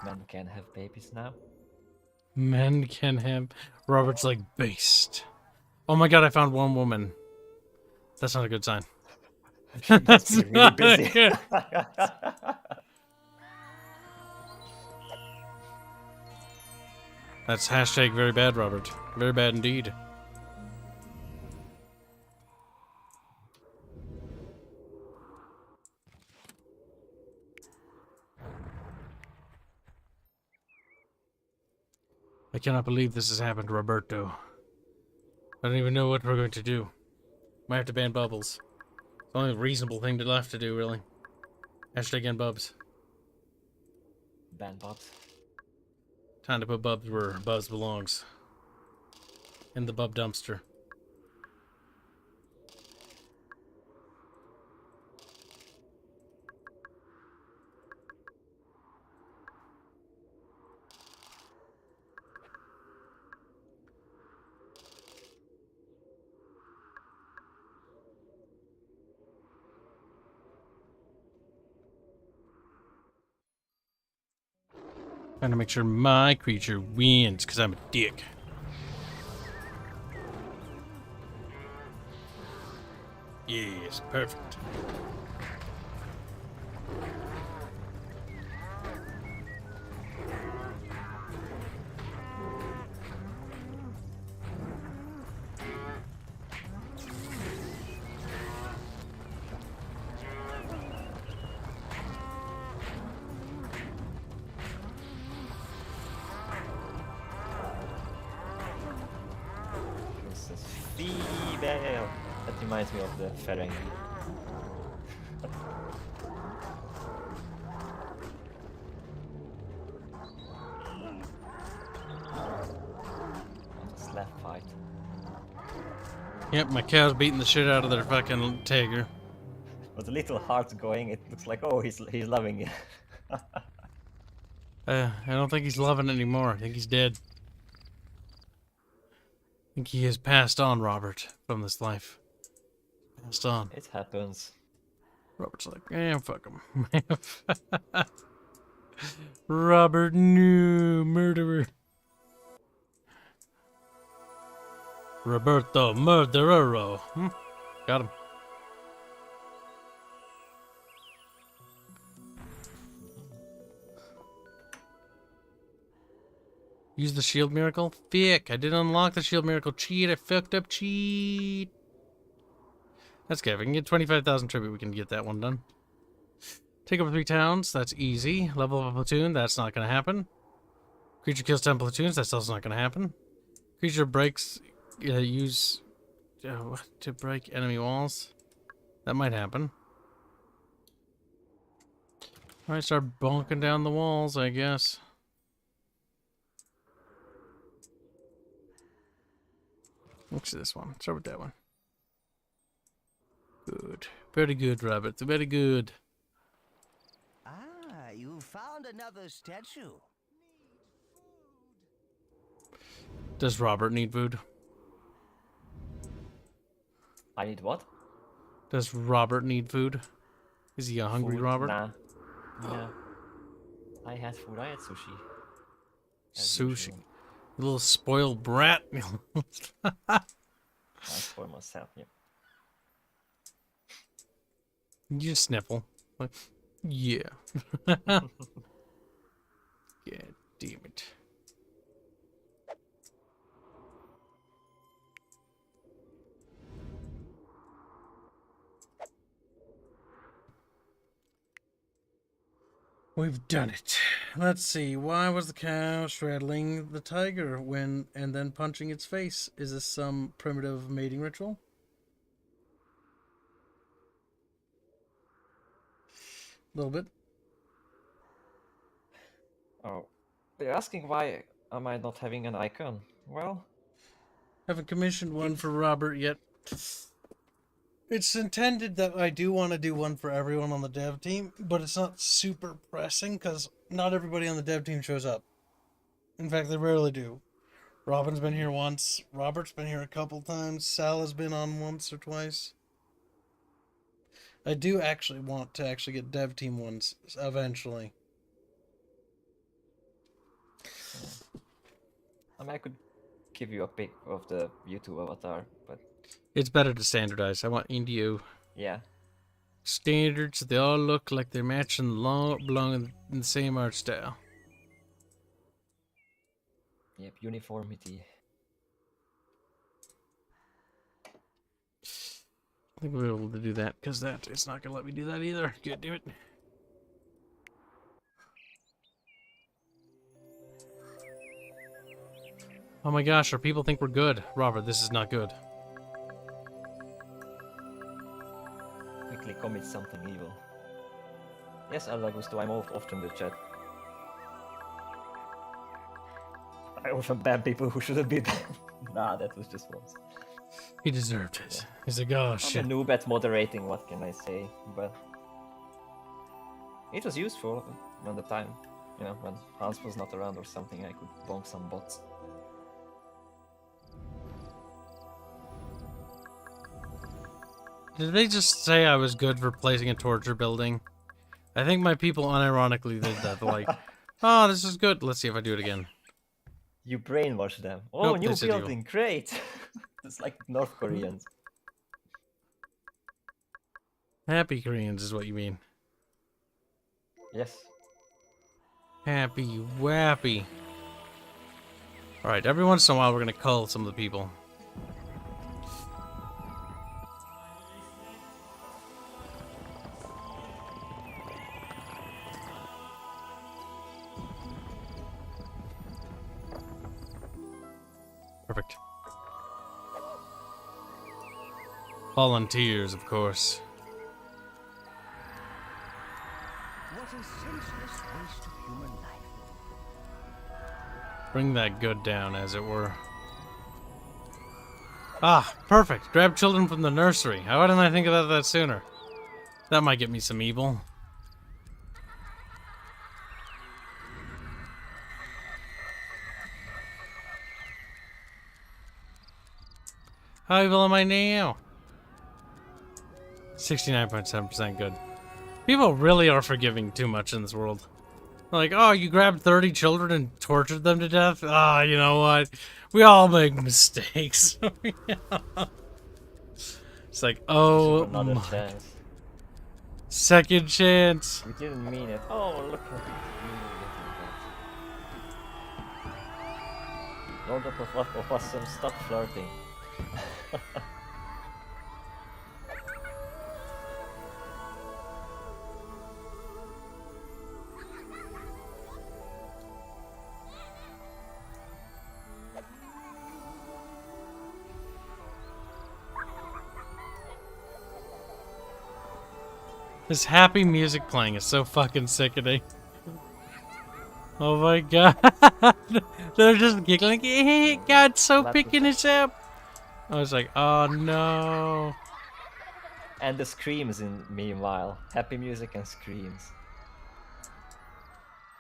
Men can have babies now. Men can have... Robert's like, based. Oh my god, I found one woman. That's not a good sign. That's You're really not busy. good. That's hashtag very bad, Robert. Very bad indeed. I cannot believe this has happened, Roberto. I don't even know what we're going to do. Might have to ban bubbles. It's the only reasonable thing left to do, really. Hashtag end bubs. Ban Bobs. Time to put bubs where bubs belongs. In the bub dumpster. Trying to make sure my creature wins, because I'm a dick. Yes, perfect. Princess Female. That reminds me of the Ferengi. Slap fight. Yep, my cow's beating the shit out of their fucking tiger. With a little heart going, it looks like, oh, he's loving it. I don't think he's loving it anymore. I think he's dead. I think he has passed on, Robert, from this life. Passed on. It happens. Robert's like, fuck him. Robert, no, murderer. Roberto, murderero. Got him. Use the shield miracle? Fick, I didn't unlock the shield miracle. Cheat, I fucked up. Cheat. That's good. If we can get 25,000 tribute, we can get that one done. Take over 3 towns. That's easy. Level up a platoon. That's not going to happen. Creature kills 10 platoons. That's also not going to happen. Creature breaks... use... to break enemy walls. That might happen. Alright, start bonking down the walls, I guess. Let's see this one. Start with that one. Good. Very good, Robert. Very good. Ah, you found another statue. Does Robert need food? I need what? Does Robert need food? Is he a hungry Food? Robert? Nah. No. I had food. I had sushi. As Sushi. usual. You little spoiled brat. I for myself, yeah. You just sniffle. Like, yeah. God damn it. We've done it. Let's see. Why was the cow straddling the tiger when and then punching its face? Is this some primitive mating ritual? A little bit. Oh. They're asking why am I not having an icon? Well... Haven't commissioned one for Robert yet. It's intended that I do want to do one for everyone on the dev team, but it's not super pressing because not everybody on the dev team shows up. In fact, they rarely do. Robin's been here once. Robert's been here a couple times. Sala's been on once or twice. I do actually want to actually get dev team ones eventually. I mean, I could give you a pic of the YouTube avatar, but... It's better to standardize. I want Indio Yeah. standards. They all look like they're matching, belong in the same art style. Yep, uniformity. I think we'll be able to do that because that it's not gonna let me do that either. God damn it. Oh my gosh, our people think we're good. Robert, this is not good. Quickly commit something evil. Yes, Alagusto, I'm often in the chat. I often ban people who shouldn't be banned. Nah, that was just once. He deserved it. Yeah. He's like, oh shit. I'm a noob at moderating, what can I say? But it was useful when the time, you know, when Hanse was not around or something, I could bonk some bots. Did they just say I was good for placing a torture building? I think my people unironically did that. They're like, oh, this is good. Let's see if I do it again. You brainwash them. Oh, Nope, new building, great! It's like North Koreans. Happy Koreans is what you mean. Yes. Happy wappy. Alright, every once in a while we're gonna cull some of the people. Perfect. Volunteers, of course. What a senseless waste of human life. Bring that good down, as it were. Ah, perfect. Grab children from the nursery. How didn't I think about that sooner? That might get me some evil. How evil am I now? 69.7% good. People really are forgiving too much in this world. Like, oh, you grabbed 30 children and tortured them to death? Ah, you know what? We all make mistakes. It's like, oh, Another my chance. second chance. We didn't mean it. Oh, look at it. Lord of Awesome, stop flirting. This happy music playing is so fucking sickening. Oh my god. They're just giggling. God's so picking us up. I was like, oh no. And the screams in meanwhile. Happy music and screams.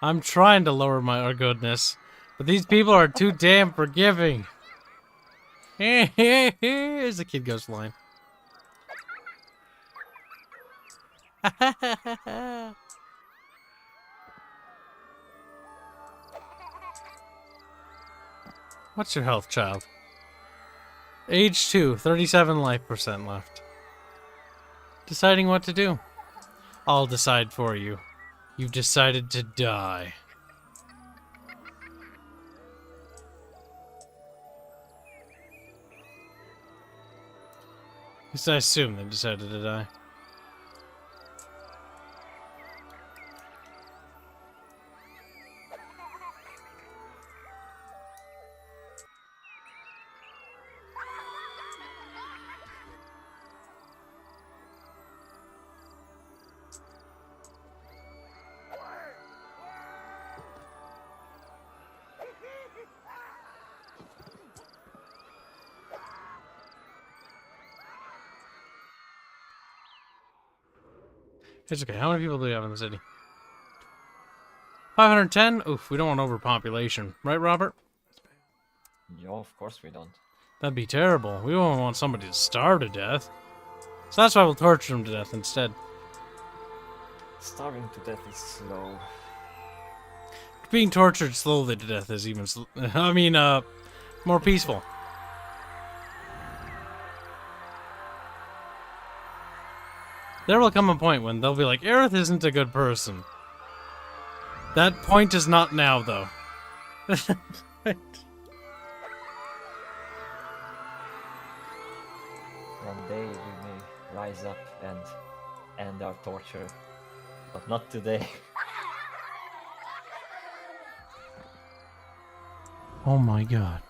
I'm trying to lower my goodness, but these people are too damn forgiving. Here's the kid ghost line. What's your health, child? Age 2, 37 life percent left. Deciding what to do. I'll decide for you. You've decided to die. At least I assume they decided to die. It's okay. How many people do we have in the city? 510? Oof, we don't want overpopulation. Right, Robert? Yeah, of course we don't. That'd be terrible. We won't want somebody to starve to death. So that's why we'll torture them to death instead. Starving to death is slow. Being tortured slowly to death is even... more peaceful. There will come a point when they'll be like, Aerith isn't a good person. That point is not now, though. One day we may rise up and end our torture. But not today. Oh my god.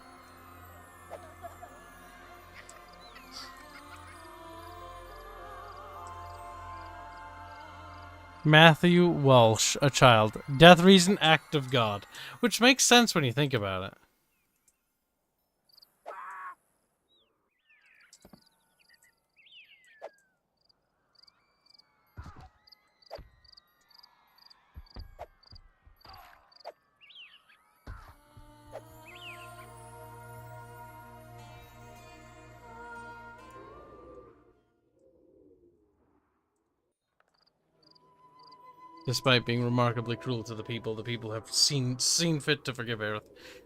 Matthew Walsh, a child. Death reason, act of God. Which makes sense when you think about it. Despite being remarkably cruel to the people have seen fit to forgive Aerith.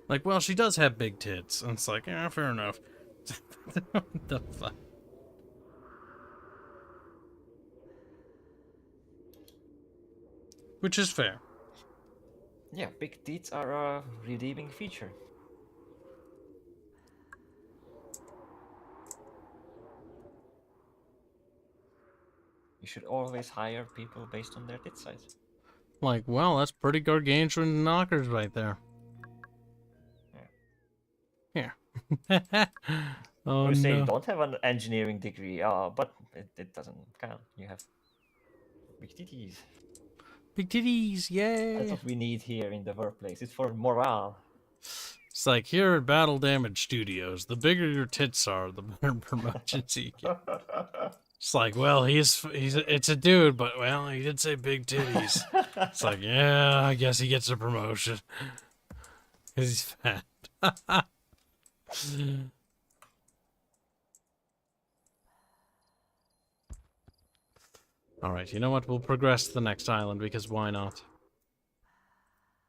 Like, well, she does have big tits. And it's like, yeah, fair enough. What the fuck? Which is fair. Yeah, big tits are a redeeming feature. You should always hire people based on their tit size. Like, well, that's pretty gargantuan knockers right there. Here. Oh You say you no. don't have an engineering degree, but it doesn't count. You have big titties. Big titties, That's yay! what we need here in the workplace. It's for morale. It's like here at Battle Damage Studios, the bigger your tits are, the better promotions you get. It's like, well, it's a dude, but well, he did say big titties. It's like, yeah, I guess he gets a promotion. 'Cause he's fat. Alright, you know what? We'll progress to the next island, because why not?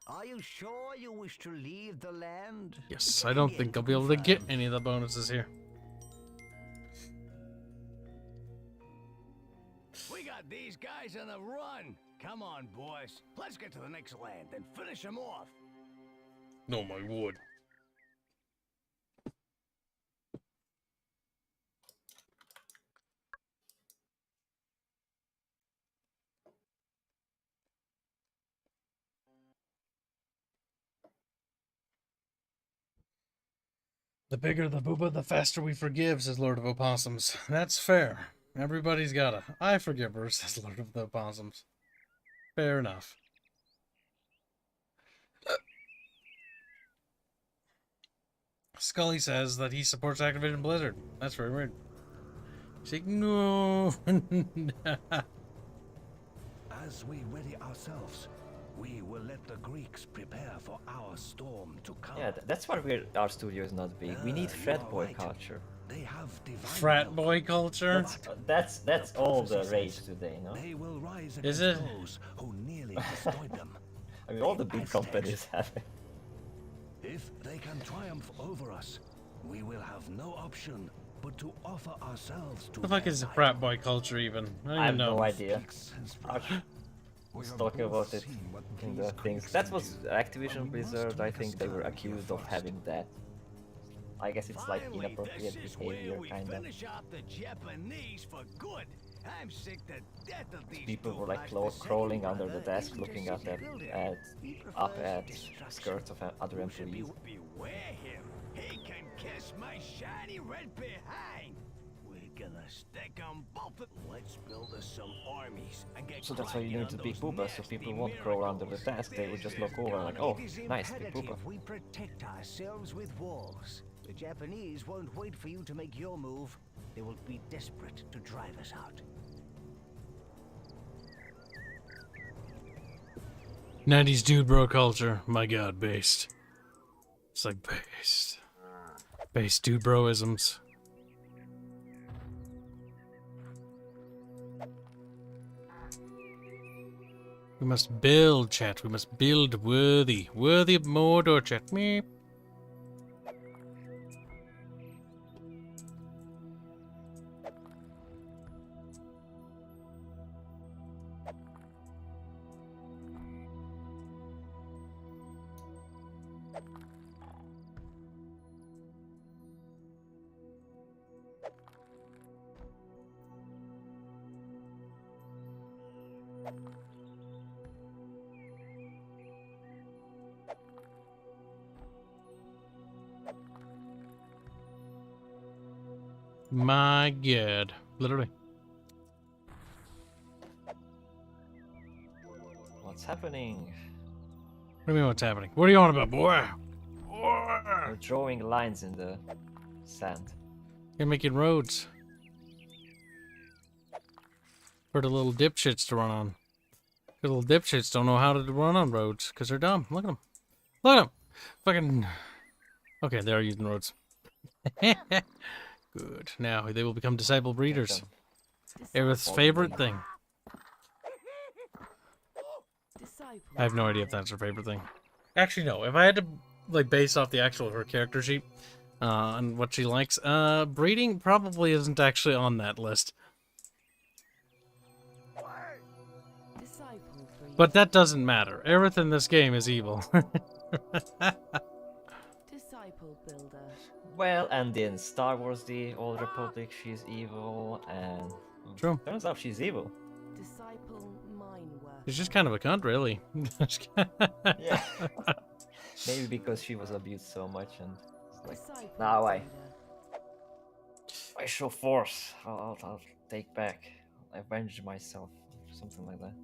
Are you sure you wish to leave the land? Yes, Check I don't again think to I'll be able to get confirm. any of the bonuses here. We got these guys on the run. Come on, boys. Let's get to the next land and finish them off. No, my wood. The bigger the booba, the faster we forgive, says Lord of Opossums. That's fair. Everybody's gotta. I forgive her, says Lord of the Opossums. Fair enough. Scully says that he supports Activision Blizzard. That's very weird. She's like, no. As we ready ourselves, we will let the Greeks prepare for our storm to come. Yeah, that's why our studio is not big. We need frat boy culture. They have divine Frat wealth. boy culture? That's all the rage today, no? They will rise Is against it? those who nearly destroyed them. I mean, all the big companies have it. If they can triumph over us, we will have no option but to offer ourselves to What the fuck their is a light. frat boy culture even? I don't I have even know. no idea. Speaks his I blood. was talking about it in the things. That was Activision Blizzard. I think they were accused of having that. I guess it's like Finally, inappropriate this is where behavior, we kind of. finish off the Japanese for good. I'm sick to death of these People were like two-past crawling the under same the brother desk, isn't a looking up city at, builder. He up prefers at destruction. skirts of other You should employees. beware him. He can kiss my shiny red behind. We're gonna stick 'em both. Let's build us some armies and get So that's why you cracking need on the big those booba, so nasty people won't crawl under the miracles. desk. They would just This look over like, oh, is nice, big booba. imperative we protect ourselves with walls. The Japanese won't wait for you to make your move. They will be desperate to drive us out. 90s dude bro culture. My god, based. It's like based. Based dude broisms. We must build, chat. We must build worthy. Worthy of Mordor, chat. Meep. My god. Literally. What's happening? What do you mean what's happening? What are you on about, boy? We're drawing lines in the sand. You're making roads. For the little dipshits to run on. The little dipshits don't know how to run on roads because they're dumb. Look at them. Look at them. Fucking. Okay, they are using roads. Good. Now they will become disciple breeders. Aerith's favorite thing. Disciple. I have no idea if that's her favorite thing. Actually, no. If I had to like base off the actual her character sheet and what she likes, breeding probably isn't actually on that list. Disciple breed. But that doesn't matter. Aerith in this game is evil. Disciple builder. Well, and in Star Wars The Old Republic, she's evil, and True. turns out she's evil. Disciple mine worker. She's just kind of a cunt, really. Yeah. Maybe because she was abused so much, and it's like, Disciple now I. breeder. I show force, I'll take back, avenge myself, something like that.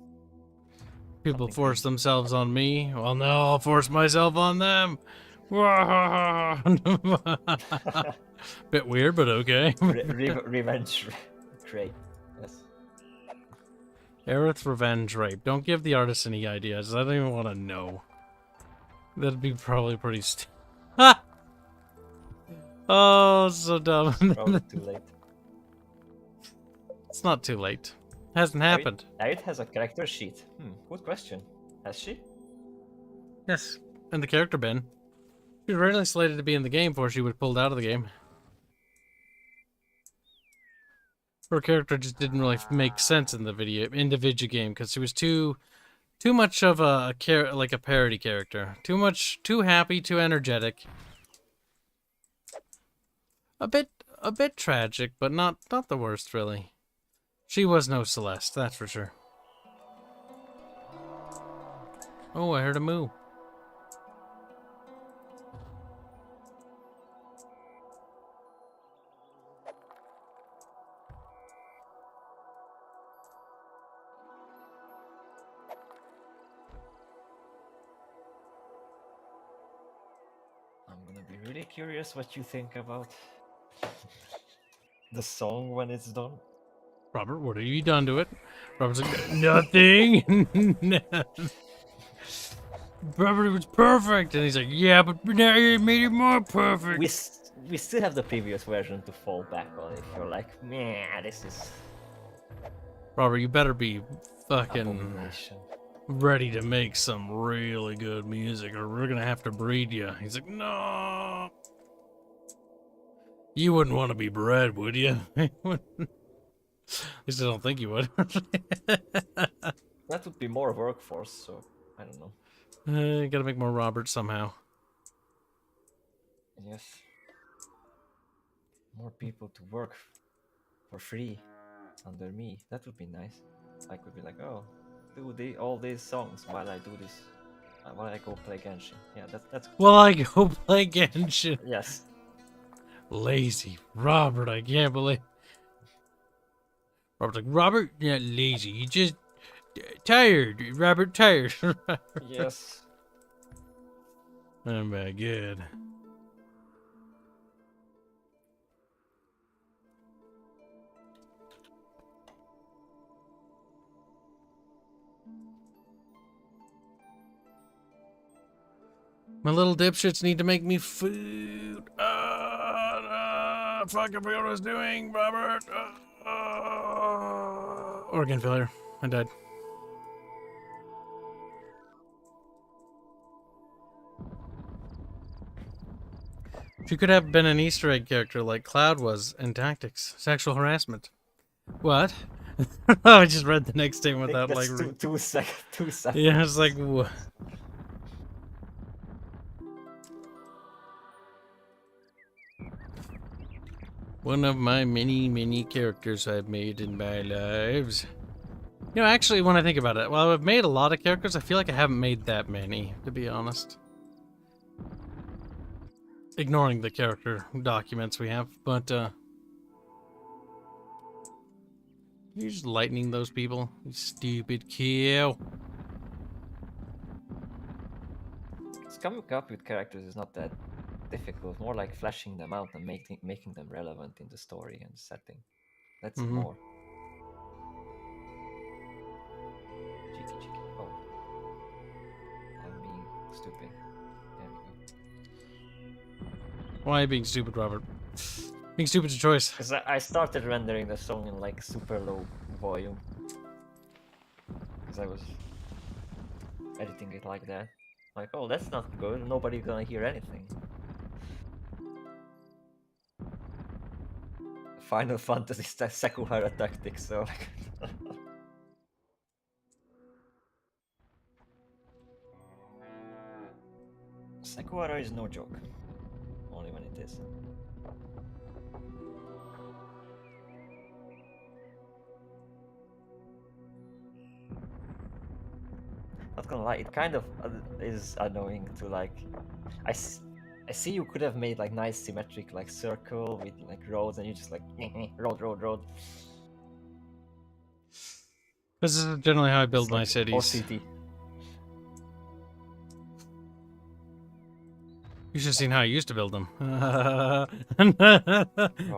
People Something force crazy. themselves on me. Well, now I'll force myself on them. Bit weird, but okay. Revenge, great. Yes. Aerith revenge rape. Don't give the artist any ideas. I don't even want to know. That'd be probably pretty Oh, so dumb. Probably too late. It's not too late. Hasn't happened. Aerith has a character sheet. Good question. Has she? Yes. In the character bin. She was originally slated to be in the game before she was pulled out of the game. Her character just didn't really make sense in the video game because she was too much of a parody character. Too happy, too energetic. A bit tragic, but not the worst really. She was no Celeste, that's for sure. Oh, I heard a moo. I'm gonna be really curious what you think about the song when it's done. Robert, what have you done to it? Robert's like, nothing. Robert, it was perfect. And he's like, yeah, but now you made it more perfect. We still have the previous version to fall back on if you're like, man, this is Robert, you better be fucking abomination. ready to make some really good music or we're gonna have to breed you. He's like, no. You wouldn't want to be bred, would you? At least I don't think you would. That would be more workforce, so I don't know. You gotta make more Roberts somehow. Yes. More people to work for free under me. That would be nice. I could be like, oh, do all these songs while I do this. While I go play Genshin. Yeah, that's. Well, I go play Genshin. Yes. Lazy. Robert, I can't believe. Robert's like, Robert, you're not lazy. You just tired. Robert, tired. Yes. Oh my god. My little dipshits need to make me food. Fuck, I forgot what I was doing, Robert. Organ failure. I died. She could have been an Easter egg character like Cloud was in Tactics. Sexual harassment. What? Oh, I just read the next statement without like. Two seconds. Yeah, it's like. One of my many characters I've made in my lives. You know, actually, when I think about it, well, I've made a lot of characters. I feel like I haven't made that many, to be honest. Ignoring the character documents we have, but, you're just lightning those people, you stupid kill. Coming up with characters is not that difficult. More like fleshing them out and making them relevant in the story and setting. That's more. Cheeky. Oh, I'm being stupid. There we go. Why are you being stupid, Robert? Being stupid's a choice. Because I started rendering the song in like super low volume. Because I was editing it like that. Like, oh, that's not good. Nobody's gonna hear anything. Final Fantasy Sekuhara tactics, so like. Sekuhara is no joke. Only when it is. Not gonna lie, it kind of is annoying to like. I see you could have made like nice symmetric like circle with like roads, and you just like road. This is generally how I build It's my like cities. city. You should have seen how I used to build them. Oh,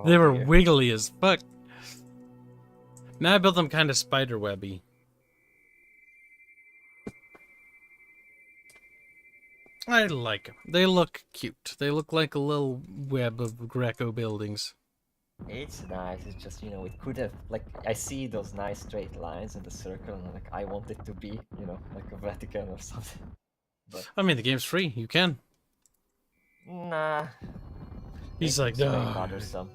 They were dear. wiggly as fuck. Now I build them kind of spider webby. I like them. They look cute. They look like a little web of Greco buildings. It's nice. It's just, you know, it could have like I see those nice straight lines in the circle, and like I want it to be, you know, like a Vatican or something. But I mean, the game's free. You can. nah. He's it like, looks very no. bothersome.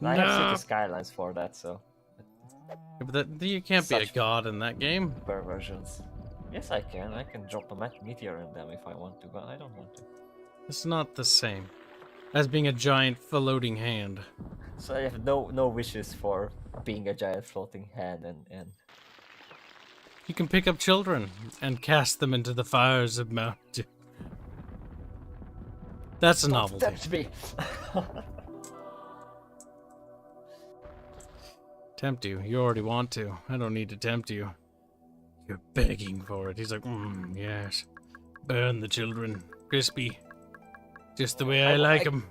I have No. City Skylines for that, so Yeah, but you can't be a Such- god in that game. perversions. Yes, I can. I can drop a meteor in them if I want to, but I don't want to. It's not the same as being a giant floating hand. So I have no wishes for being a giant floating hand and You can pick up children and cast them into the fires of Mount Doom. That's a novelty. tempt me. Tempt you. You already want to. I don't need to tempt you. You're begging for it. He's like, yes. Burn the children. Crispy. Just the way I like them.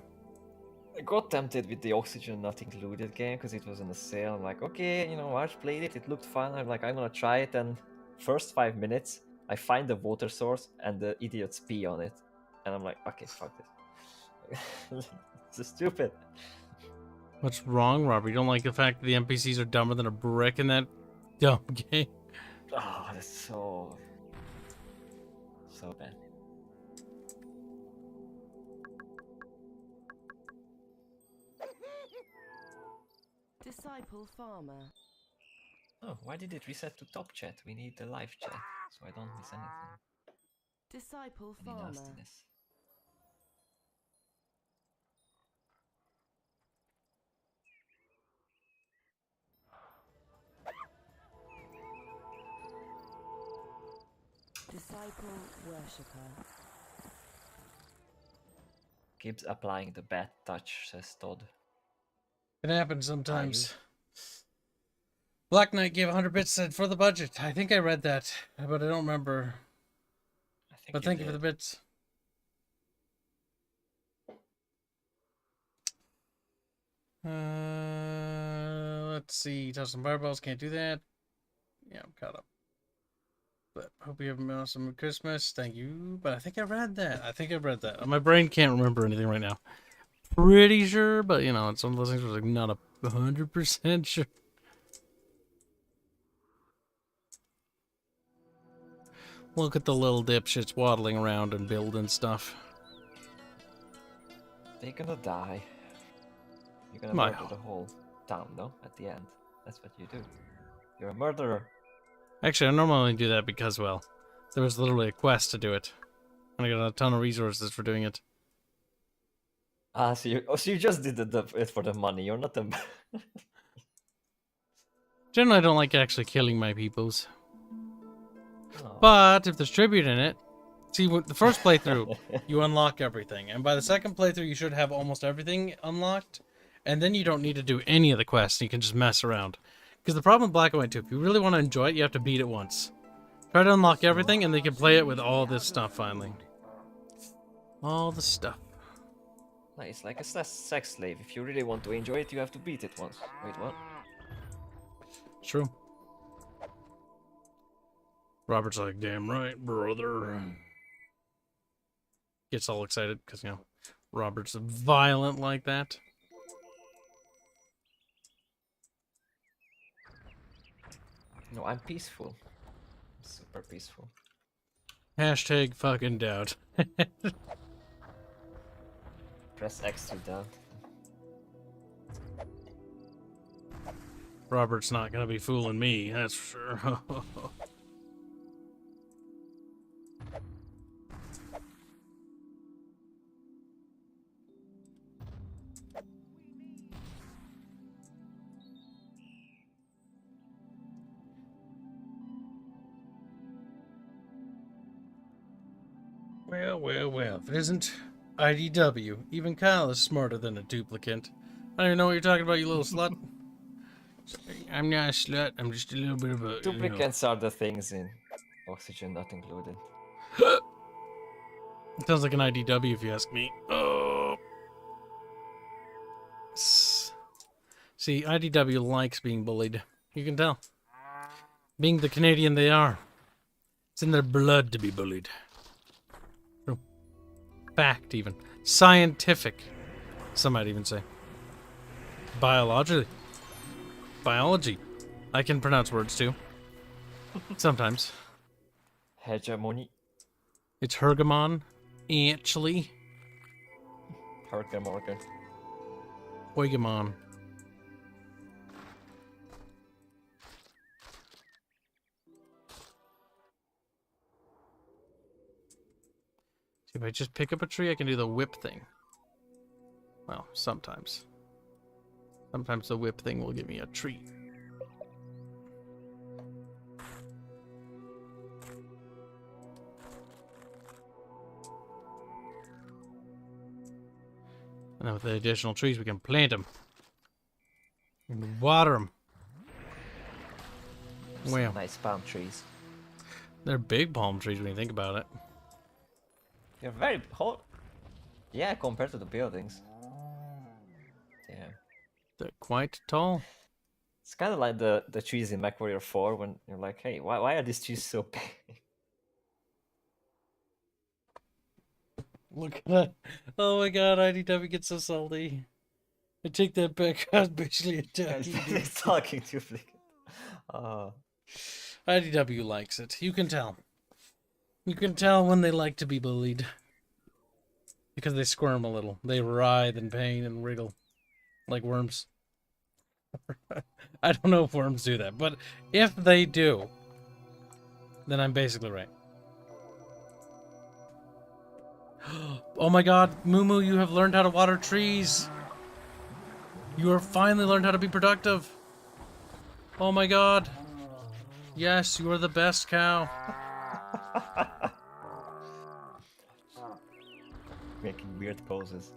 I got tempted with the Oxygen Not Included game because it was on a sale. I'm like, okay, you know, March played it, it looked fun. I'm like, I'm gonna try it, and first 5 minutes, I find the water source and the idiots pee on it. And I'm like, okay, fuck this. It's stupid. What's wrong, Robert? You don't like the fact that the NPCs are dumber than a brick in that dumb game? Oh, that's so bad. Disciple farmer. Oh, why did it reset to top chat? We need the live chat, so I don't miss anything. Disciple Any farmer. nastiness. Disciple worshipper. Kibs applying the bad touch, says Todd. It happens sometimes. Black Knight gave 100 bits, said for the budget. I think I read that, but I don't remember. I think But thank you for the did. bits. Let's see. Toss some fireballs. Can't do that. Yeah, I'm caught up. But hope you have an awesome Christmas. Thank you. But I think I read that. My brain can't remember anything right now. Pretty sure, but you know, it's one of those things where it's like not 100% sure. Look at the little dipshits waddling around and building stuff. They're gonna die. You're gonna My murder the whole town, though, at the end. That's what you do. You're a murderer. Actually, I normally only do that because, well, there was literally a quest to do it. And I got a ton of resources for doing it. Ah, so you just did it for the money. You're not the... Generally, I don't like actually killing my peoples. Oh. But if there's tribute in it, see, with the first playthrough, you unlock everything. And by the second playthrough, you should have almost everything unlocked. And then you don't need to do any of the quests. You can just mess around. Because the problem with Black and White 2, if you really want to enjoy it, you have to beat it once. Try to unlock everything, and they can play it with all this stuff, finally. All the stuff. It's like a sex slave. If you really want to enjoy it, you have to beat it once. Wait, what? True. Robert's like, damn right, brother. Gets all excited, because, you know, Robert's violent like that. No, I'm peaceful. Super peaceful. Hashtag fucking doubt. Press X to doubt. Robert's not gonna be fooling me, that's for sure. Well, if it isn't IDW. Even Kyle is smarter than a duplicate. I don't even know what you're talking about, you little slut. I'm not a slut. I'm just a little bit of a... Duplicates are the things in oxygen not included. It sounds like an IDW if you ask me. Oh. See, IDW likes being bullied. You can tell. Being the Canadian they are. It's in their blood to be bullied. Fact, even. Scientific. Some might even say. Biology. I can pronounce words too. Sometimes. Hegemony. It's Hergamon. Actually. Morgan. Hoigamon. See, if I just pick up a tree, I can do the whip thing. Well, sometimes. Sometimes the whip thing will give me a tree. And then with the additional trees, we can plant them. And water them. Well, Nice palm trees. they're big palm trees when you think about it. They're very hot. Yeah, compared to the buildings. Yeah. They're quite tall. It's kind of like the trees in MechWarrior 4 when you're like, hey, why are these trees so big? Look at that. Oh my god, IDW gets so salty. I take that back. I was basically attacking you. He's talking to Flick. IDW likes it. You can tell. You can tell when they like to be bullied. Because they squirm a little. They writhe in pain and wriggle. Like worms. I don't know if worms do that, but if they do, then I'm basically right. Oh my god, Moo, you have learned how to water trees. You have finally learned how to be productive. Oh my god. Yes, you are the best cow. Making weird poses.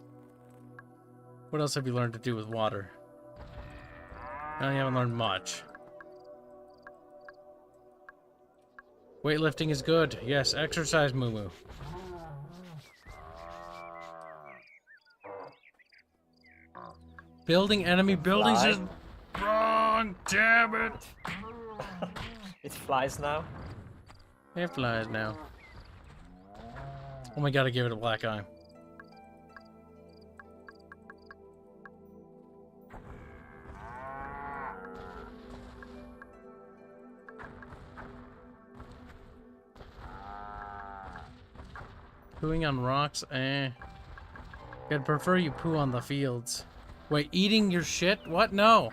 What else have you learned to do with water? No, you haven't learned much. Weightlifting is good. Yes, exercise, Moo. Building enemy buildings is wrong. Damn it! It flies now. It flies now. Oh my god, I gave it a black eye. Pooing on rocks, eh. I'd prefer you poo on the fields. Wait, eating your shit? What? No!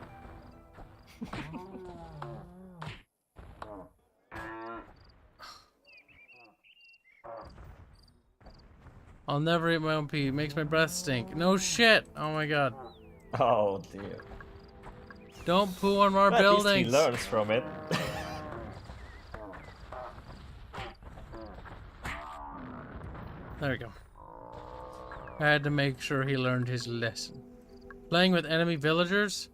I'll never eat my own pee. It makes my breath stink. No shit! Oh my god. Oh dear. Don't poo on our At least buildings! he learns from it. There we go. I had to make sure he learned his lesson. Playing with enemy villagers?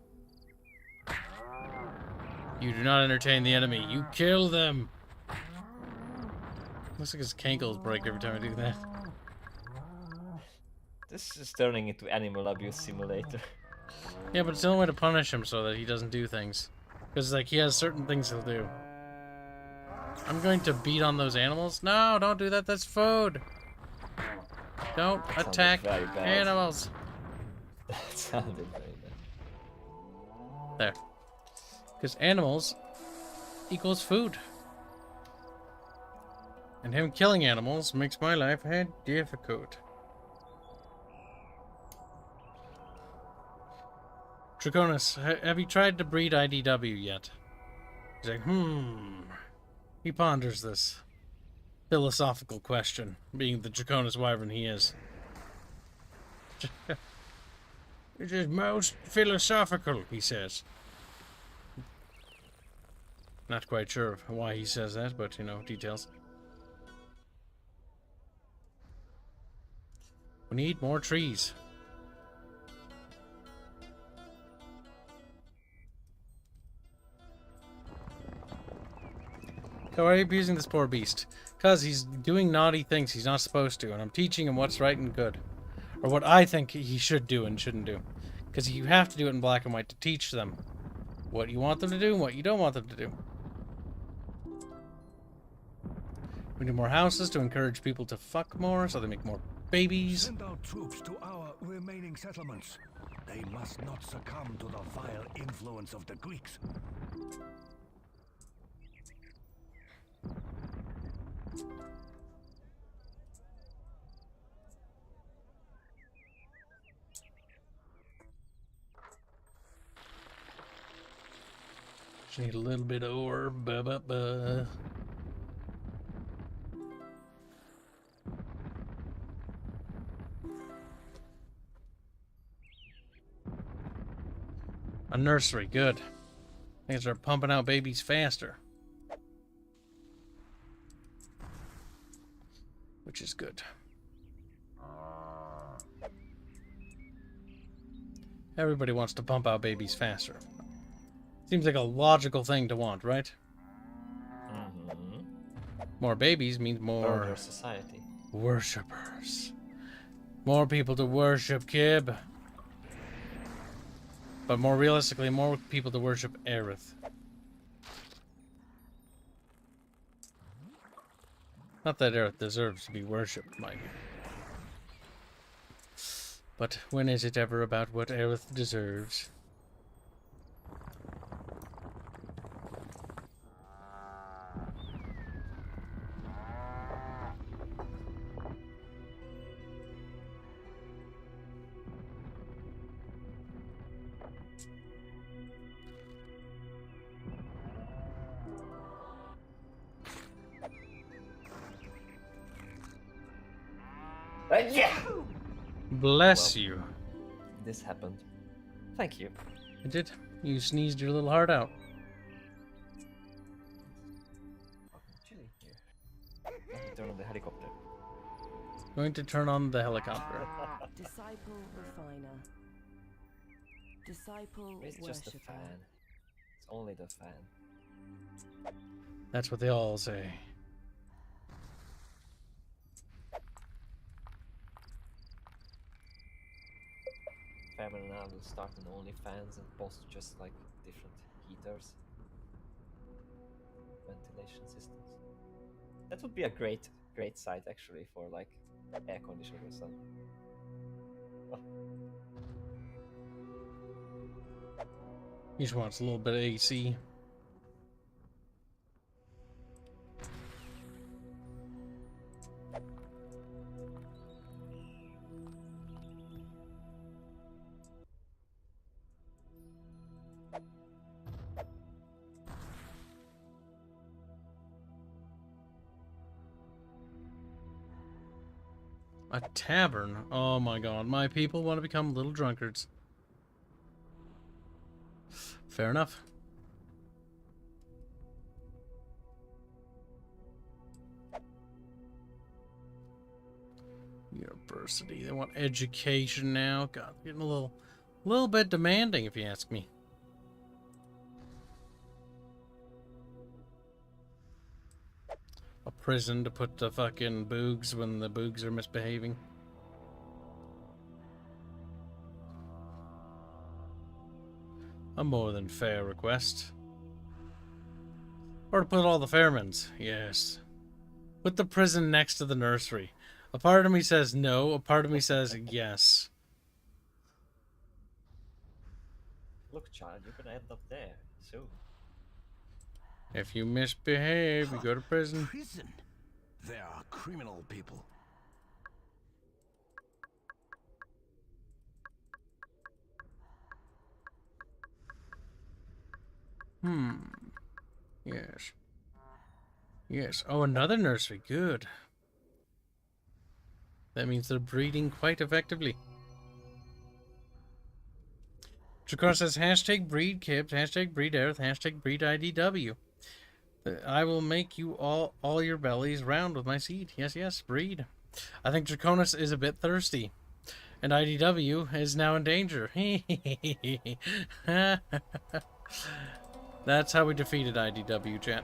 You do not entertain the enemy. You kill them! Looks like his cankles break every time I do that. This is turning into animal abuse simulator. Yeah, but it's the only way to punish him so that he doesn't do things. Because, like, he has certain things he'll do. I'm going to beat on those animals? No, don't do that. That's food! Don't attack very bad. animals! That sounded very bad. There. Because animals equals food. And him killing animals makes my life difficult. Draconis, have you tried to breed IDW yet? He's like, He ponders this philosophical question, being the Draconis wyvern he is. It is most philosophical, he says. Not quite sure of why he says that, but, you know, details. We need more trees. So why are you abusing this poor beast? Because he's doing naughty things he's not supposed to, and I'm teaching him what's right and good. Or what I think he should do and shouldn't do. Because you have to do it in black and white to teach them what you want them to do and what you don't want them to do. We need more houses to encourage people to fuck more so they make more babies. Send out troops to our remaining settlements. They must not succumb to the vile influence of the Greeks. Just need a little bit of ore. Ba-ba-ba. A nursery, good. Things are pumping out babies faster. Which is good. Everybody wants to pump out babies faster. Seems like a logical thing to want, right? Mm-hmm. More babies means more Further society. worshippers. More people to worship Kib. But more realistically, more people to worship Aerith. Not that Aerith deserves to be worshipped, mind you. But when is it ever about what Aerith deserves? Yeah! Bless Well. you. This happened. Thank you. I did. You sneezed your little heart out. Fucking chilly here. Let me turn on the helicopter. Going to turn on the helicopter. Disciple refiner. Disciple It's just a worshipper. fan. It's only the fan. That's what they all say. Family now will start an OnlyFans and post just like different heaters, ventilation systems. That would be a great site actually for like air conditioner or something. He just wants a little bit of AC. A tavern? Oh my god, my people want to become little drunkards. Fair enough. University. They want education now. God, getting a little bit demanding, if you ask me. A prison to put the fucking boogs when the boogs are misbehaving. A more than fair request. Or to put all the fairmans, yes. Put the prison next to the nursery. A part of me says no, a part of me says yes. Look, child, you're gonna end up there soon. If you misbehave, you go to prison. Prison? They are criminal people. Yes. Yes. Oh, another nursery. Good. That means they're breeding quite effectively. Dracar says, hashtag breed Kibs, hashtag breed Aerith, hashtag breed IDW. I will make you all your bellies round with my seed. Yes, yes, breed. I think Draconis is a bit thirsty. And IDW is now in danger. That's how we defeated IDW, chat.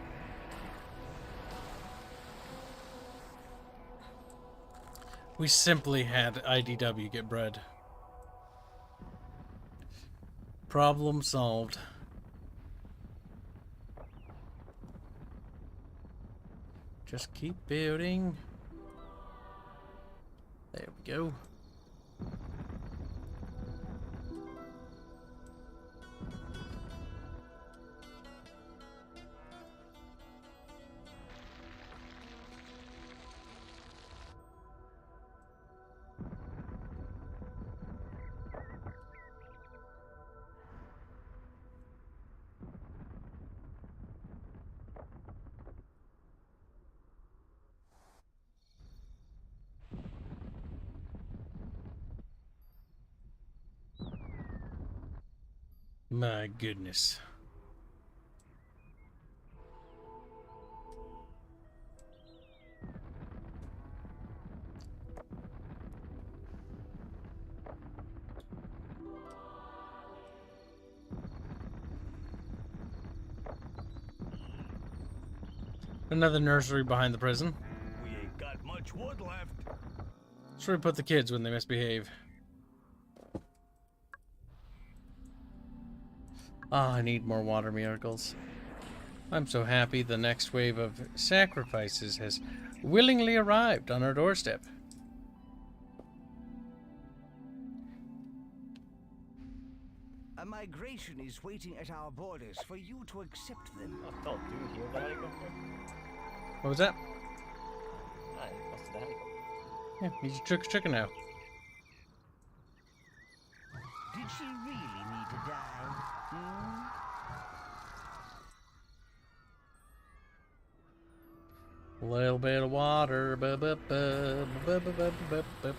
We simply had IDW get bread. Problem solved. Just keep building. There we go. My goodness. Another nursery behind the prison. We ain't got much wood left. That's where we put the kids when they misbehave. Ah, I need more water miracles. I'm so happy the next wave of sacrifices has willingly arrived on our doorstep. A migration is waiting at our borders for you to accept them. Oh, Todd, do you hear the helicopter? What was that? Ah, it was the helicopter. Yeah, he's chicken now. Did she really need to die? Hmm? A little bit of water. Ba, ba, ba, ba, ba, ba, ba, ba.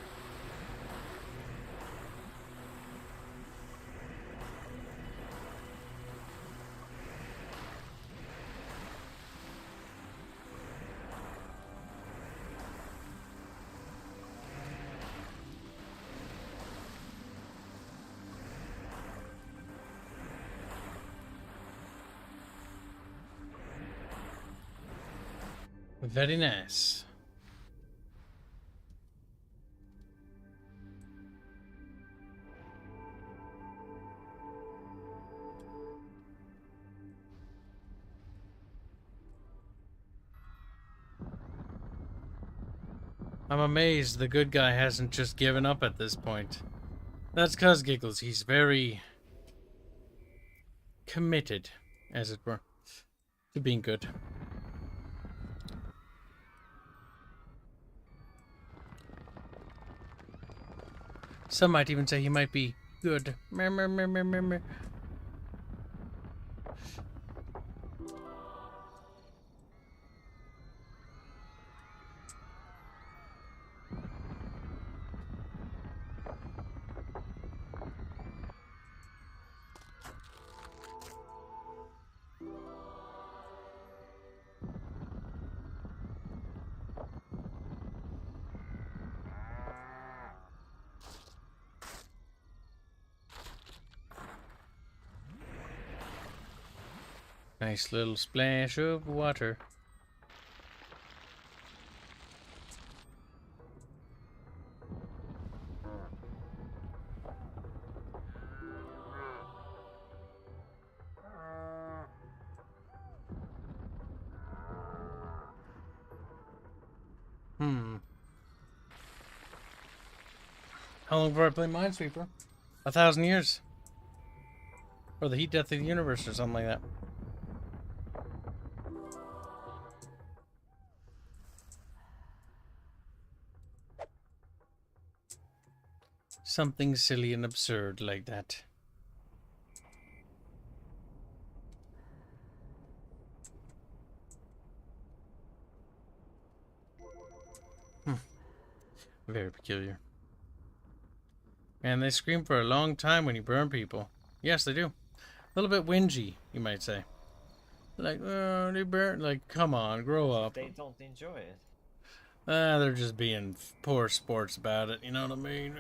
Very nice. I'm amazed the good guy hasn't just given up at this point. That's 'cause Giggles, he's very committed, as it were, to being good. Some might even say he might be good. Mer, mer, mer, mer, mer, mer. Nice little splash of water. How long before I play Minesweeper? 1,000 years. Or the heat death of the universe or something like that. Something silly and absurd like that. Very peculiar. And they scream for a long time when you burn people. Yes, they do. A little bit whingy, you might say. Like, oh, they burn. Like, come on, grow up. They don't enjoy it. They're just being poor sports about it, you know what I mean?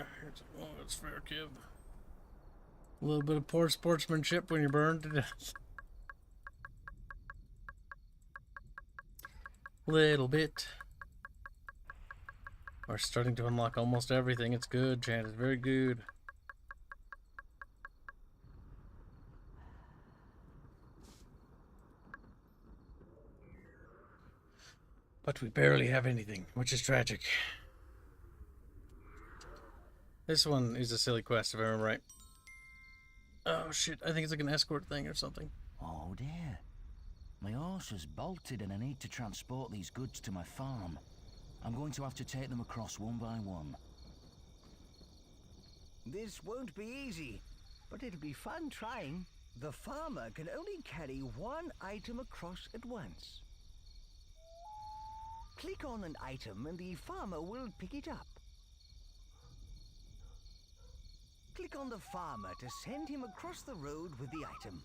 Oh, it's fair, kid. A little bit of poor sportsmanship when you're burned to death. Little bit. We're starting to unlock almost everything. It's good, Chant. It's very good. But we barely have anything, which is tragic. This one is a silly quest, if I remember right. Oh shit, I think it's like an escort thing or something. Oh dear. My horse has bolted and I need to transport these goods to my farm. I'm going to have to take them across one by one. This won't be easy, but it'll be fun trying. The farmer can only carry one item across at once. Click on an item and the farmer will pick it up. Click on the farmer to send him across the road with the item.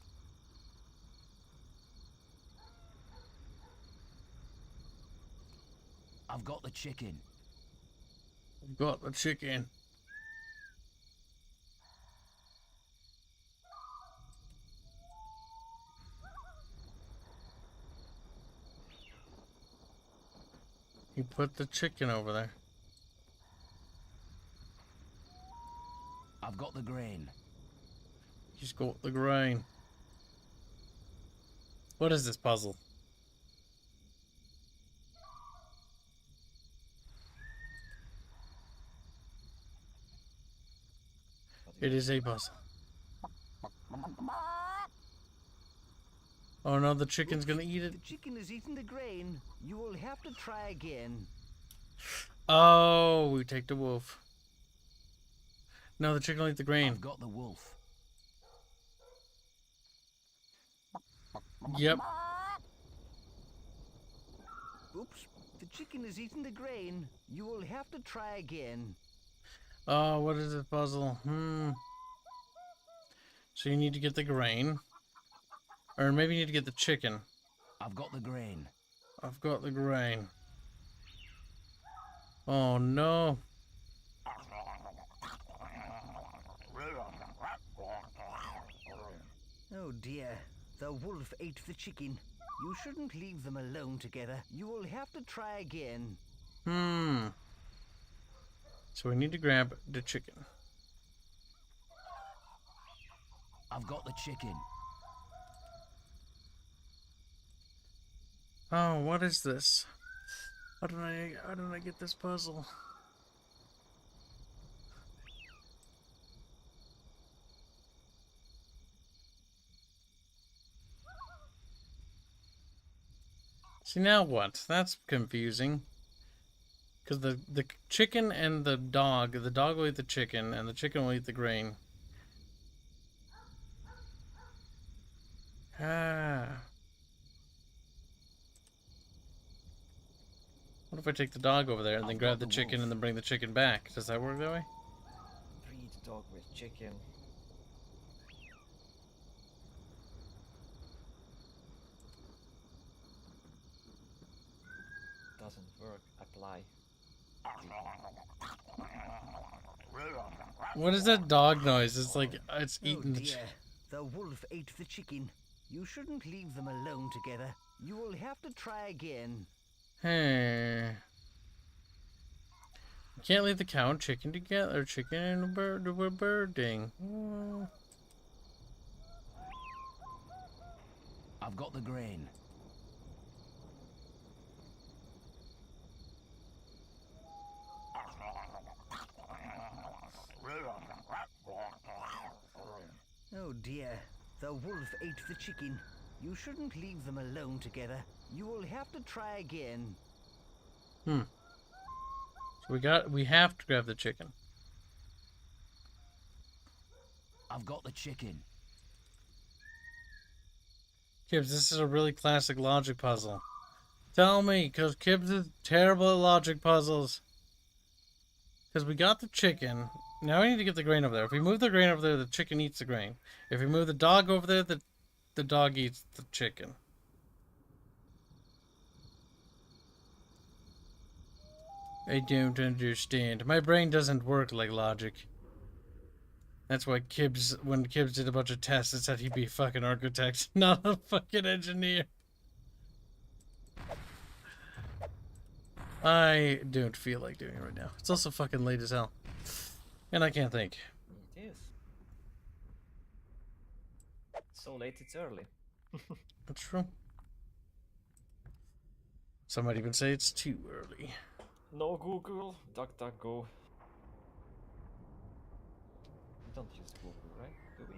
I've got the chicken. Got the chicken. You put the chicken over there. I've got the grain. He's got the grain. What is this puzzle? It is a puzzle. Oh no, the chicken's gonna eat it. The chicken has eaten the grain. You will have to try again. Oh, we take the wolf. No, the chicken will eat the grain. I've got the wolf. Yep. Oops, the chicken has eaten the grain. You will have to try again. Oh, what is this puzzle? So you need to get the grain. Or maybe you need to get the chicken. I've got the grain. I've got the grain. Oh no. Oh dear, the wolf ate the chicken. You shouldn't leave them alone together. You will have to try again. So we need to grab the chicken. I've got the chicken. Oh, what is this? How did I get this puzzle? See, now what? That's confusing. Because the chicken and the dog will eat the chicken, and the chicken will eat the grain. Ah. What if I take the dog over there and then grab the chicken and then bring the chicken back? Does that work that way? Breed dog with chicken. Doesn't work. Apply. What is that dog noise? It's like it's eating Oh the dear, the wolf ate the chicken. You shouldn't leave them alone together. You will have to try again. Hey. You can't leave the cow and chicken together. Chicken and a bird were birding. Oh. I've got the grain. Oh dear, the wolf ate the chicken. You shouldn't leave them alone together. You will have to try again. So we have to grab the chicken. I've got the chicken. Kibs, this is a really classic logic puzzle. Tell me, because Kibs is terrible at logic puzzles. Because we got the chicken. Now we need to get the grain over there. If we move the grain over there, the chicken eats the grain. If we move the dog over there, the dog eats the chicken. I don't understand. My brain doesn't work like logic. That's why Kibs, when Kibs did a bunch of tests, it said he'd be a fucking architect, not a fucking engineer. I don't feel like doing it right now. It's also fucking late as hell. And I can't think. It is. So late, it's early. That's true. Some might even say it's too early. No Google, DuckDuckGo. We don't use Google, right? Do we?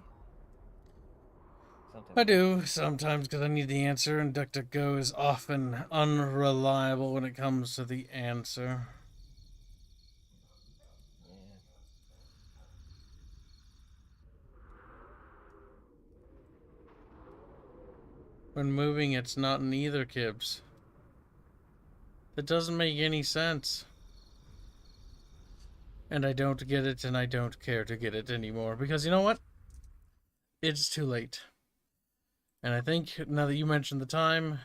Sometimes I do, sometimes, because I need the answer, and DuckDuckGo is often unreliable when it comes to the answer. Yeah. When moving, it's not in either, Kibs. That doesn't make any sense. And I don't get it, and I don't care to get it anymore. Because you know what? It's too late. And I think, now that you mentioned the time,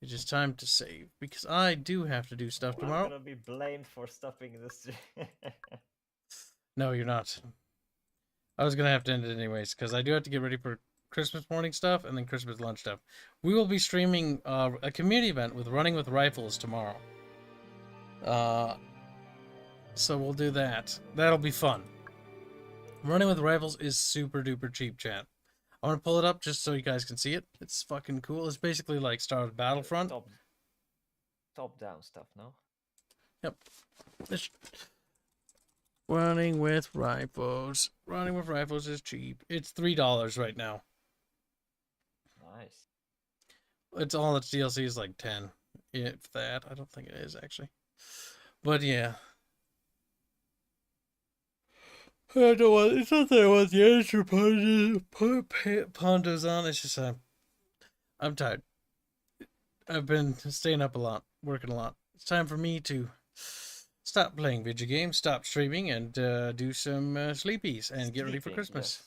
it's just time to save. Because I do have to do stuff tomorrow. I'm gonna be blamed for stopping this. No, you're not. I was gonna have to end it anyways, because I do have to get ready for Christmas morning stuff and then Christmas lunch stuff. We will be streaming a community event with Running with Rifles tomorrow. So we'll do that. That'll be fun. Running with Rifles is super duper cheap, chat. I'm gonna pull it up just so you guys can see it. It's fucking cool. It's basically like Star Wars Battlefront. Top down stuff, no? Yep. Running with Rifles. Running with Rifles is cheap. It's $3 right now. Nice. It's all its DLC is like 10. If that. I don't think it is actually. But yeah. I don't know what, it's not that I want the answer pondos on. It's just I'm tired. I've been staying up a lot, working a lot. It's time for me to stop playing video games, stop streaming, and do some sleepies and get ready for Christmas.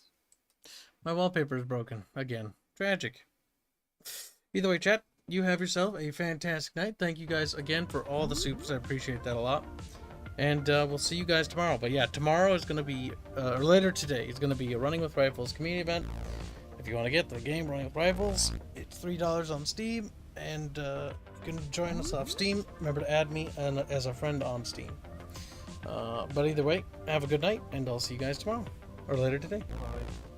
Yes. My wallpaper is broken again. Tragic. Either way, chat, you have yourself a fantastic night. Thank you guys again for all the supers. I appreciate that a lot. And we'll see you guys tomorrow. But yeah, tomorrow is going to be, or later today, is going to be a Running with Rifles community event. If you want to get the game Running with Rifles, it's $3 on Steam. And you can join us off Steam. Remember to add me as a friend on Steam. But either way, have a good night, and I'll see you guys tomorrow. Or later today. Bye.